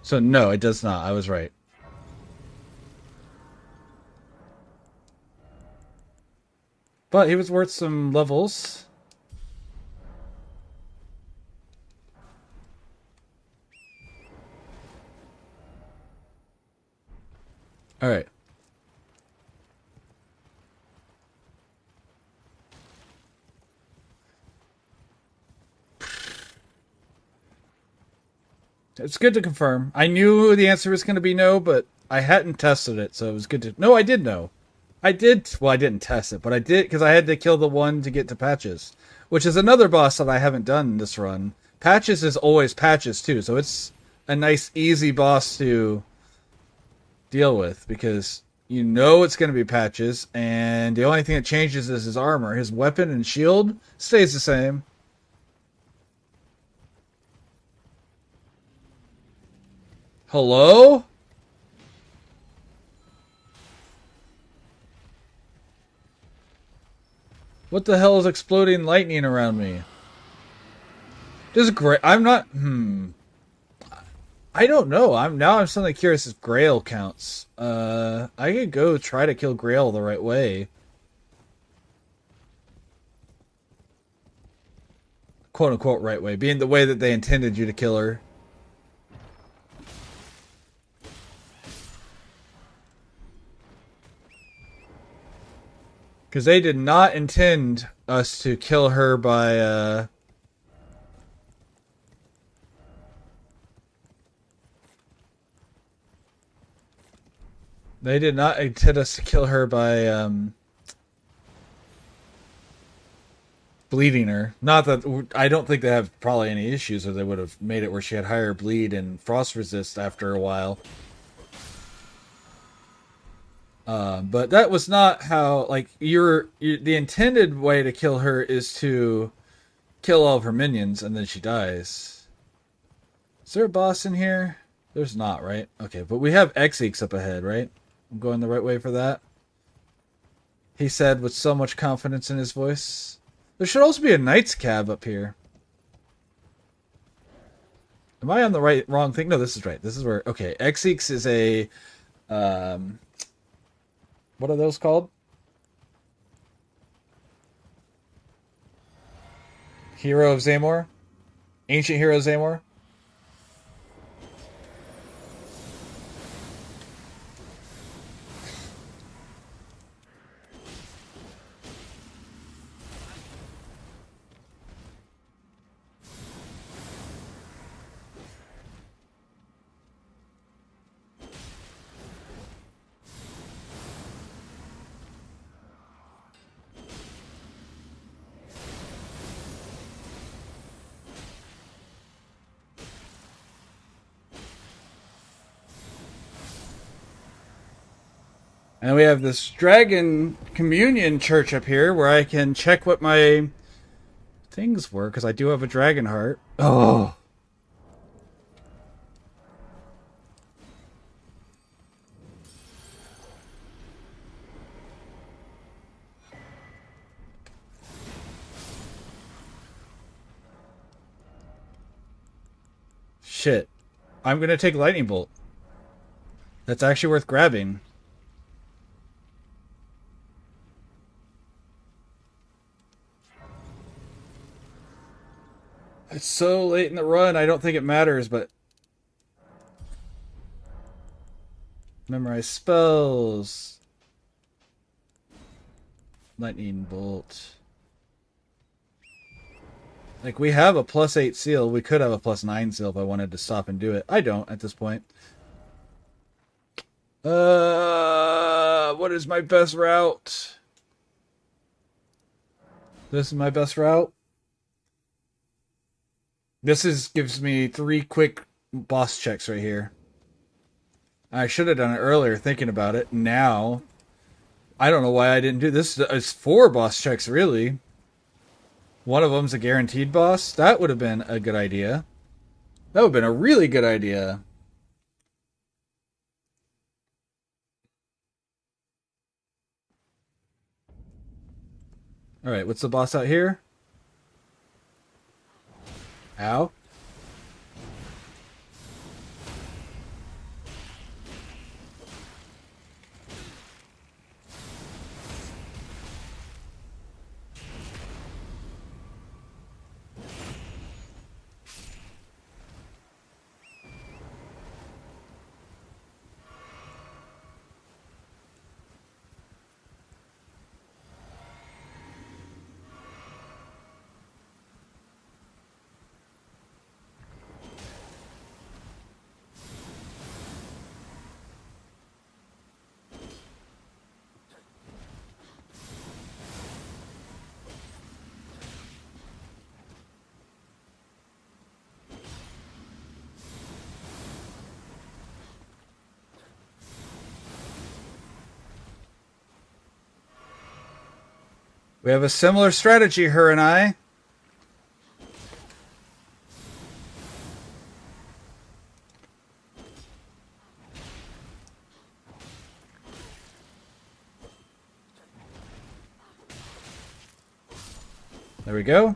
So no, it does not. I was right. But he was worth some levels. Alright. It's good to confirm. I knew the answer was going to be no, but I hadn't tested it, so it was good to... no, I did know. I did... well, I didn't test it, but I did, because I had to kill the one to get to Patches, which is another boss that I haven't done in this run. Patches is always Patches, too, so it's a nice, easy boss to deal with, because you know it's going to be Patches, and the only thing that changes is his armor. His weapon and shield stays the same. Hello? What the hell is exploding lightning around me? Does Grail... I'm not... I don't know. I'm suddenly curious if Grail counts. I could go try to kill Grail the right way. Quote unquote right way. Being the way that they intended you to kill her. Because they did not intend us to kill her by, They did not intend us to kill her by, bleeding her. Not that... I don't think they have probably any issues, or they would have made it where she had higher bleed and frost resist after a while. But that was not how, like, the intended way to kill her is to kill all of her minions and then she dies. Is there a boss in here? There's not, right? Okay, but we have Xeeks up ahead, right? I'm going the right way for that. He said with so much confidence in his voice. There should also be a Knight's Cab up here. Am I on the wrong thing? No, this is right. This is where... Okay, Xeeks is a... what are those called? Hero of Zamor? Ancient Hero of Zamor? And we have this Dragon Communion Church up here where I can check what my things were, because I do have a dragon heart. Oh. Shit. I'm going to take Lightning Bolt. That's actually worth grabbing. It's so late in the run, I don't think it matters, but... Memorize spells. Lightning Bolt. Like, we have a +8 seal. We could have a +9 seal if I wanted to stop and do it. I don't at this point. What is my best route? This is my best route. Gives me 3 quick boss checks right here. I should have done it earlier thinking about it. Now, I don't know why I didn't do this. It's 4 boss checks, really. One of them's a guaranteed boss. That would have been a good idea. That would have been a really good idea. Alright, what's the boss out here? Ow. We have a similar strategy, her and I. There we go.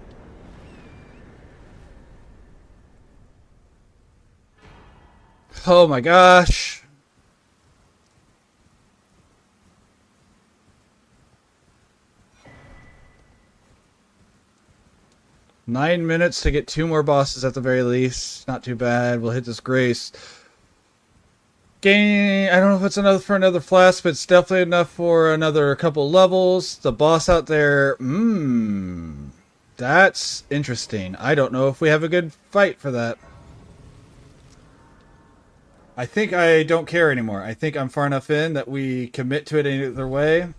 Oh my gosh. Nine minutes to get 2 more bosses at the very least. Not too bad. We'll hit this grace. Gain. I don't know if it's enough for another flask, but it's definitely enough for another couple levels. The boss out there. That's interesting. I don't know if we have a good fight for that. I think I don't care anymore. I think I'm far enough in that we commit to it either way.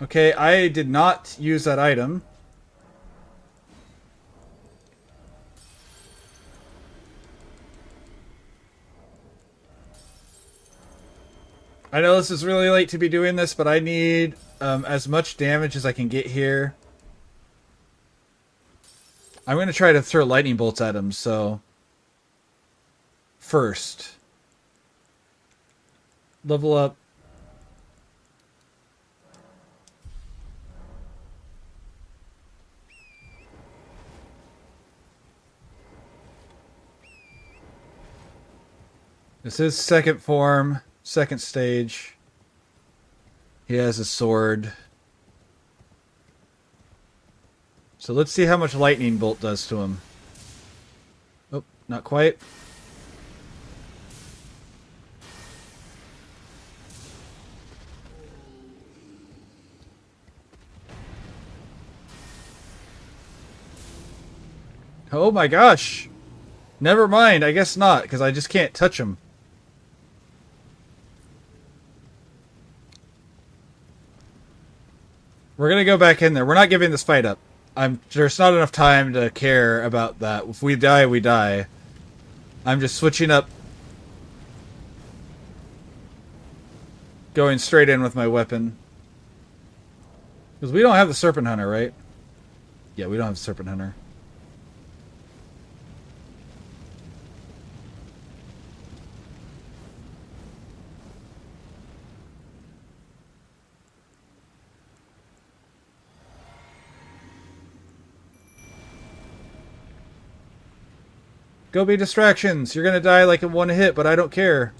Okay, I did not use that item. I know this is really late to be doing this, but I need as much damage as I can get here. I'm going to try to throw lightning bolts at him, so... First. Level up. This is second form. Second stage. He has a sword. So let's see how much lightning bolt does to him. Oh, not quite. Oh my gosh. Never mind, I guess not, because I just can't touch him. We're going to go back in there. We're not giving this fight up. There's not enough time to care about that. If we die, we die. I'm just switching up. Going straight in with my weapon. Because we don't have the Serpent Hunter, right? Yeah, we don't have the Serpent Hunter. Go be distractions. You're gonna die like in one hit, but I don't care.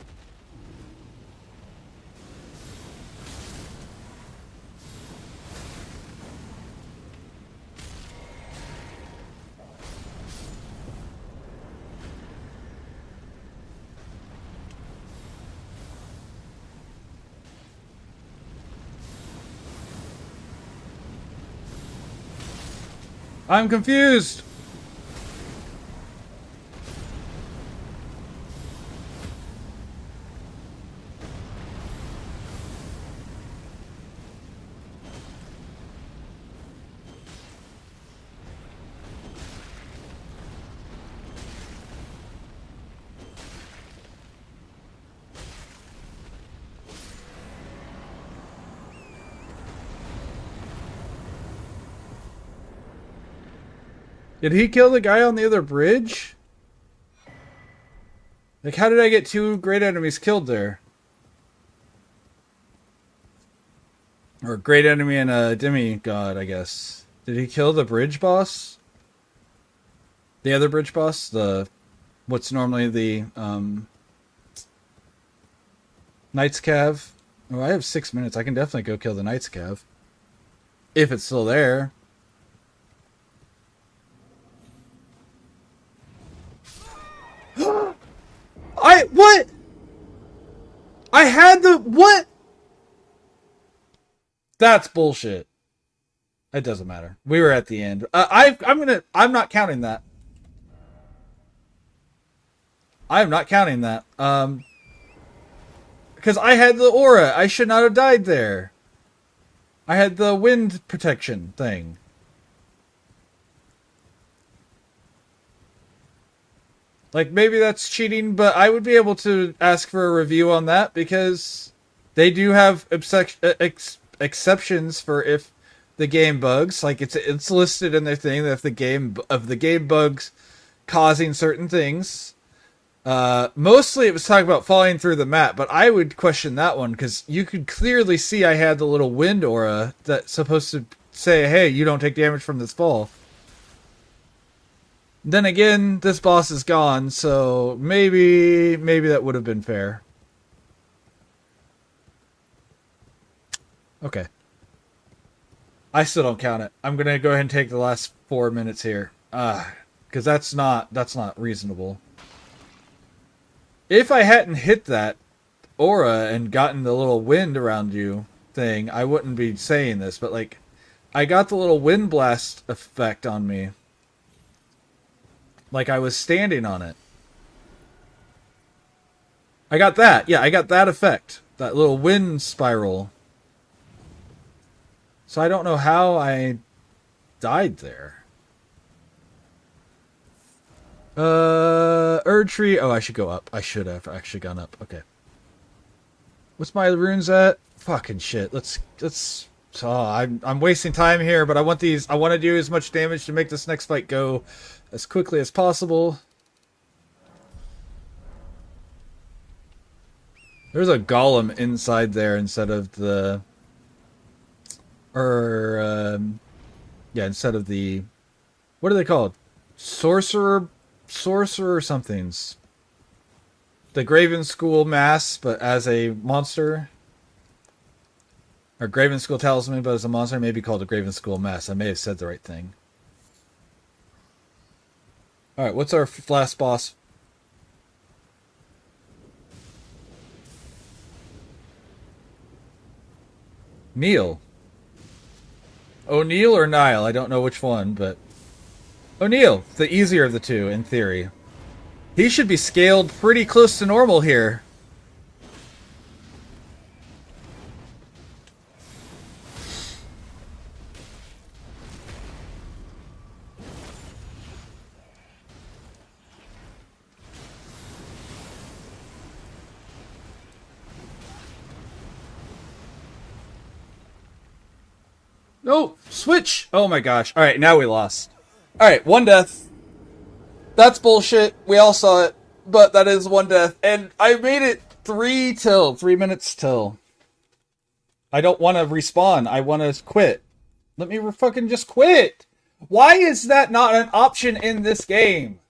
I'm confused. Did he kill the guy on the other bridge? Like, how did I get 2 great enemies killed there? Or a great enemy and a demigod, I guess. Did he kill the bridge boss? The other bridge boss? What's normally the, Knight's Cav? Oh, I have 6 minutes. I can definitely go kill the Knight's Cav. If it's still there. What? I had the... What? That's bullshit. It doesn't matter. We were at the end. I'm not counting that. I'm not counting that. Because I had the aura. I should not have died there. I had the wind protection thing. Like, maybe that's cheating, but I would be able to ask for a review on that because they do have exceptions for if the game bugs. Like, it's listed in their thing that if the game bugs causing certain things. Mostly it was talking about falling through the map, but I would question that one because you could clearly see I had the little wind aura that's supposed to say, hey, you don't take damage from this fall. Then again, this boss is gone, so maybe that would have been fair. Okay. I still don't count it. I'm gonna go ahead and take the last 4 minutes here. Because that's not reasonable. If I hadn't hit that aura and gotten the little wind around you thing, I wouldn't be saying this, but like I got the little wind blast effect on me. Like I was standing on it. I got that. Yeah, I got that effect. That little wind spiral. So I don't know how I died there. Erdtree. Oh, I should go up. I should have actually gone up. Okay. What's my runes at? Fucking shit. Let's. Oh, I'm wasting time here, but I want these. I want to do as much damage to make this next fight go as quickly as possible. There's a golem inside there instead of the. Instead of the. What are they called? Sorcerer somethings. The Graven School Mass, but as a monster. Or Graven School Talisman, but as a monster, it may be called a Graven School Mass. I may have said the right thing. Alright, what's our last boss? Neil. O'Neill or Nile? I don't know which one, but... O'Neill, the easier of the two, in theory. He should be scaled pretty close to normal here. No! Switch! Oh my gosh. Alright, now we lost. Alright, 1 death. That's bullshit. We all saw it. But that is 1 death. And I made it 3 minutes till. I don't want to respawn. I want to quit. Let me fucking just quit. Why is that not an option in this game?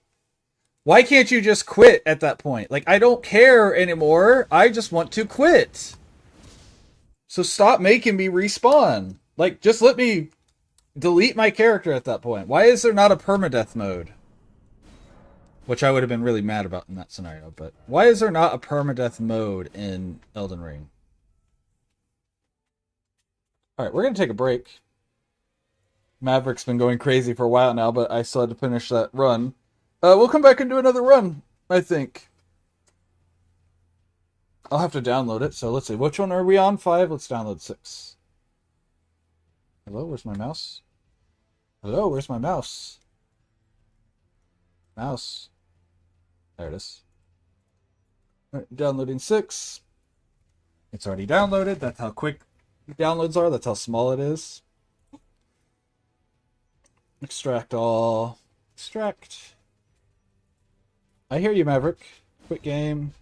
Why can't you just quit at that point? Like, I don't care anymore. I just want to quit. So stop making me respawn. Like, just let me delete my character at that point. Why is there not a permadeath mode? Which I would have been really mad about in that scenario. But why is there not a permadeath mode in Elden Ring? Alright, we're going to take a break. Maverick's been going crazy for a while now, but I still had to finish that run. We'll come back and do another run, I think. I'll have to download it, so let's see. Which one are we on? 5? Let's download 6. Hello, where's my mouse? Hello, where's my mouse? Mouse. There it is. All right, downloading 6. It's already downloaded. That's how quick downloads are. That's how small it is. Extract all. Extract. I hear you, Maverick. Quick game.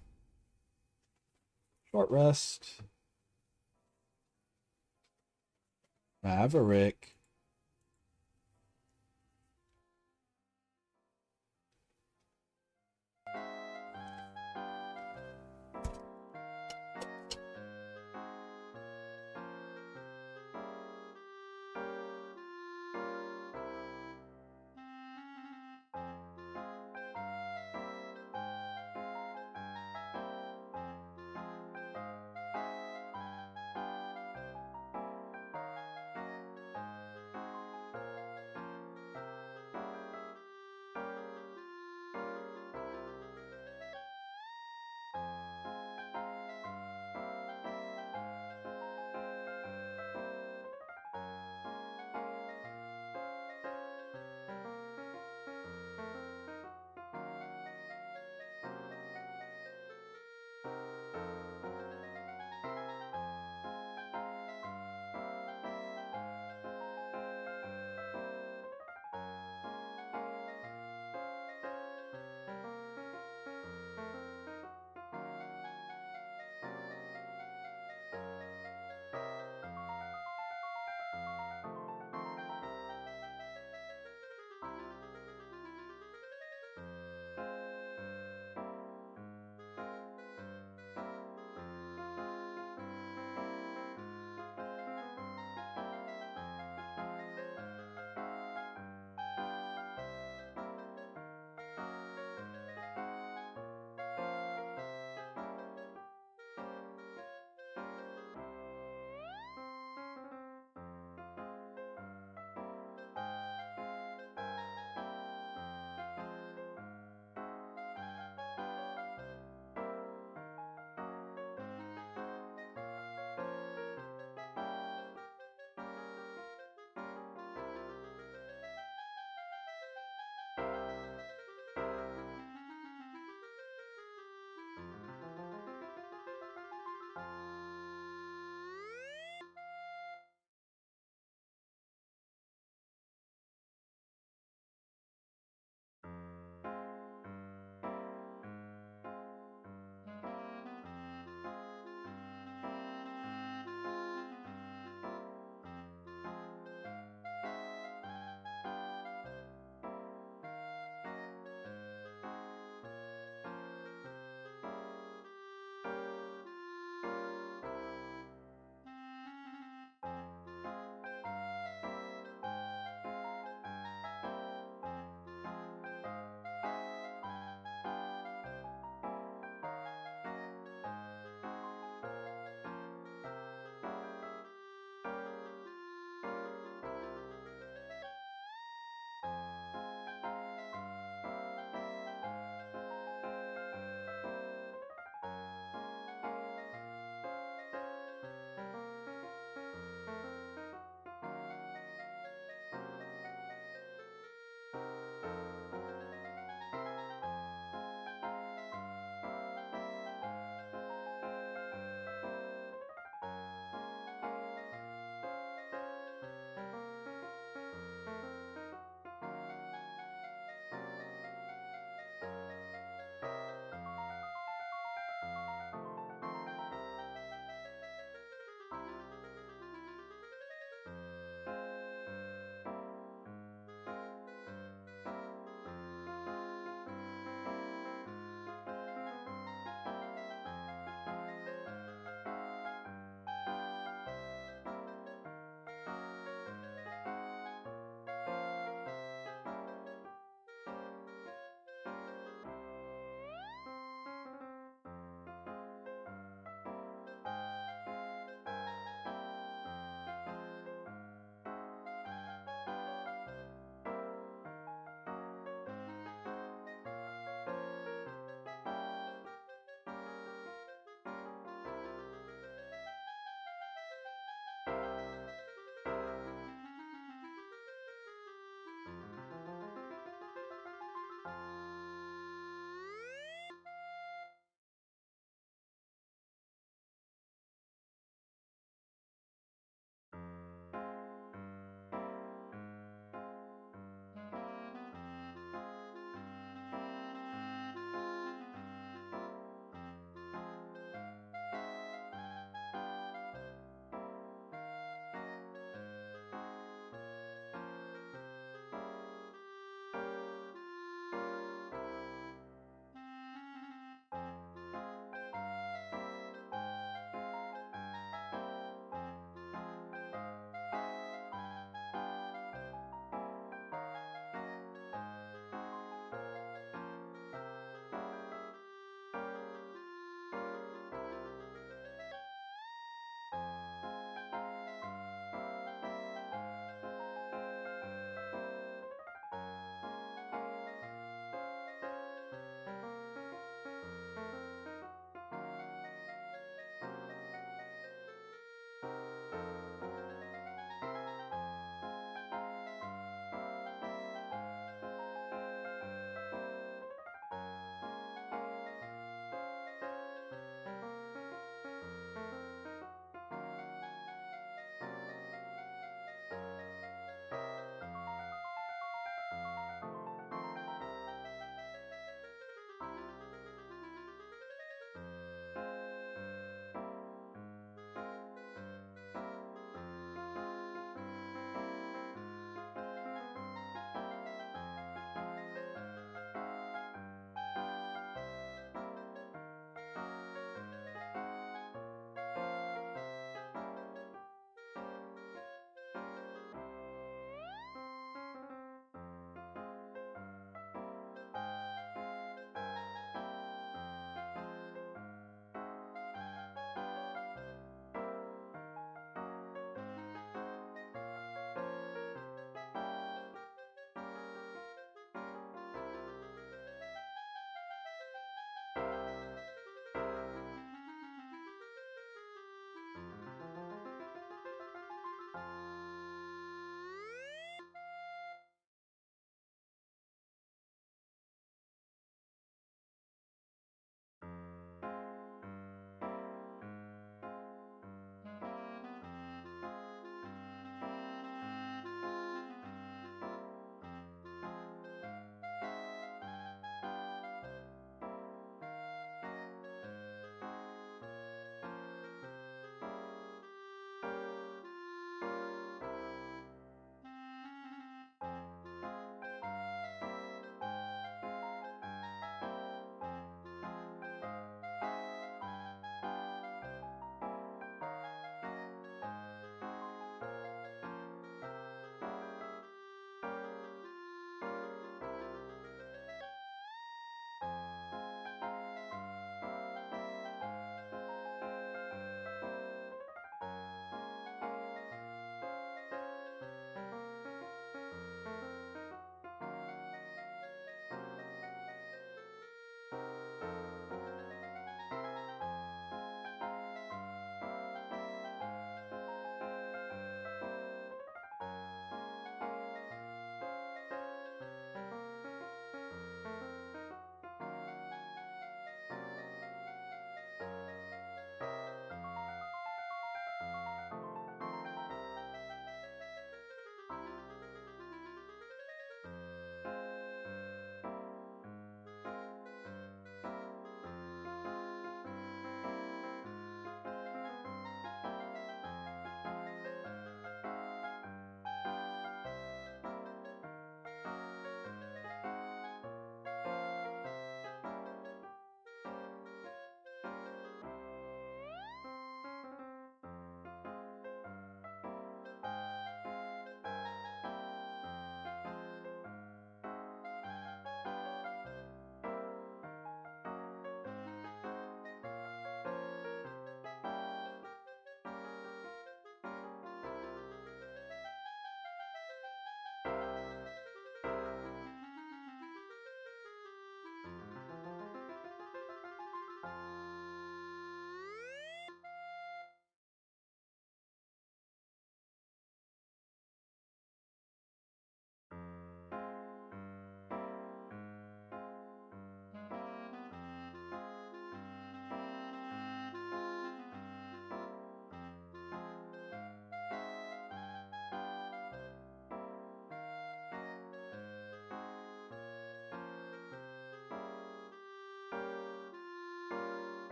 Short rest. Maverick.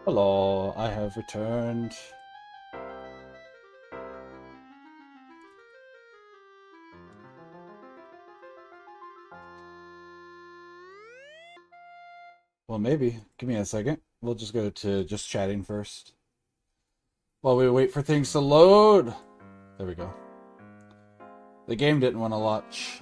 Hello, I have returned. Well, maybe. Give me a second. We'll just go to just chatting first. While we wait for things to load. There we go. The game didn't want to launch.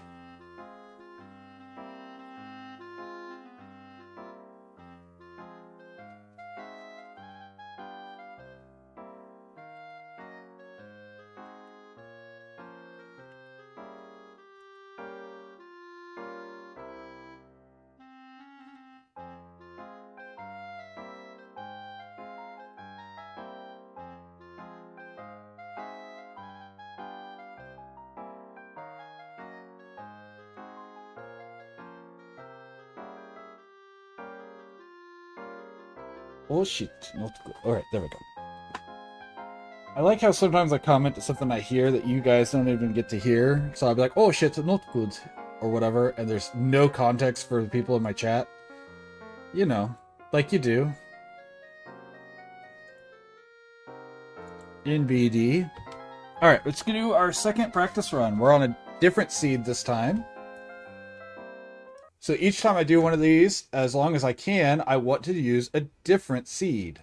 Oh shit, not good. Alright, there we go. I like how sometimes I comment to something I hear that you guys don't even get to hear. So I'll be like, oh shit, not good. Or whatever, and there's no context for the people in my chat. You know, like you do. In BD. Alright, let's do our second practice run. We're on a different seed this time. So each time I do one of these, as long as I can, I want to use a different seed.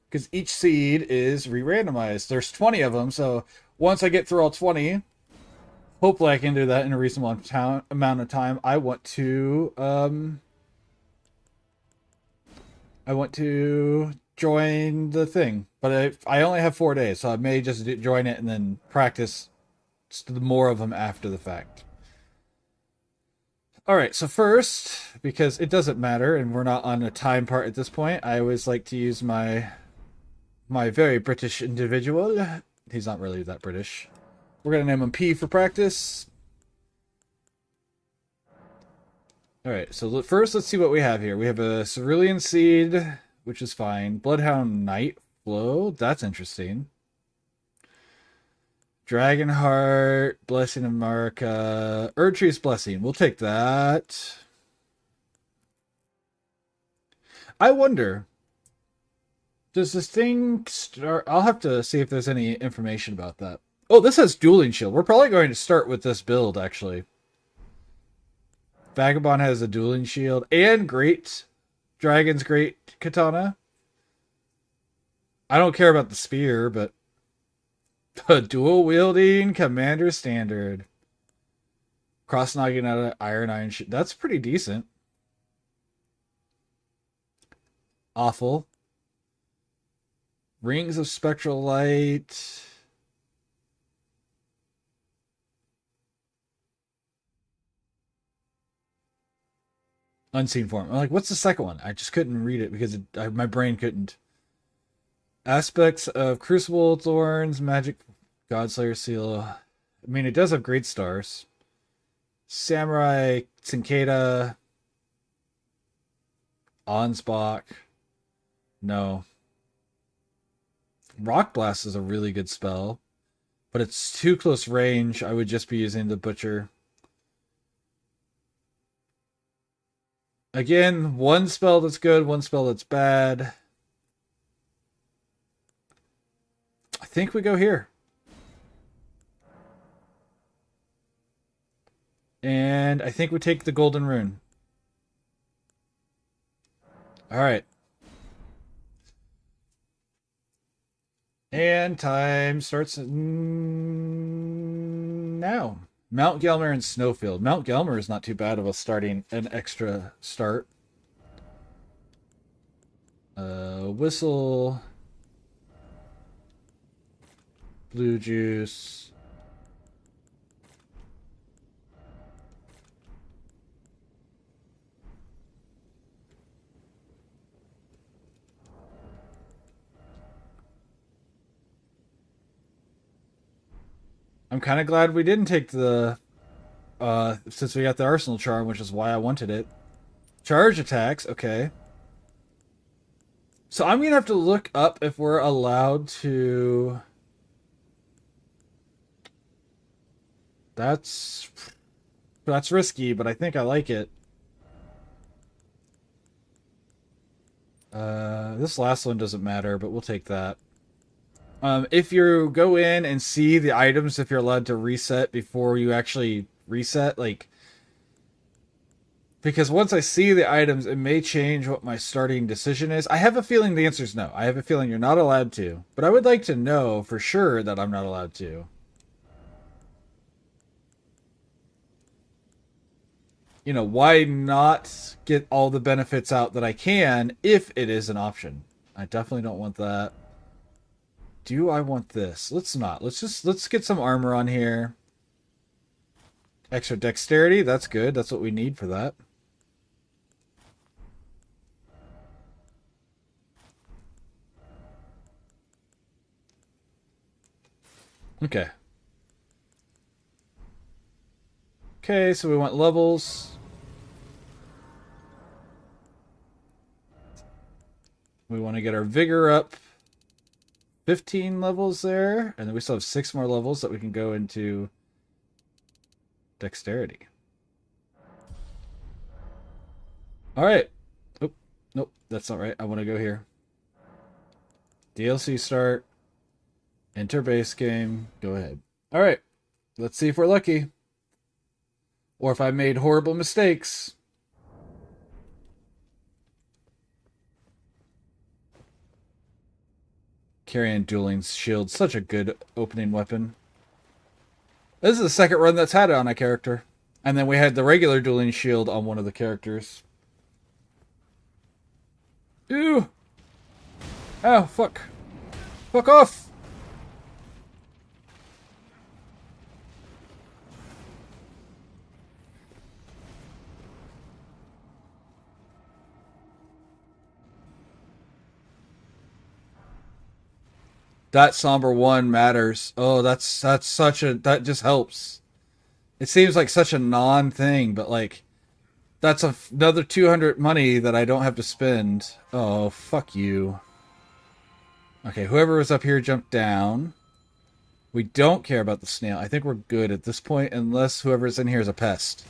Because each seed is re-randomized. There's 20 of them, so once I get through all 20, hopefully I can do that in a reasonable amount of time. I want to join the thing. But I only have 4 days, so I may just join it and then practice more of them after the fact. Alright, so first, because it doesn't matter, and we're not on a time part at this point, I always like to use my very British individual. He's not really that British. We're going to name him P for practice. Alright, so first let's see what we have here. We have a Cerulean Seed, which is fine. Bloodhound Night Flow, that's interesting. Dragonheart, Blessing of Marika, Erdtree's Blessing. We'll take that. I wonder, does this thing start? I'll have to see if there's any information about that. Oh, this has Dueling Shield. We're probably going to start with this build, actually. Vagabond has a Dueling Shield and Great Dragon's Great Katana. I don't care about the spear, but the dual wielding Commander Standard. Cross knocking out an Iron Shield. That's pretty decent. Awful. Rings of Spectral Light. Unseen Form. I'm like, what's the second one? I just couldn't read it because my brain couldn't. Aspects of Crucible Thorns, Magic Godslayer Seal. I mean, it does have great stars. Samurai Cincada. Onsbach. No. Rock Blast is a really good spell, but it's too close range. I would just be using the Butcher. Again, one spell that's good, one spell that's bad. I think we go here. And I think we take the Golden Rune. Alright. And time starts now. Mount Gelmir and Snowfield. Mount Gelmir is not too bad of a starting an extra start. Whistle. Blue Juice. I'm kind of glad we didn't take the since we got the Arsenal Charm, which is why I wanted it. Charge attacks, okay. So I'm gonna have to look up if we're allowed to. That's risky, but I think I like it. This last one doesn't matter, but we'll take that. If you go in and see the items, if you're allowed to reset before you actually reset, like, because once I see the items, it may change what my starting decision is. I have a feeling the answer is no. I have a feeling you're not allowed to, but I would like to know for sure that I'm not allowed to. You know, why not get all the benefits out that I can if it is an option? I definitely don't want that. Do I want this? Let's not. Let's get some armor on here. Extra dexterity, that's good. That's what we need for that. Okay. Okay, so we want levels. We want to get our vigor up 15 levels there, and then we still have 6 more levels that we can go into dexterity. All right. Oh, nope, that's not right. I want to go here. DLC start. Enter base game. Go ahead. All right. Let's see if we're lucky. Or if I made horrible mistakes. Carrying dueling shield. Such a good opening weapon. This is the second run that's had it on a character. And then we had the regular dueling shield on one of the characters. Ew! Oh, fuck. Fuck off! That somber one matters. Oh, that's such a, that just helps. It seems like such a non thing, but like that's another 200 money that I don't have to spend. Oh, fuck you. Okay, whoever was up here jumped down. We don't care about the snail. I think we're good at this point, unless whoever's in here is a pest.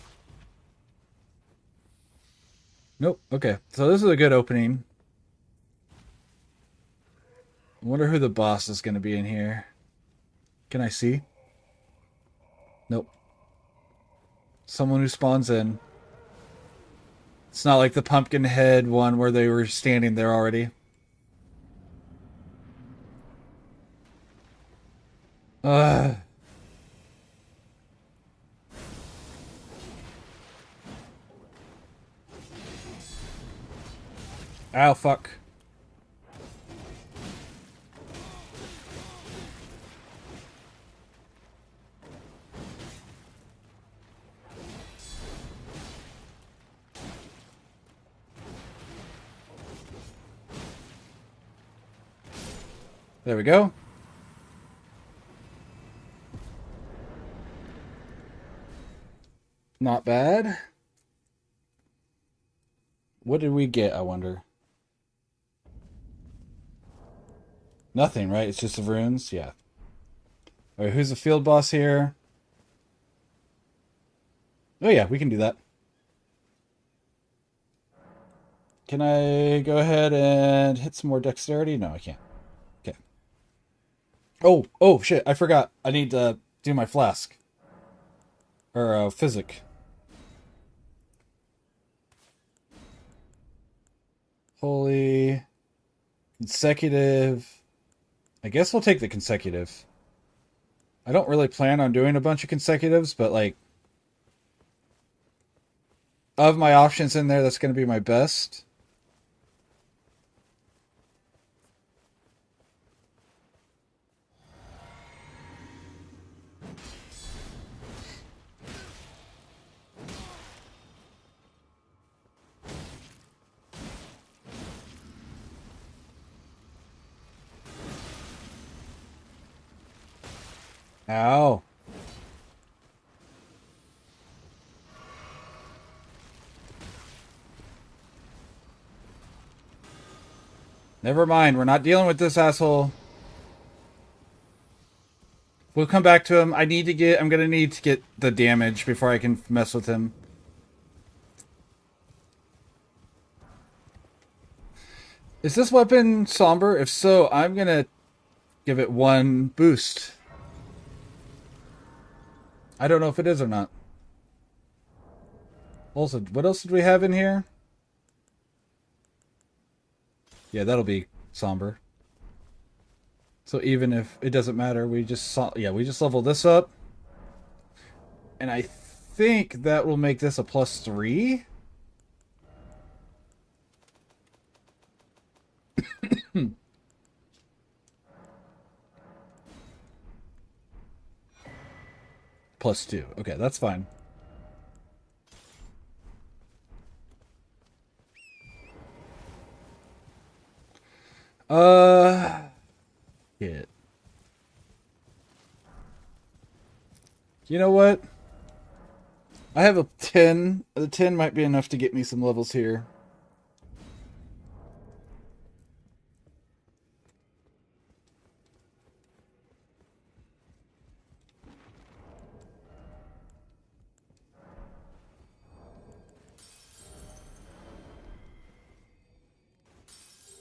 Nope. Okay, so this is a good opening. I wonder who the boss is going to be in here. Can I see? Nope. Someone who spawns in. It's not like the pumpkin head one where they were standing there already. Ugh. Ow, fuck. There we go. Not bad. What did we get, I wonder? Nothing, right? It's just the runes? Yeah. Alright, who's the field boss here? Oh yeah, we can do that. Can I go ahead and hit some more dexterity? No, I can't. Okay. Oh, shit, I forgot. I need to do my flask. Or, physic. Holy. Consecutive. I guess we'll take the consecutive. I don't really plan on doing a bunch of consecutives, but like, of my options in there, that's going to be my best. Ow. Never mind, we're not dealing with this asshole. We'll come back to him. I'm gonna need to get the damage before I can mess with him. Is this weapon somber? If so, I'm gonna give it 1 boost. I don't know if it is or not. Also, what else did we have in here? Yeah, that'll be somber. So even if it doesn't matter, we just level this up. And I think that will make this a +3. +2. Okay, that's fine. Yeah. You know what? I have a 10. The 10 might be enough to get me some levels here.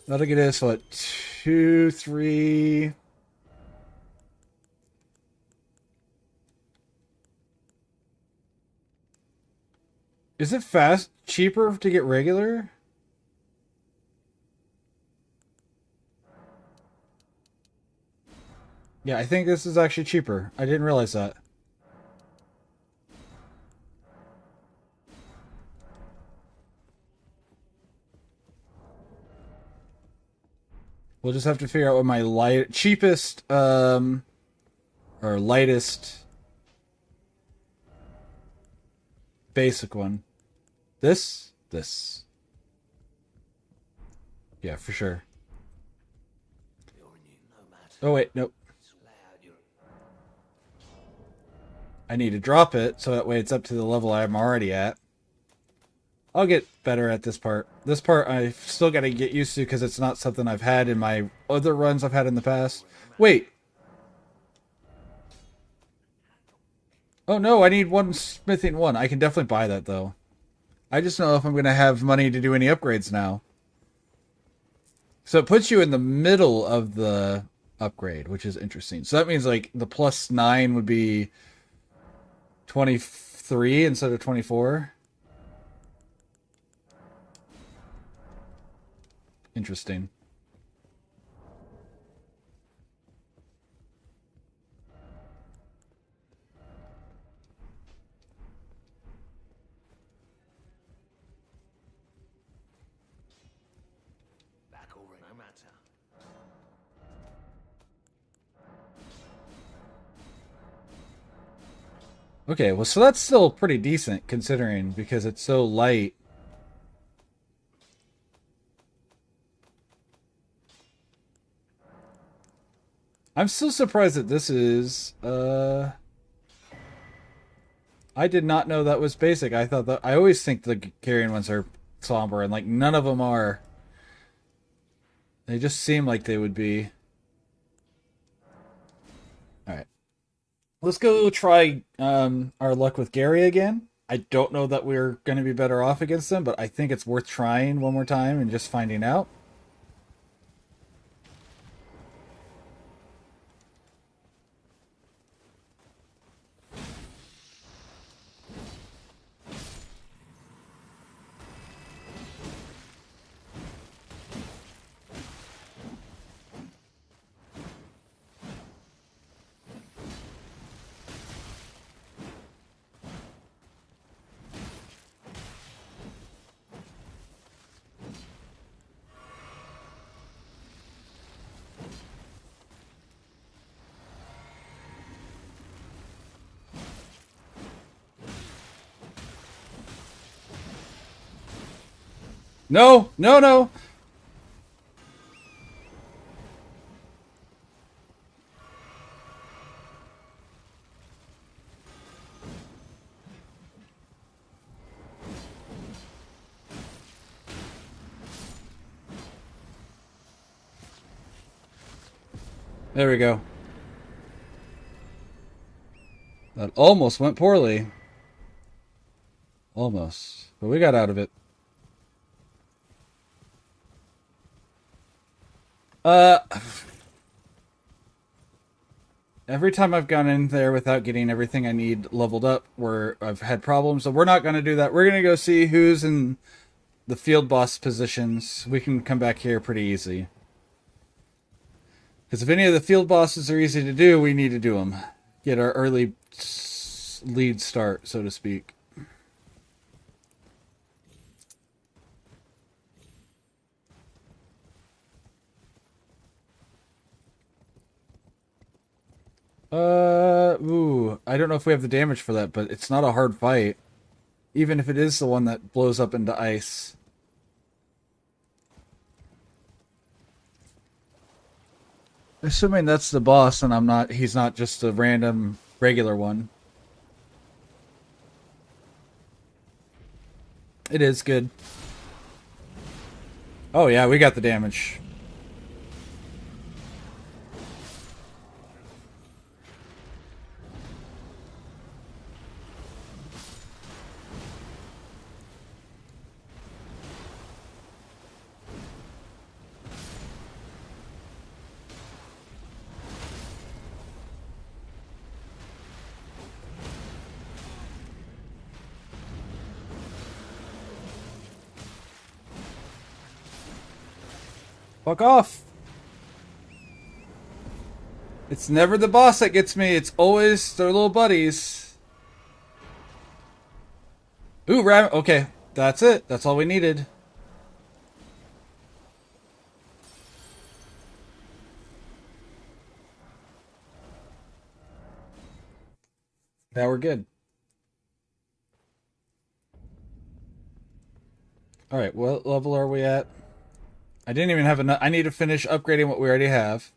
That'll get us, what, 2, 3... Is it cheaper to get regular? Yeah, I think this is actually cheaper. I didn't realize that. We'll just have to figure out what my cheapest, or lightest basic one. This? This. Yeah, for sure. Oh, wait, nope. I need to drop it, so that way it's up to the level I'm already at. I'll get better at this part. This part I've still got to get used to because it's not something I've had in my other runs I've had in the past. Wait. Oh no, I need 1 smithing 1. I can definitely buy that though. I just don't know if I'm going to have money to do any upgrades now. So it puts you in the middle of the upgrade, which is interesting. So that means like the +9 would be 23 instead of 24. Interesting. Back already, no matter. Okay, well, so that's still pretty decent considering because it's so light. I'm still surprised that this is, I did not know that was basic. I thought that, I always think the carrion ones are somber and like none of them are. They just seem like they would be. Alright. Let's go try our luck with Gary again. I don't know that we're going to be better off against them, but I think it's worth trying one more time and just finding out. No, no, no. There we go. That almost went poorly. Almost. But we got out of it. Uh, every time I've gone in there without getting everything I need leveled up, where I've had problems, so we're not going to do that. We're going to go see who's in the field boss positions. We can come back here pretty easy. Because if any of the field bosses are easy to do, we need to do them. Get our early lead start, so to speak. Ooh, I don't know if we have the damage for that, but it's not a hard fight. Even if it is the one that blows up into ice. Assuming that's the boss and he's not just a random regular one. It is good. Oh yeah, we got the damage. Fuck off! It's never the boss that gets me, it's always their little buddies. Ooh, okay, that's it. That's all we needed. Now we're good. Alright, what level are we at? I didn't even have enough. I need to finish upgrading what we already have.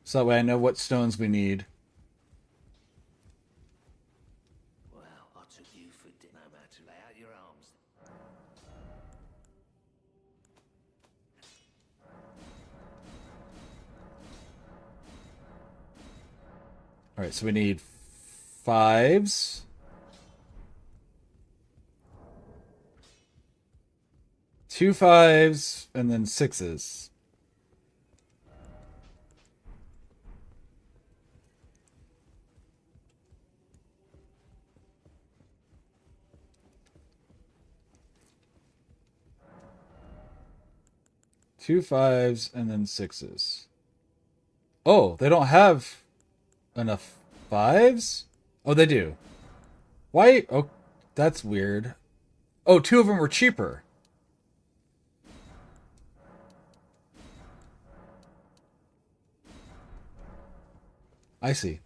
So that way I know what stones we need. Well, I took you for dinner, matter. Lay out your arms. Alright, so we need 5s. 2 5s, and then 6s. Two 5s and then 6s. Oh, they don't have enough 5s? Oh, they do. Why? Oh, that's weird. Oh, 2 of them were cheaper. I see.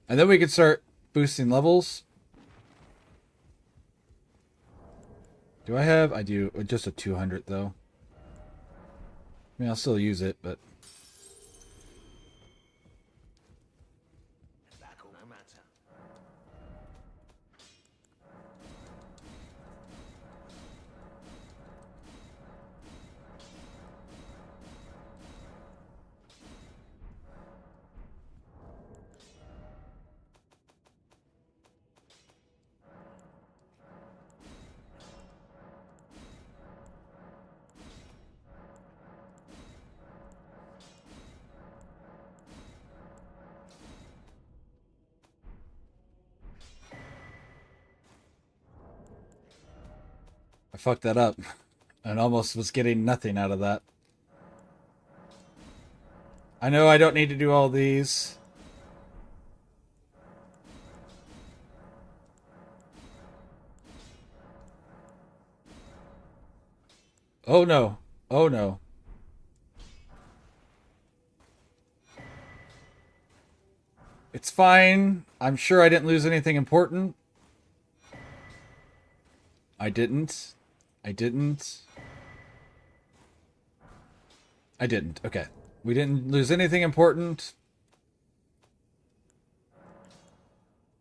And then we could start boosting levels. Do I have? I do. Just a 200, though. I mean, I'll still use it, but... No matter. I fucked that up. And almost was getting nothing out of that. I know I don't need to do all these. Oh no. Oh no. It's fine. I'm sure I didn't lose anything important. I didn't. I didn't. I didn't. Okay. We didn't lose anything important.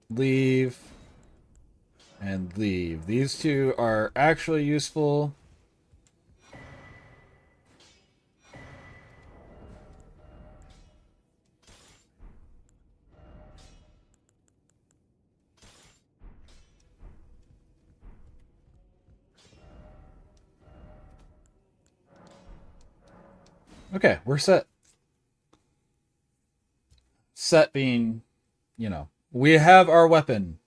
Leave. And leave. These two are actually useful. Okay, we're set. Set being, you know, we have our weapon.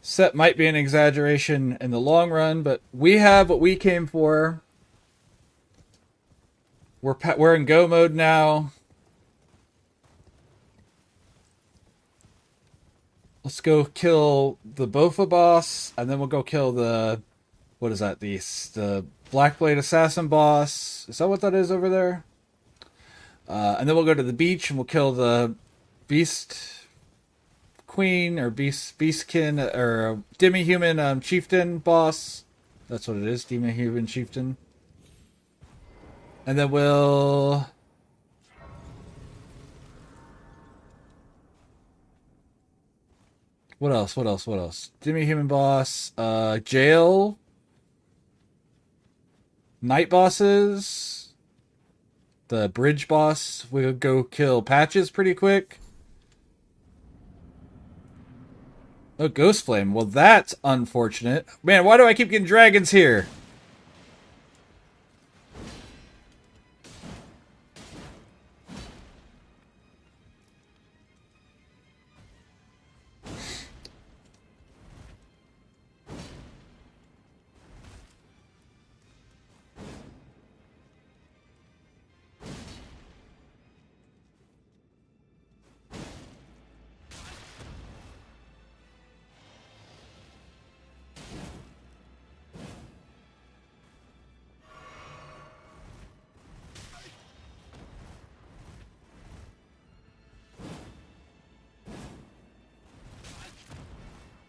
Set might be an exaggeration in the long run, but we have what we came for. We're in go mode now. Let's go kill the Bofa boss, and then we'll go kill the, what is that? The Blackblade Assassin boss. Is that what that is over there? And then we'll go to the beach and we'll kill the Beast Queen or Beastkin or Demi-Human Chieftain boss. That's what it is, Demi-Human Chieftain. And then we'll... What else? Demi-Human boss, jail, night bosses, the bridge boss. We'll go kill Patches pretty quick. Oh, Ghost Flame. Well, that's unfortunate. Man, why do I keep getting dragons here?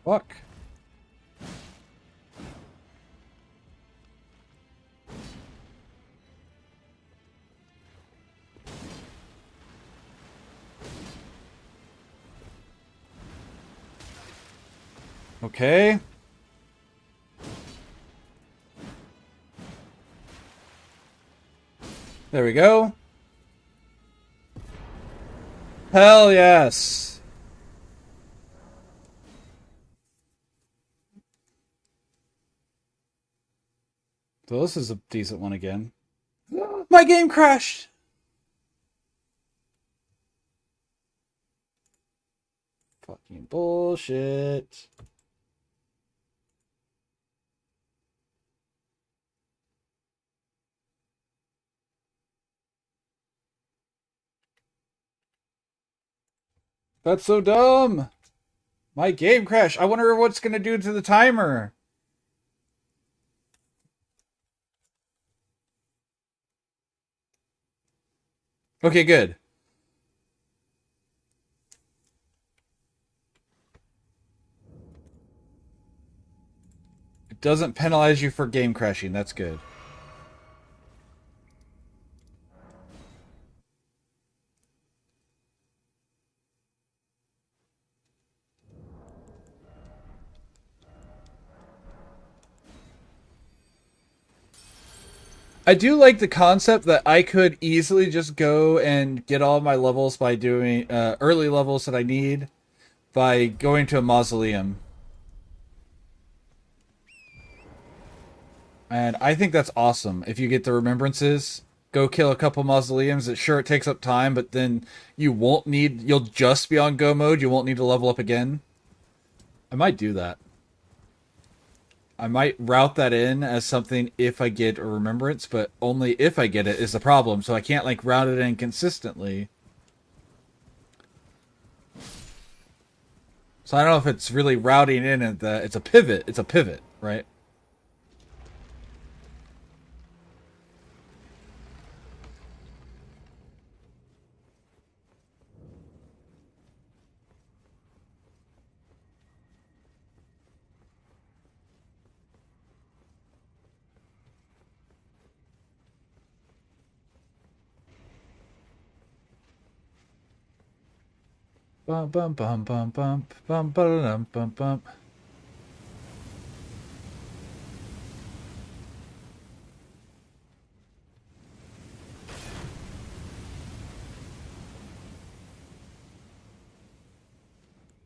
Fuck. Okay. There we go. Hell yes. So this is a decent one again. My game crashed. Fucking bullshit. That's so dumb. My game crashed. I wonder what's going to do to the timer. Okay, good. It doesn't penalize you for game crashing. That's good. I do like the concept that I could easily just go and get all my levels by doing early levels that I need by going to a mausoleum. And I think that's awesome. If you get the remembrances, go kill a couple mausoleums. It takes up time, but then you'll just be on go mode. You won't need to level up again. I might do that. I might route that in as something if I get a remembrance, but only if I get it is the problem. So I can't like route it in consistently. So I don't know if it's really routing in at it's a pivot. It's a pivot, right? Bum bum bum bum bum bum bum bum bum.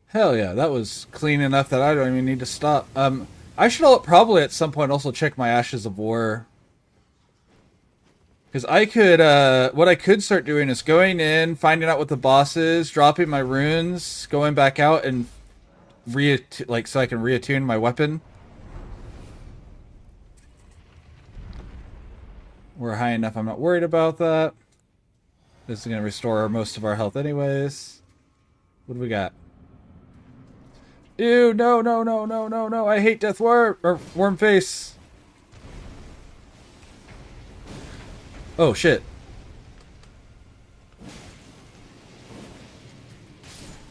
Hell yeah, that was clean enough that I don't even need to stop. I should probably at some point also check my Ashes of War. Because I could, what I could start doing is going in, finding out what the boss is, dropping my runes, going back out and so I can reattune my weapon. We're high enough, I'm not worried about that. This is going to restore most of our health anyways. What do we got? Ew, no, no, no, no, no, no. I hate Death Worm, or Worm Face. Oh, shit.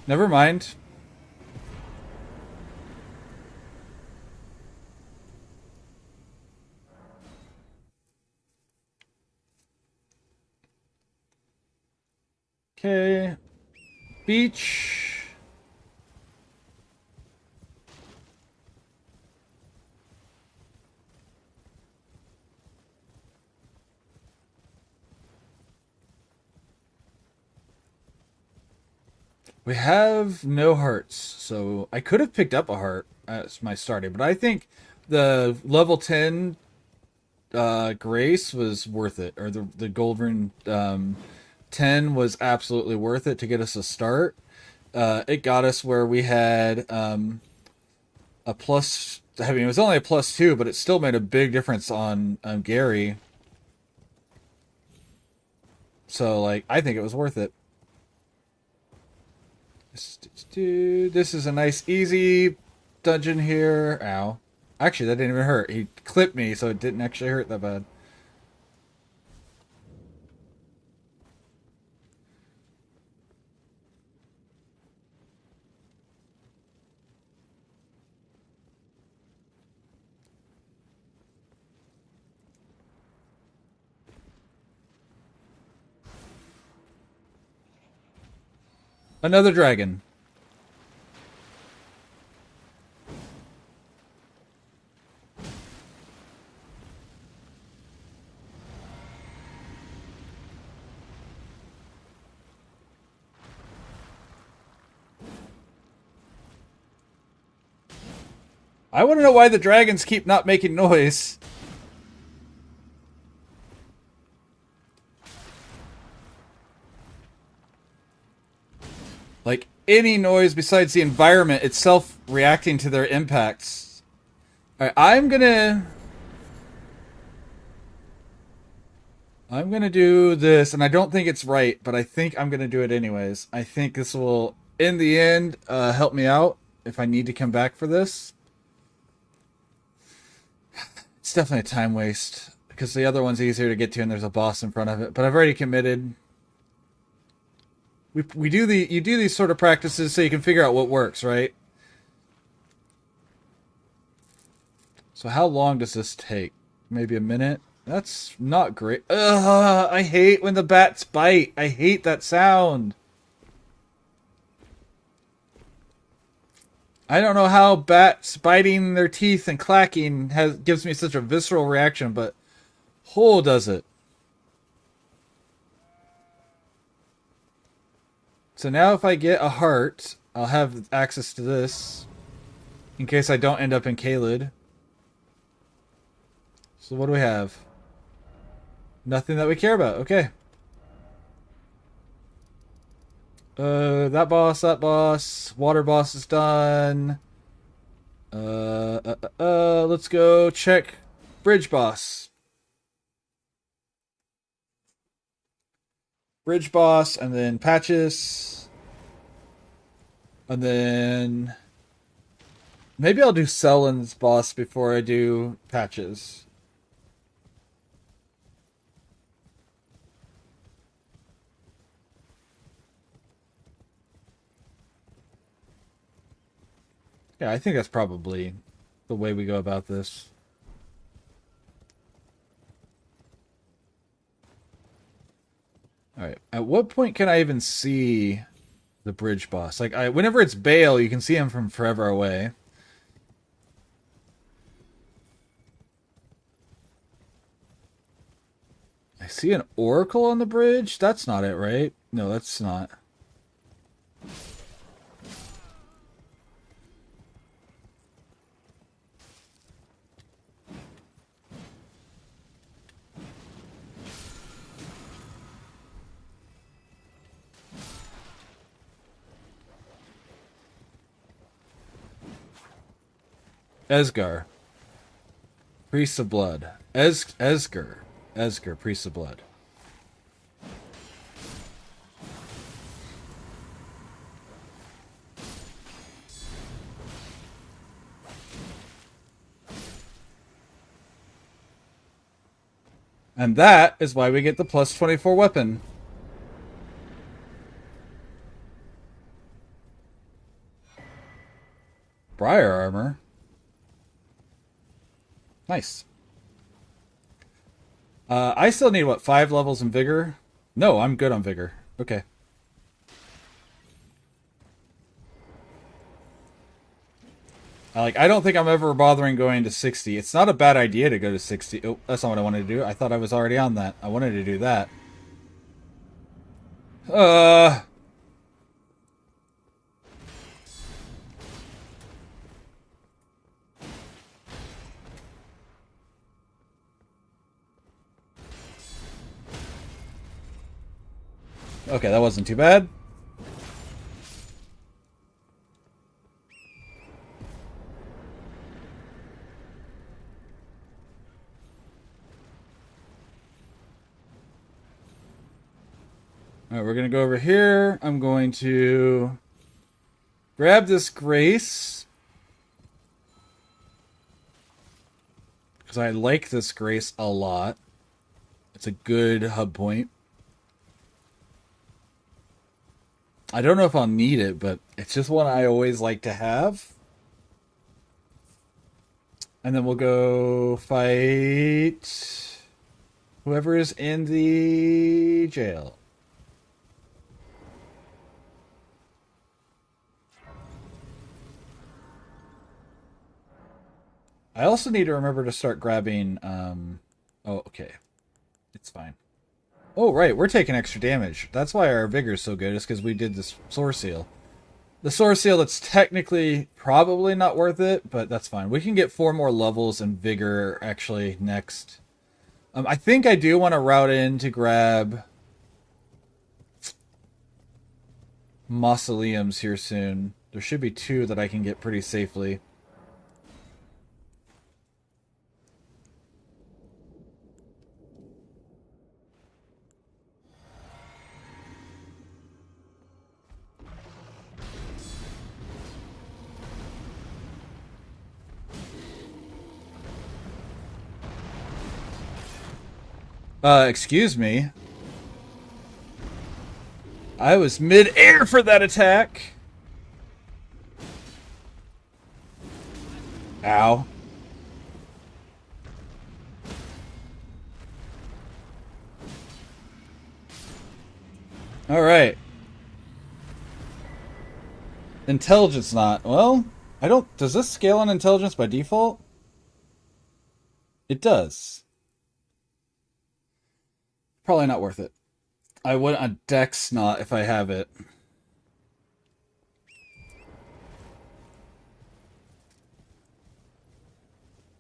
Never mind. Okay. Beach. We have no hearts, so I could have picked up a heart as my starting, but I think the level 10 Grace was worth it, or the Gold Rune 10 was absolutely worth it to get us a start. It got us where we had a plus. I mean, it was only a +2, but it still made a big difference on Gary. So, like, I think it was worth it. This is a nice, easy dungeon here. Ow. Actually, that didn't even hurt. He clipped me, so it didn't actually hurt that bad. Another dragon. I want to know why the dragons keep not making noise. Like, any noise besides the environment itself reacting to their impacts. Alright, I'm gonna do this, and I don't think it's right, but I think I'm gonna do it anyways. I think this will, in the end, help me out if I need to come back for this. It's definitely a time waste, because the other one's easier to get to and there's a boss in front of it, but I've already committed. You do these sort of practices so you can figure out what works, right? So how long does this take? Maybe a minute? That's not great. Ugh, I hate when the bats bite. I hate that sound. I don't know how bats biting their teeth and clacking gives me such a visceral reaction, but does it. So now if I get a heart, I'll have access to this in case I don't end up in Caelid. So what do we have? Nothing that we care about. Okay. That boss. Water boss is done. Let's go check bridge boss. Bridge boss, and then patches. And then maybe I'll do Sellen's boss before I do patches. Yeah, I think that's probably the way we go about this. Alright, at what point can I even see the bridge boss? Like, whenever it's Bale, you can see him from forever away. I see an oracle on the bridge? That's not it, right? No, that's not. Esgar. Priest of Blood. Esgar, Priest of Blood. And that is why we get the plus 24 weapon. Briar armor. Nice. I still need, what, 5 levels in vigor? No, I'm good on vigor. Okay. I don't think I'm ever bothering going to 60. It's not a bad idea to go to 60. Oh, that's not what I wanted to do. I thought I was already on that. I wanted to do that. Okay, that wasn't too bad. Alright, we're going to go over here. I'm going to grab this Grace, because I like this Grace a lot. It's a good hub point. I don't know if I'll need it, but it's just one I always like to have. And then we'll go fight whoever is in the jail. I also need to remember to start grabbing, oh, okay. It's fine. Oh, right, we're taking extra damage. That's why our vigor is so good, is because we did this Source Seal. The Source Seal that's technically probably not worth it, but that's fine. We can get 4 more levels in vigor, actually, next. I think I do want to route in to grab mausoleums here soon. There should be 2 that I can get pretty safely. Excuse me. I was mid-air for that attack. Ow. Alright. Intelligence not. Well, I don't... Does this scale on intelligence by default? It does. Probably not worth it. I would a Dex not if I have it.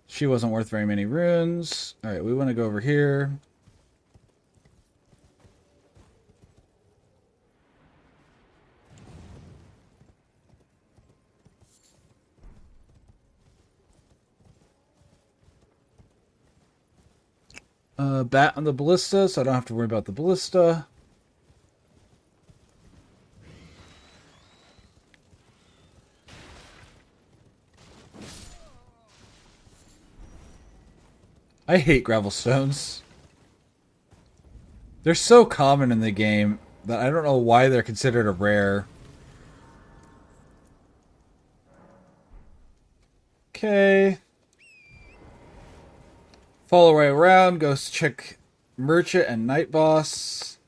She wasn't worth very many runes. Alright, we want to go over here. Bat on the ballista, so I don't have to worry about the ballista. I hate gravel stones. They're so common in the game that I don't know why they're considered a rare. Okay. Follow right around, go check Merchant and Night Boss.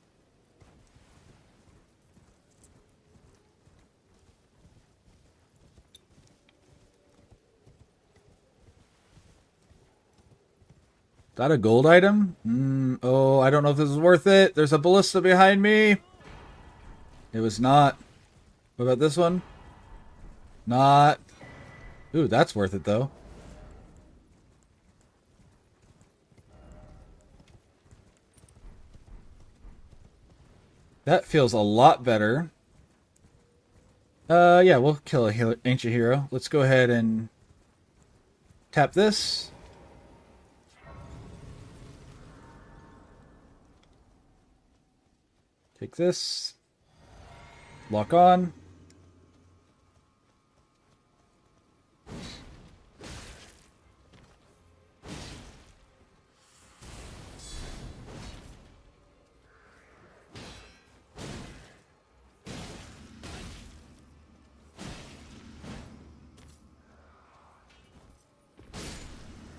Is that a gold item? Oh, I don't know if this is worth it. There's a ballista behind me. It was not. What about this one? Not. Ooh, that's worth it though. That feels a lot better. Yeah, we'll kill a ancient hero. Let's go ahead and Tap this. Take this. Lock on.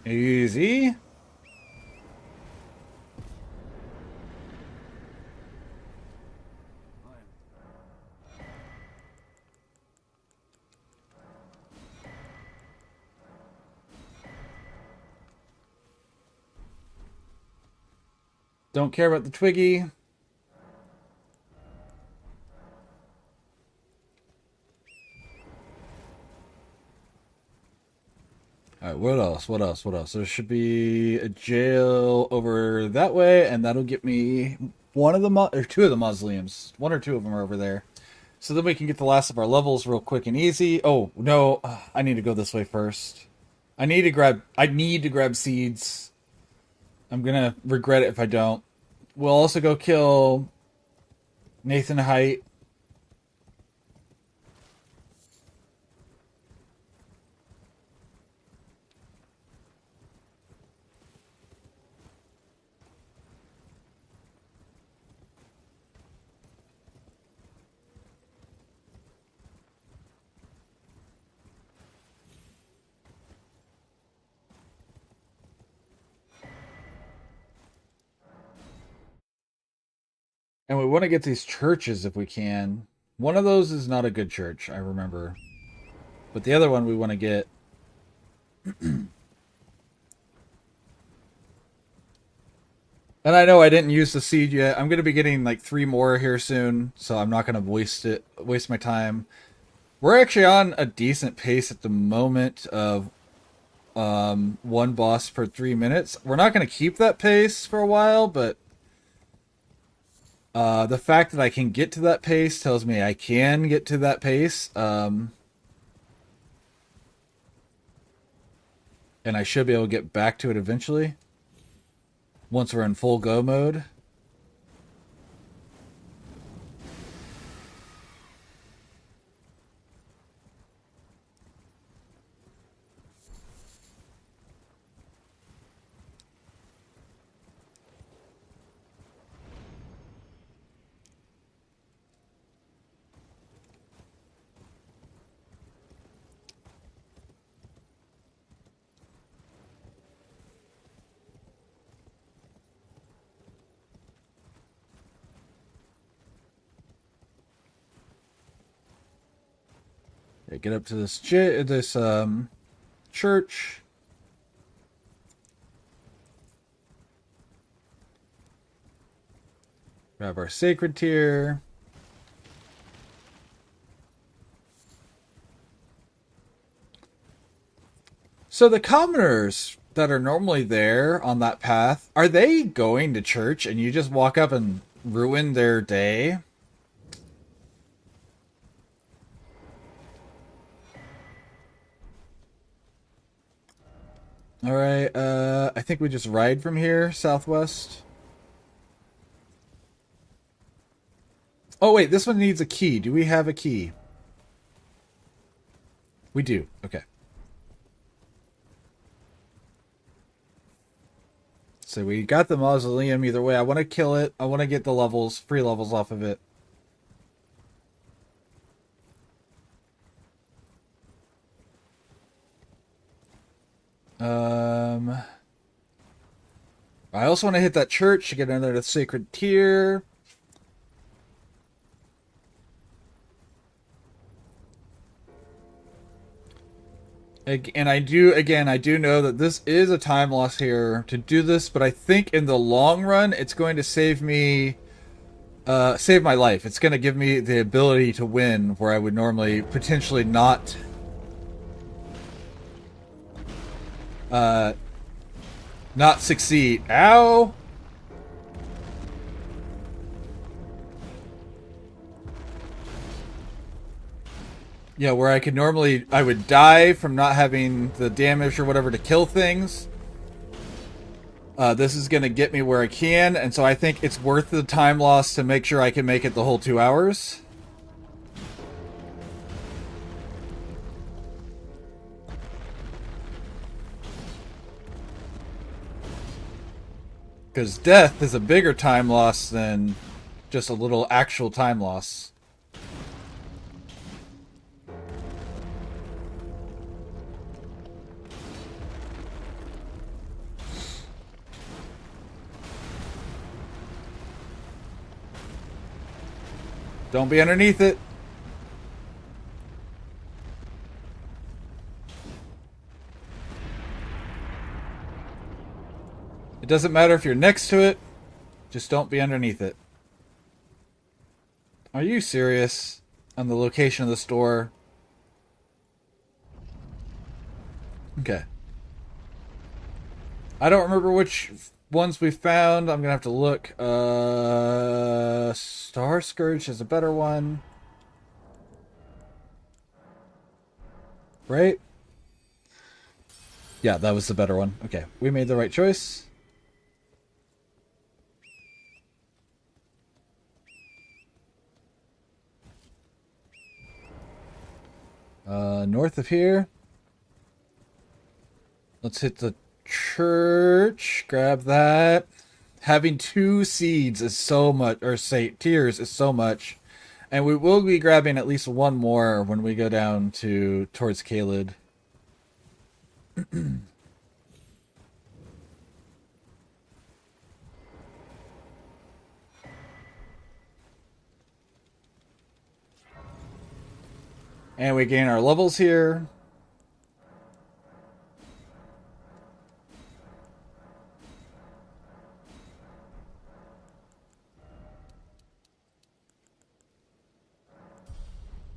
Easy. Don't care about the Twiggy. Alright, what else? What else? What else? There should be a jail over that way, and that'll get me one of the or two of the mausoleums. One or two of them are over there. So then we can get the last of our levels real quick and easy. Oh, no, I need to go this way first. I need to grab seeds. I'm gonna regret it if I don't. We'll also go kill Nathan Height. And we want to get these churches if we can. One of those is not a good church, I remember. But the other one we want to get. And I know I didn't use the seed yet. I'm going to be getting like 3 more here soon, so I'm not going to waste my time. We're actually on a decent pace at the moment of 1 boss per 3 minutes. We're not going to keep that pace for a while, but the fact that I can get to that pace tells me I can get to that pace. And I should be able to get back to it eventually. Once we're in full go mode. Okay, get up to this church. Grab our sacred tier. So the commoners that are normally there on that path, are they going to church and you just walk up and ruin their day? Alright, I think we just ride from here, southwest. Oh wait, this one needs a key. Do we have a key? We do, okay. So we got the mausoleum either way. I want to kill it. I want to get the levels, free levels off of it. I also want to hit that church to get another sacred tier. And I do know that this is a time loss here to do this, but I think in the long run, it's going to save me, save my life. It's going to give me the ability to win where I would normally potentially not, not succeed. Ow! Yeah, where I could normally... I would die from not having the damage or whatever to kill things. This is going to get me where I can, and so I think it's worth the time loss to make sure I can make it the whole 2 hours. Because death is a bigger time loss than just a little actual time loss. Don't be underneath it. It doesn't matter if you're next to it. Just don't be underneath it. Are you serious? On the location of the store? Okay. I don't remember which ones we found. I'm gonna have to look. Star Scourge is a better one. Right? Yeah, that was the better one. Okay, we made the right choice. North of here. Let's hit the church. Grab that. Having 2 seeds is so much, or say tears is so much. And we will be grabbing at least 1 more when we go down towards Caelid. And we gain our levels here.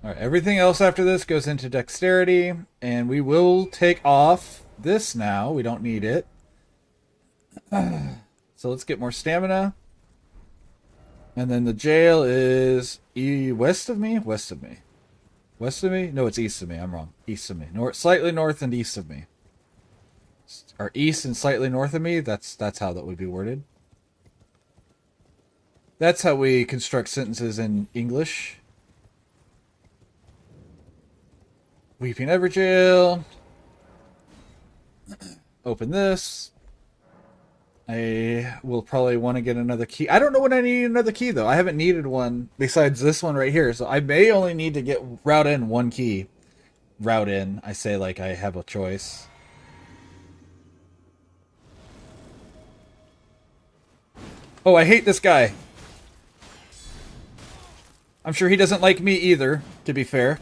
Alright, everything else after this goes into dexterity, and we will take off this now. We don't need it. So let's get more stamina. And then the jail is west of me? West of me. West of me? No, it's east of me. I'm wrong. East of me. Slightly north and east of me. Or east and slightly north of me? That's how that would be worded. That's how we construct sentences in English. Weeping Everjail. Open this. I will probably want to get another key. I don't know when I need another key, though. I haven't needed one besides this one right here. So I may only need to get route in 1 key. Route in. I say like I have a choice. Oh, I hate this guy. I'm sure he doesn't like me either, to be fair.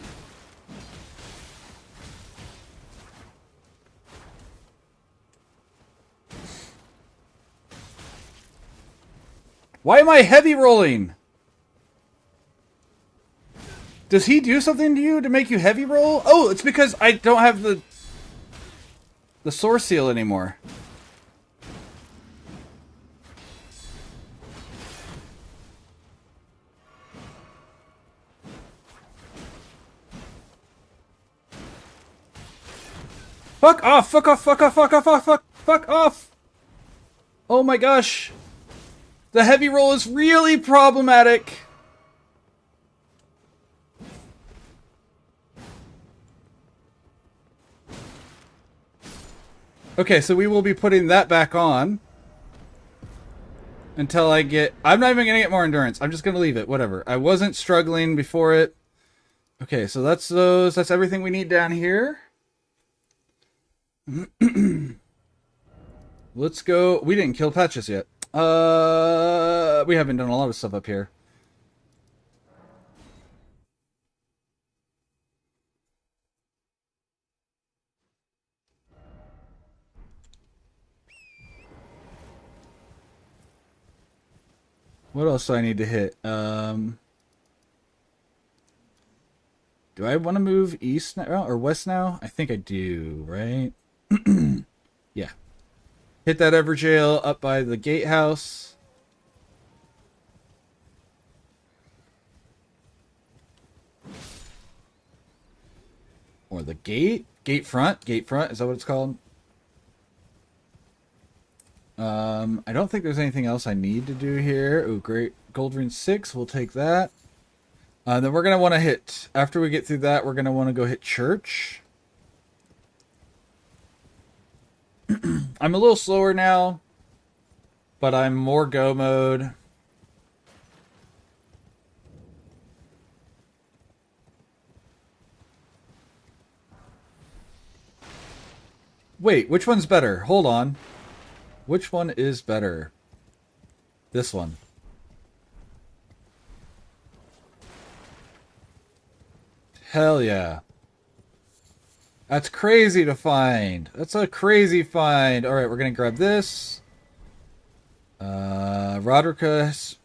Why am I heavy rolling? Does he do something to you to make you heavy roll? Oh, it's because I don't have the source seal anymore. Fuck off! Fuck off! Fuck off! Fuck off! Fuck off! Fuck off! Oh my gosh! The heavy roll is really problematic. Okay, so we will be putting that back on until I get... I'm not even going to get more endurance. I'm just going to leave it. Whatever. I wasn't struggling before it. Okay, so that's those. That's everything we need down here. Let's go. We didn't kill Patches yet. We haven't done a lot of stuff up here. What else do I need to hit? Do I want to move east now or west now? I think I do, right? Yeah. Hit that Everjail up by the gatehouse. Or the gate? Gate front? Gate front, is that what it's called? I don't think there's anything else I need to do here. Oh, great. Gold Rune 6, we'll take that. Then we're going to want to hit, after we get through that, we're going to want to go hit church. I'm a little slower now, but I'm more go mode. Wait, which one's better? Hold on. Which one is better? This one. Hell yeah. That's crazy to find. That's a crazy find. Alright, we're gonna grab this. Roderica,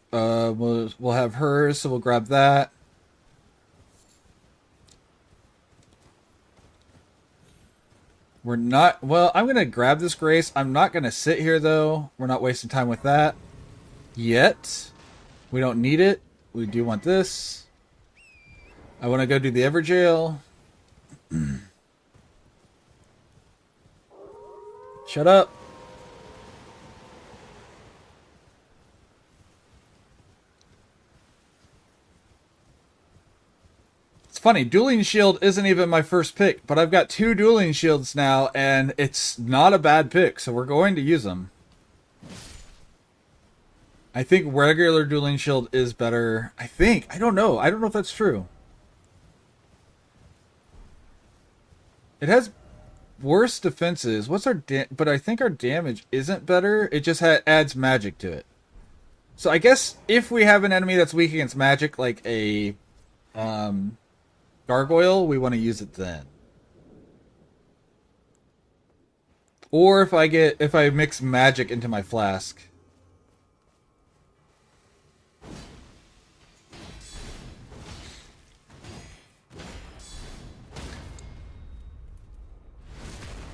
we'll have hers, so we'll grab that. We're not... Well, I'm going to grab this Grace. I'm not going to sit here, though. We're not wasting time with that. Yet. We don't need it. We do want this. I want to go do the Everjail. Shut up. Funny, Dueling Shield isn't even my first pick, but I've got 2 Dueling Shields now, and it's not a bad pick, so we're going to use them. I think regular Dueling Shield is better. I think. I don't know. I don't know if that's true. It has worse defenses. What's our but I think our damage isn't better. It just adds magic to it. So I guess if we have an enemy that's weak against magic, like a... gargoyle, we want to use it then. Or if I mix magic into my flask.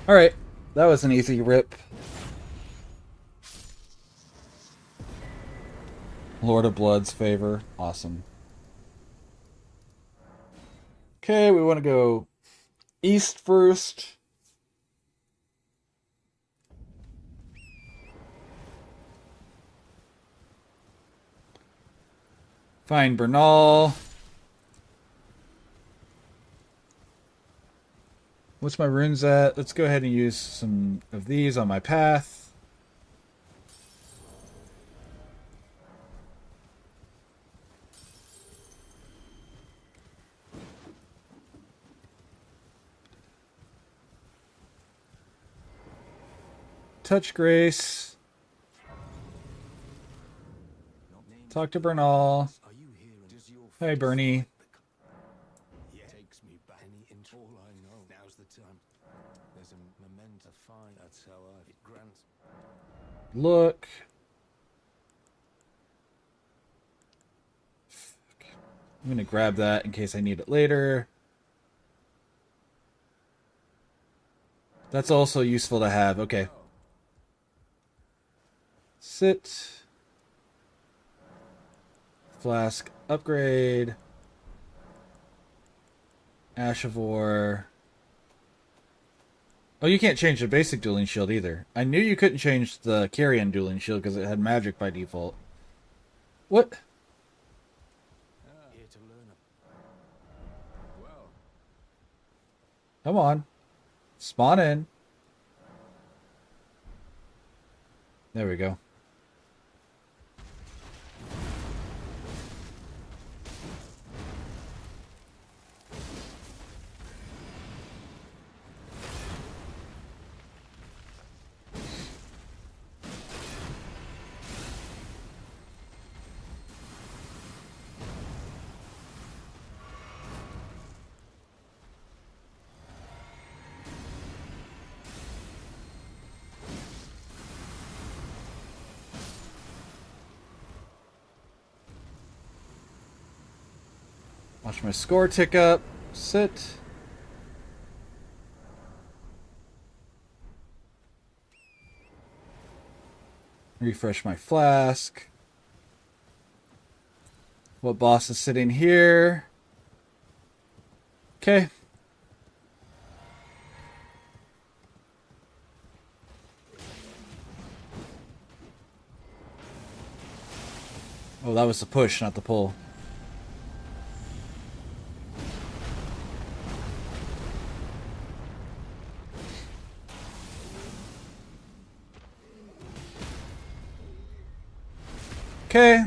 Alright, that was an easy rip. Lord of Blood's favor. Awesome. Okay, we want to go east first. Find Bernal. What's my runes at? Let's go ahead and use some of these on my path. Touch Grace. Talk to Bernal. Hey, Bernie. Takes me back. All I know. Now's the time. There's a memento find. That's how it grants. Look. I'm going to grab that in case I need it later. That's also useful to have. Okay. Sit. Flask upgrade. Ash of War. Oh, you can't change the basic dueling shield either. I knew you couldn't change the carrion dueling shield because it had magic by default. What? Here to learn. Well. Come on. Spawn in. There we go. Watch my score tick up. Sit. Refresh my flask. What boss is sitting here? Okay. Oh, that was the push, not the pull. Okay.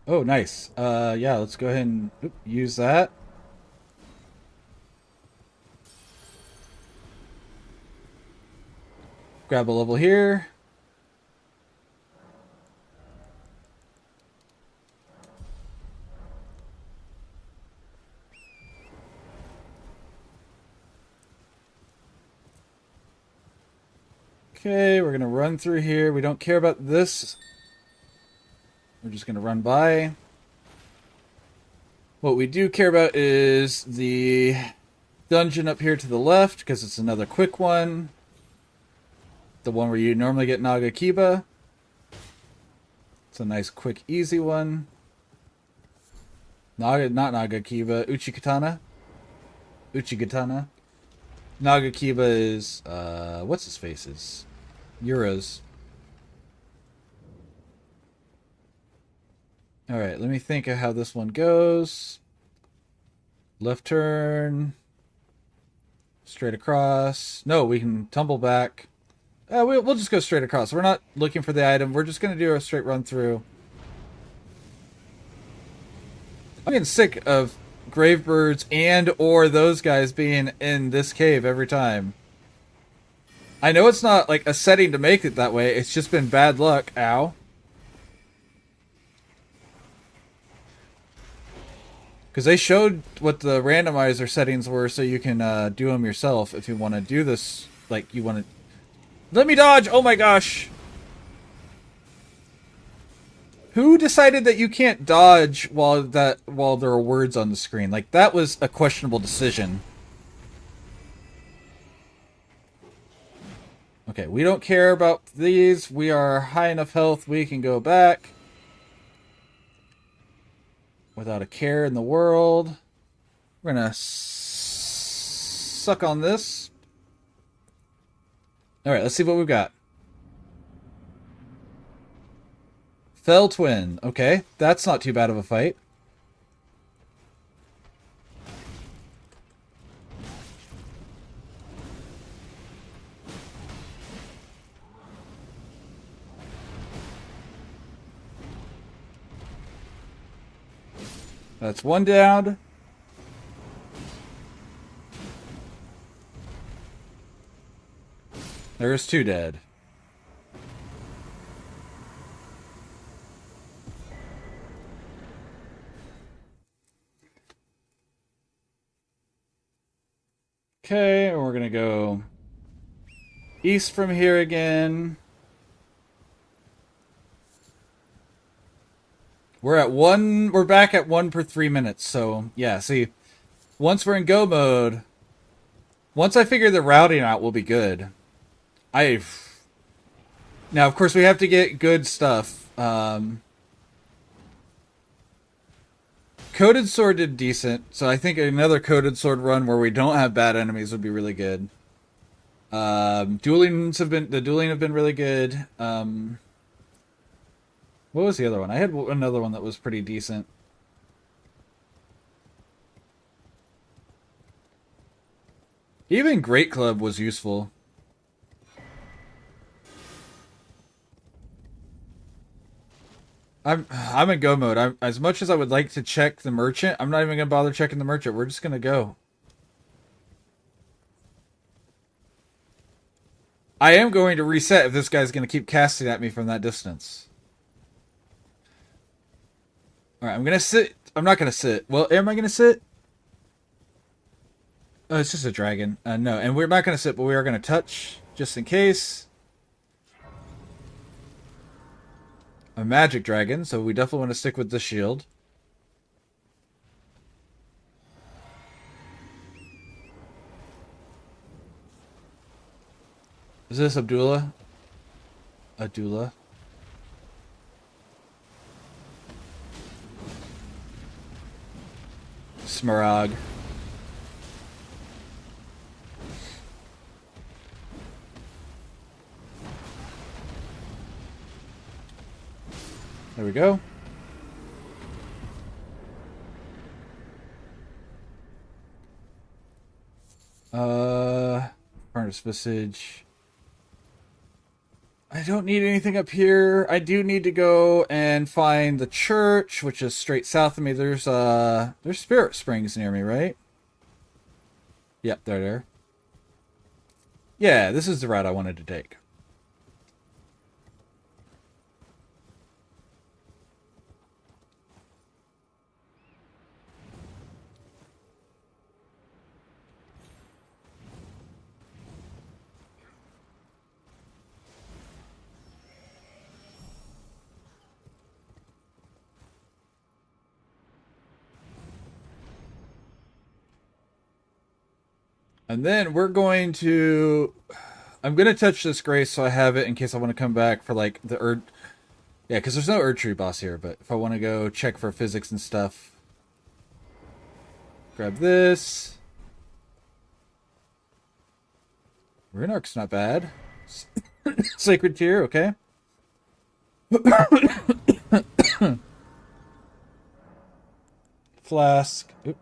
Oh, nice. Yeah, let's go ahead and use that. Grab a level here. Okay, we're gonna run through here. We don't care about this. We're just gonna run by. What we do care about is the dungeon up here to the left, because it's another quick one. The one where you normally get Naga Kiba. It's a nice, quick, easy one. Not Naga Kiba, Uchikatana. Uchigatana. Naga Kiba is, what's his face is? Euros. Alright, let me think of how this one goes. Left turn. Straight across. No, we can tumble back. We'll just go straight across. We're not looking for the item. We're just going to do a straight run through. I'm getting sick of Gravebirds and or those guys being in this cave every time. I know it's not like a setting to make it that way. It's just been bad luck. Ow. Because they showed what the randomizer settings were so you can do them yourself if you want to do this. Like, you want to... Let me dodge! Oh my gosh! Who decided that you can't dodge while there are words on the screen? Like, that was a questionable decision. Okay, we don't care about these. We are high enough health, we can go back. Without a care in the world. We're gonna suck on this. Alright, let's see what we've got. Fell Twin. Okay, that's not too bad of a fight. That's one down. There's two dead. Okay, and we're gonna go east from here again. We're back at 1 per 3 minutes, so yeah, see, once we're in go mode, once I figure the routing out, we'll be good. Now, of course, we have to get good stuff. Coated Sword did decent, so I think another Coated Sword run where we don't have bad enemies would be really good. Dueling have been really good. What was the other one? I had another one that was pretty decent. Even Great Club was useful. I'm in go mode. As much as I would like to check the merchant, I'm not even gonna bother checking the merchant. We're just gonna go. I am going to reset if this guy's gonna keep casting at me from that distance. Alright, I'm gonna sit. I'm not gonna sit. Well, am I gonna sit? Oh, it's just a dragon. No, and we're not gonna sit, but we are gonna touch, just in case. A magic dragon, so we definitely want to stick with the shield. Is this Abdullah? Abdullah. Smaragd. There we go. Harness message. I don't need anything up here. I do need to go and find the church, which is straight south of me. There's Spirit Springs near me, right? Yep, they're there. Yeah, this is the route I wanted to take. And then we're going to... I'm going to touch this grace so I have it in case I want to come back for, like, the Erd... Yeah, because there's no Erdtree boss here, but if I want to go check for physics and stuff... Grab this. Runark's not bad. Sacred Tear, okay. Flask. Oop.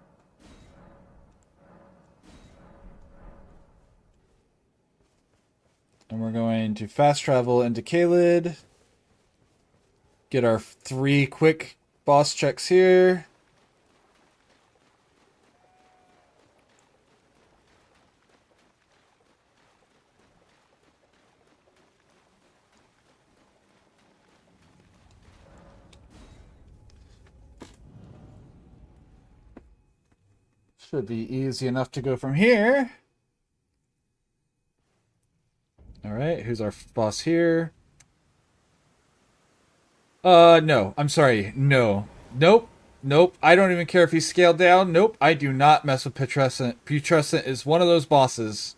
And we're going to fast travel into Caelid. Get our 3 quick boss checks here. Should be easy enough to go from here. Alright, who's our boss here? No. I'm sorry. No. Nope. Nope. I don't even care if he's scaled down. Nope. I do not mess with Putrescent. Putrescent is one of those bosses.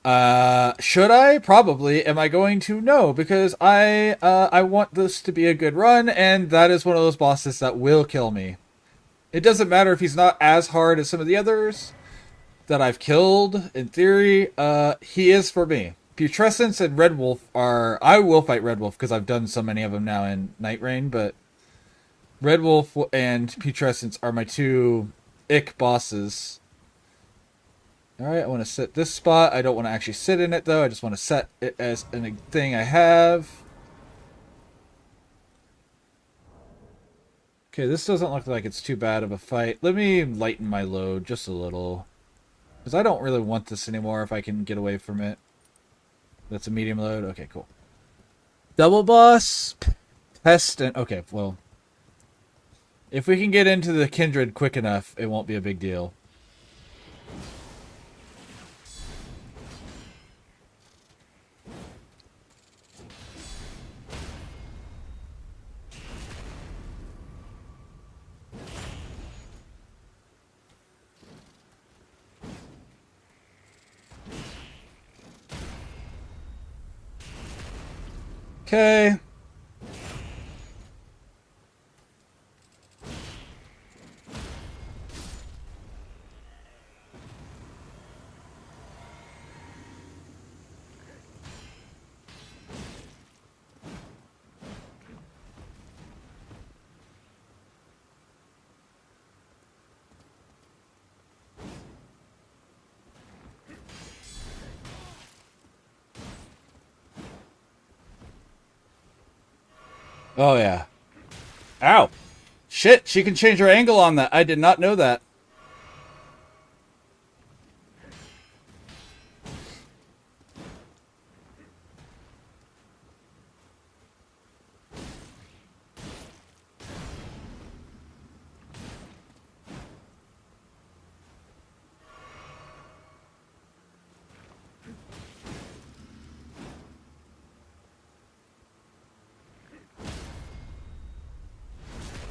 Should I? Probably. Am I going to? No, because I want this to be a good run, and that is one of those bosses that will kill me. It doesn't matter if he's not as hard as some of the others that I've killed, in theory. He is for me. Putrescence and Red Wolf are... I will fight Red Wolf because I've done so many of them now in Night Rain, but Red Wolf and Putrescence are my 2 ick bosses. Alright, I want to set this spot. I don't want to actually sit in it, though. I just want to set it as a thing I have. Okay, this doesn't look like it's too bad of a fight. Let me lighten my load just a little. Because I don't really want this anymore if I can get away from it. That's a medium load? Okay, cool. Double boss? Pest and... Okay, well... If we can get into the Kindred quick enough, it won't be a big deal. Okay. Oh, yeah. Ow! Shit, she can change her angle on that. I did not know that.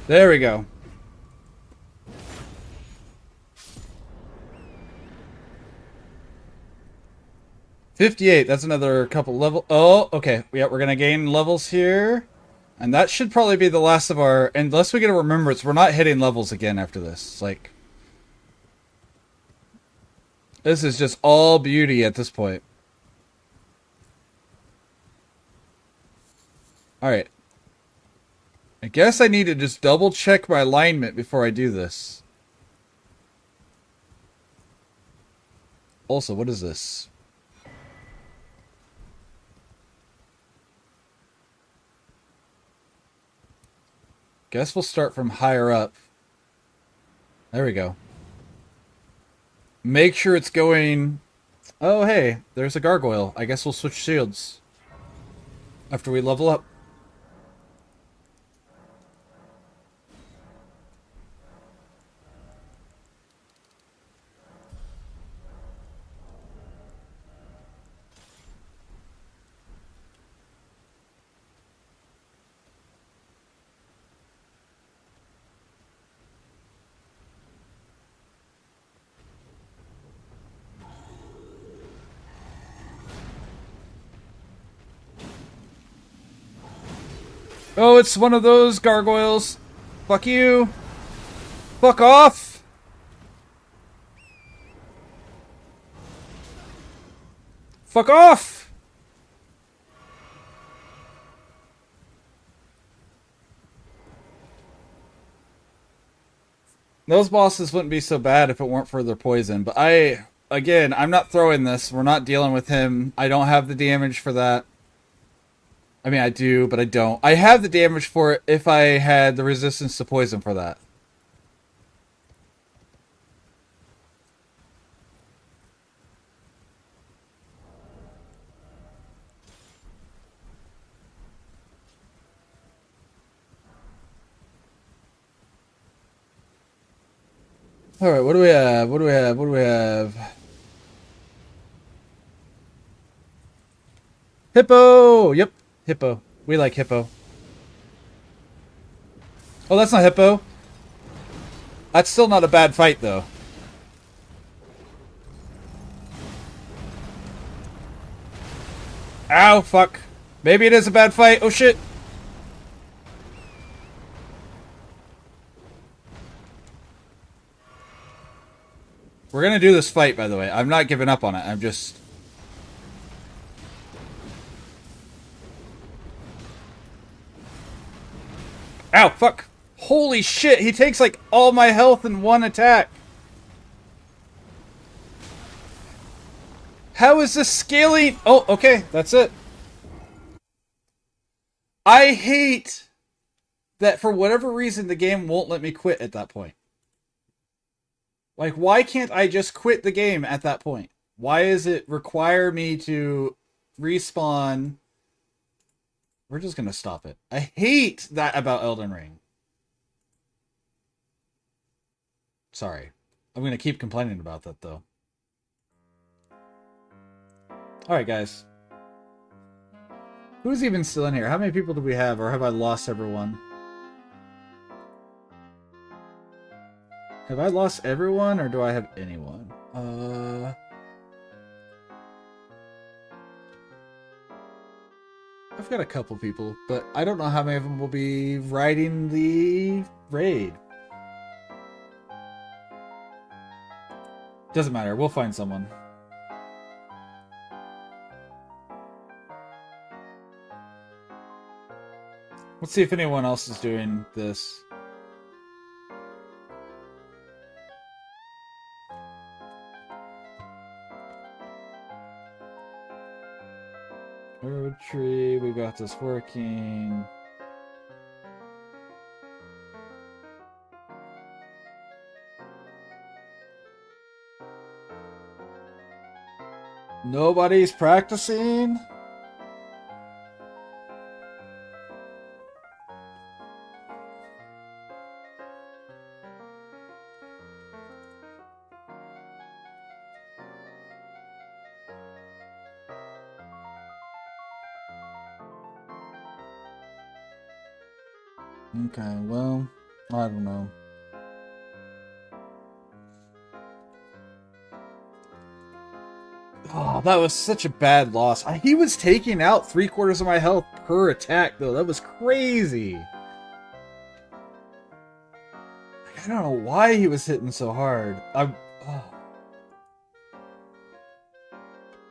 There we go. $58. That's another couple level. Oh, okay. Yeah, we're gonna gain levels here, and that should probably be the last of our. Unless we get a remembrance, we're not hitting levels again after this. Like, This is just all beauty at this point. Alright. I guess I need to just double check my alignment before I do this. Also, what is this? Guess we'll start from higher up. There we go. Make sure it's going... Oh, hey, there's a gargoyle. I guess we'll switch shields after we level up. Oh, it's one of those gargoyles. Fuck you. Fuck off. Fuck off. Those bosses wouldn't be so bad if it weren't for their poison. But again, I'm not throwing this. We're not dealing with him. I don't have the damage for that. I mean, I do, but I don't. I have the damage for it if I had the resistance to poison for that. Alright, what do we have? What do we have? What do we have? Hippo! Yep, hippo. We like hippo. Oh, that's not hippo. That's still not a bad fight, though. Ow, fuck. Maybe it is a bad fight. Oh, shit. We're gonna do this fight, by the way. I'm not giving up on it. I'm just... Ow, fuck. Holy shit, he takes, like, all my health in one attack. How is this scaling? Oh, okay, that's it. I hate that for whatever reason the game won't let me quit at that point. Like, why can't I just quit the game at that point? Why does it require me to respawn? We're just gonna stop it. I hate that about Elden Ring. Sorry. I'm gonna keep complaining about that, though. Alright, guys. Who's even still in here? How many people do we have, or have I lost everyone? Have I lost everyone, or do I have anyone? I've got a couple people, but I don't know how many of them will be riding the raid. Doesn't matter, we'll find someone. Let's see if anyone else is doing this. Road tree, we got this working. Nobody's practicing? Okay, well, I don't know. Oh, that was such a bad loss. He was taking out 3/4 of my health per attack, though. That was crazy. I don't know why he was hitting so hard.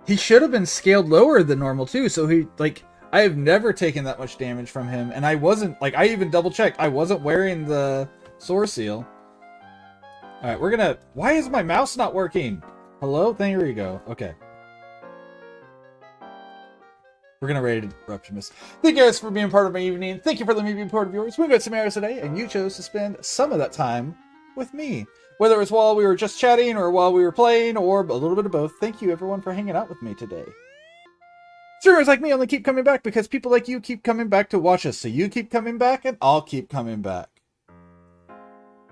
He should have been scaled lower than normal too, so he, like, I have never taken that much damage from him, and I wasn't, like, I even double checked, I wasn't wearing the Soar Seal. Alright, we're gonna, why is my mouse not working? Hello? There you go. Okay. We're gonna raid Ruptimus. Thank you guys for being part of my evening. Thank you for letting me be part of yours. We got some arrows today, and you chose to spend some of that time with me. Whether it was while we were just chatting, or while we were playing, or a little bit of both, thank you everyone for hanging out with me today. Streamers like me only keep coming back because people like you keep coming back to watch us. So you keep coming back, and I'll keep coming back.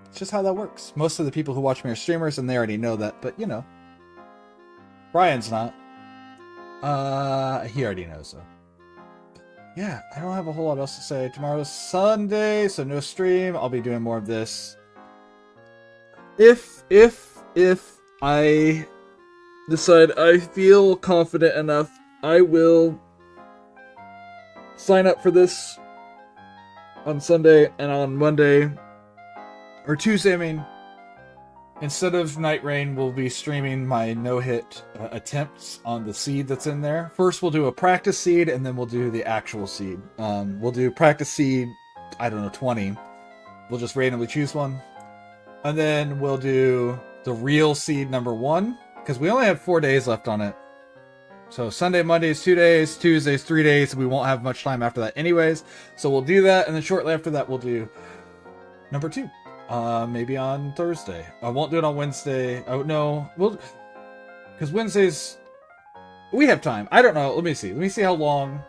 It's just how that works. Most of the people who watch me are streamers, and they already know that, but you know. Brian's not. He already knows, though. Yeah, I don't have a whole lot else to say. Tomorrow's Sunday, so no stream. I'll be doing more of this. If I decide I feel confident enough, I will sign up for this on Sunday, and on Monday, or Tuesday, I mean, instead of Night Rain, we'll be streaming my no-hit attempts on the seed that's in there. First, we'll do a practice seed, and then we'll do the actual seed. We'll do practice seed, I don't know, 20. We'll just randomly choose one. And then we'll do the real seed number 1, because we only have 4 days left on it. So Sunday, Monday is 2 days, Tuesday's 3 days, we won't have much time after that anyways. So we'll do that, and then shortly after that, we'll do number 2. Maybe on Thursday. I won't do it on Wednesday. Oh, no. Because Wednesdays, we have time. I don't know. Let me see. Let me see how long.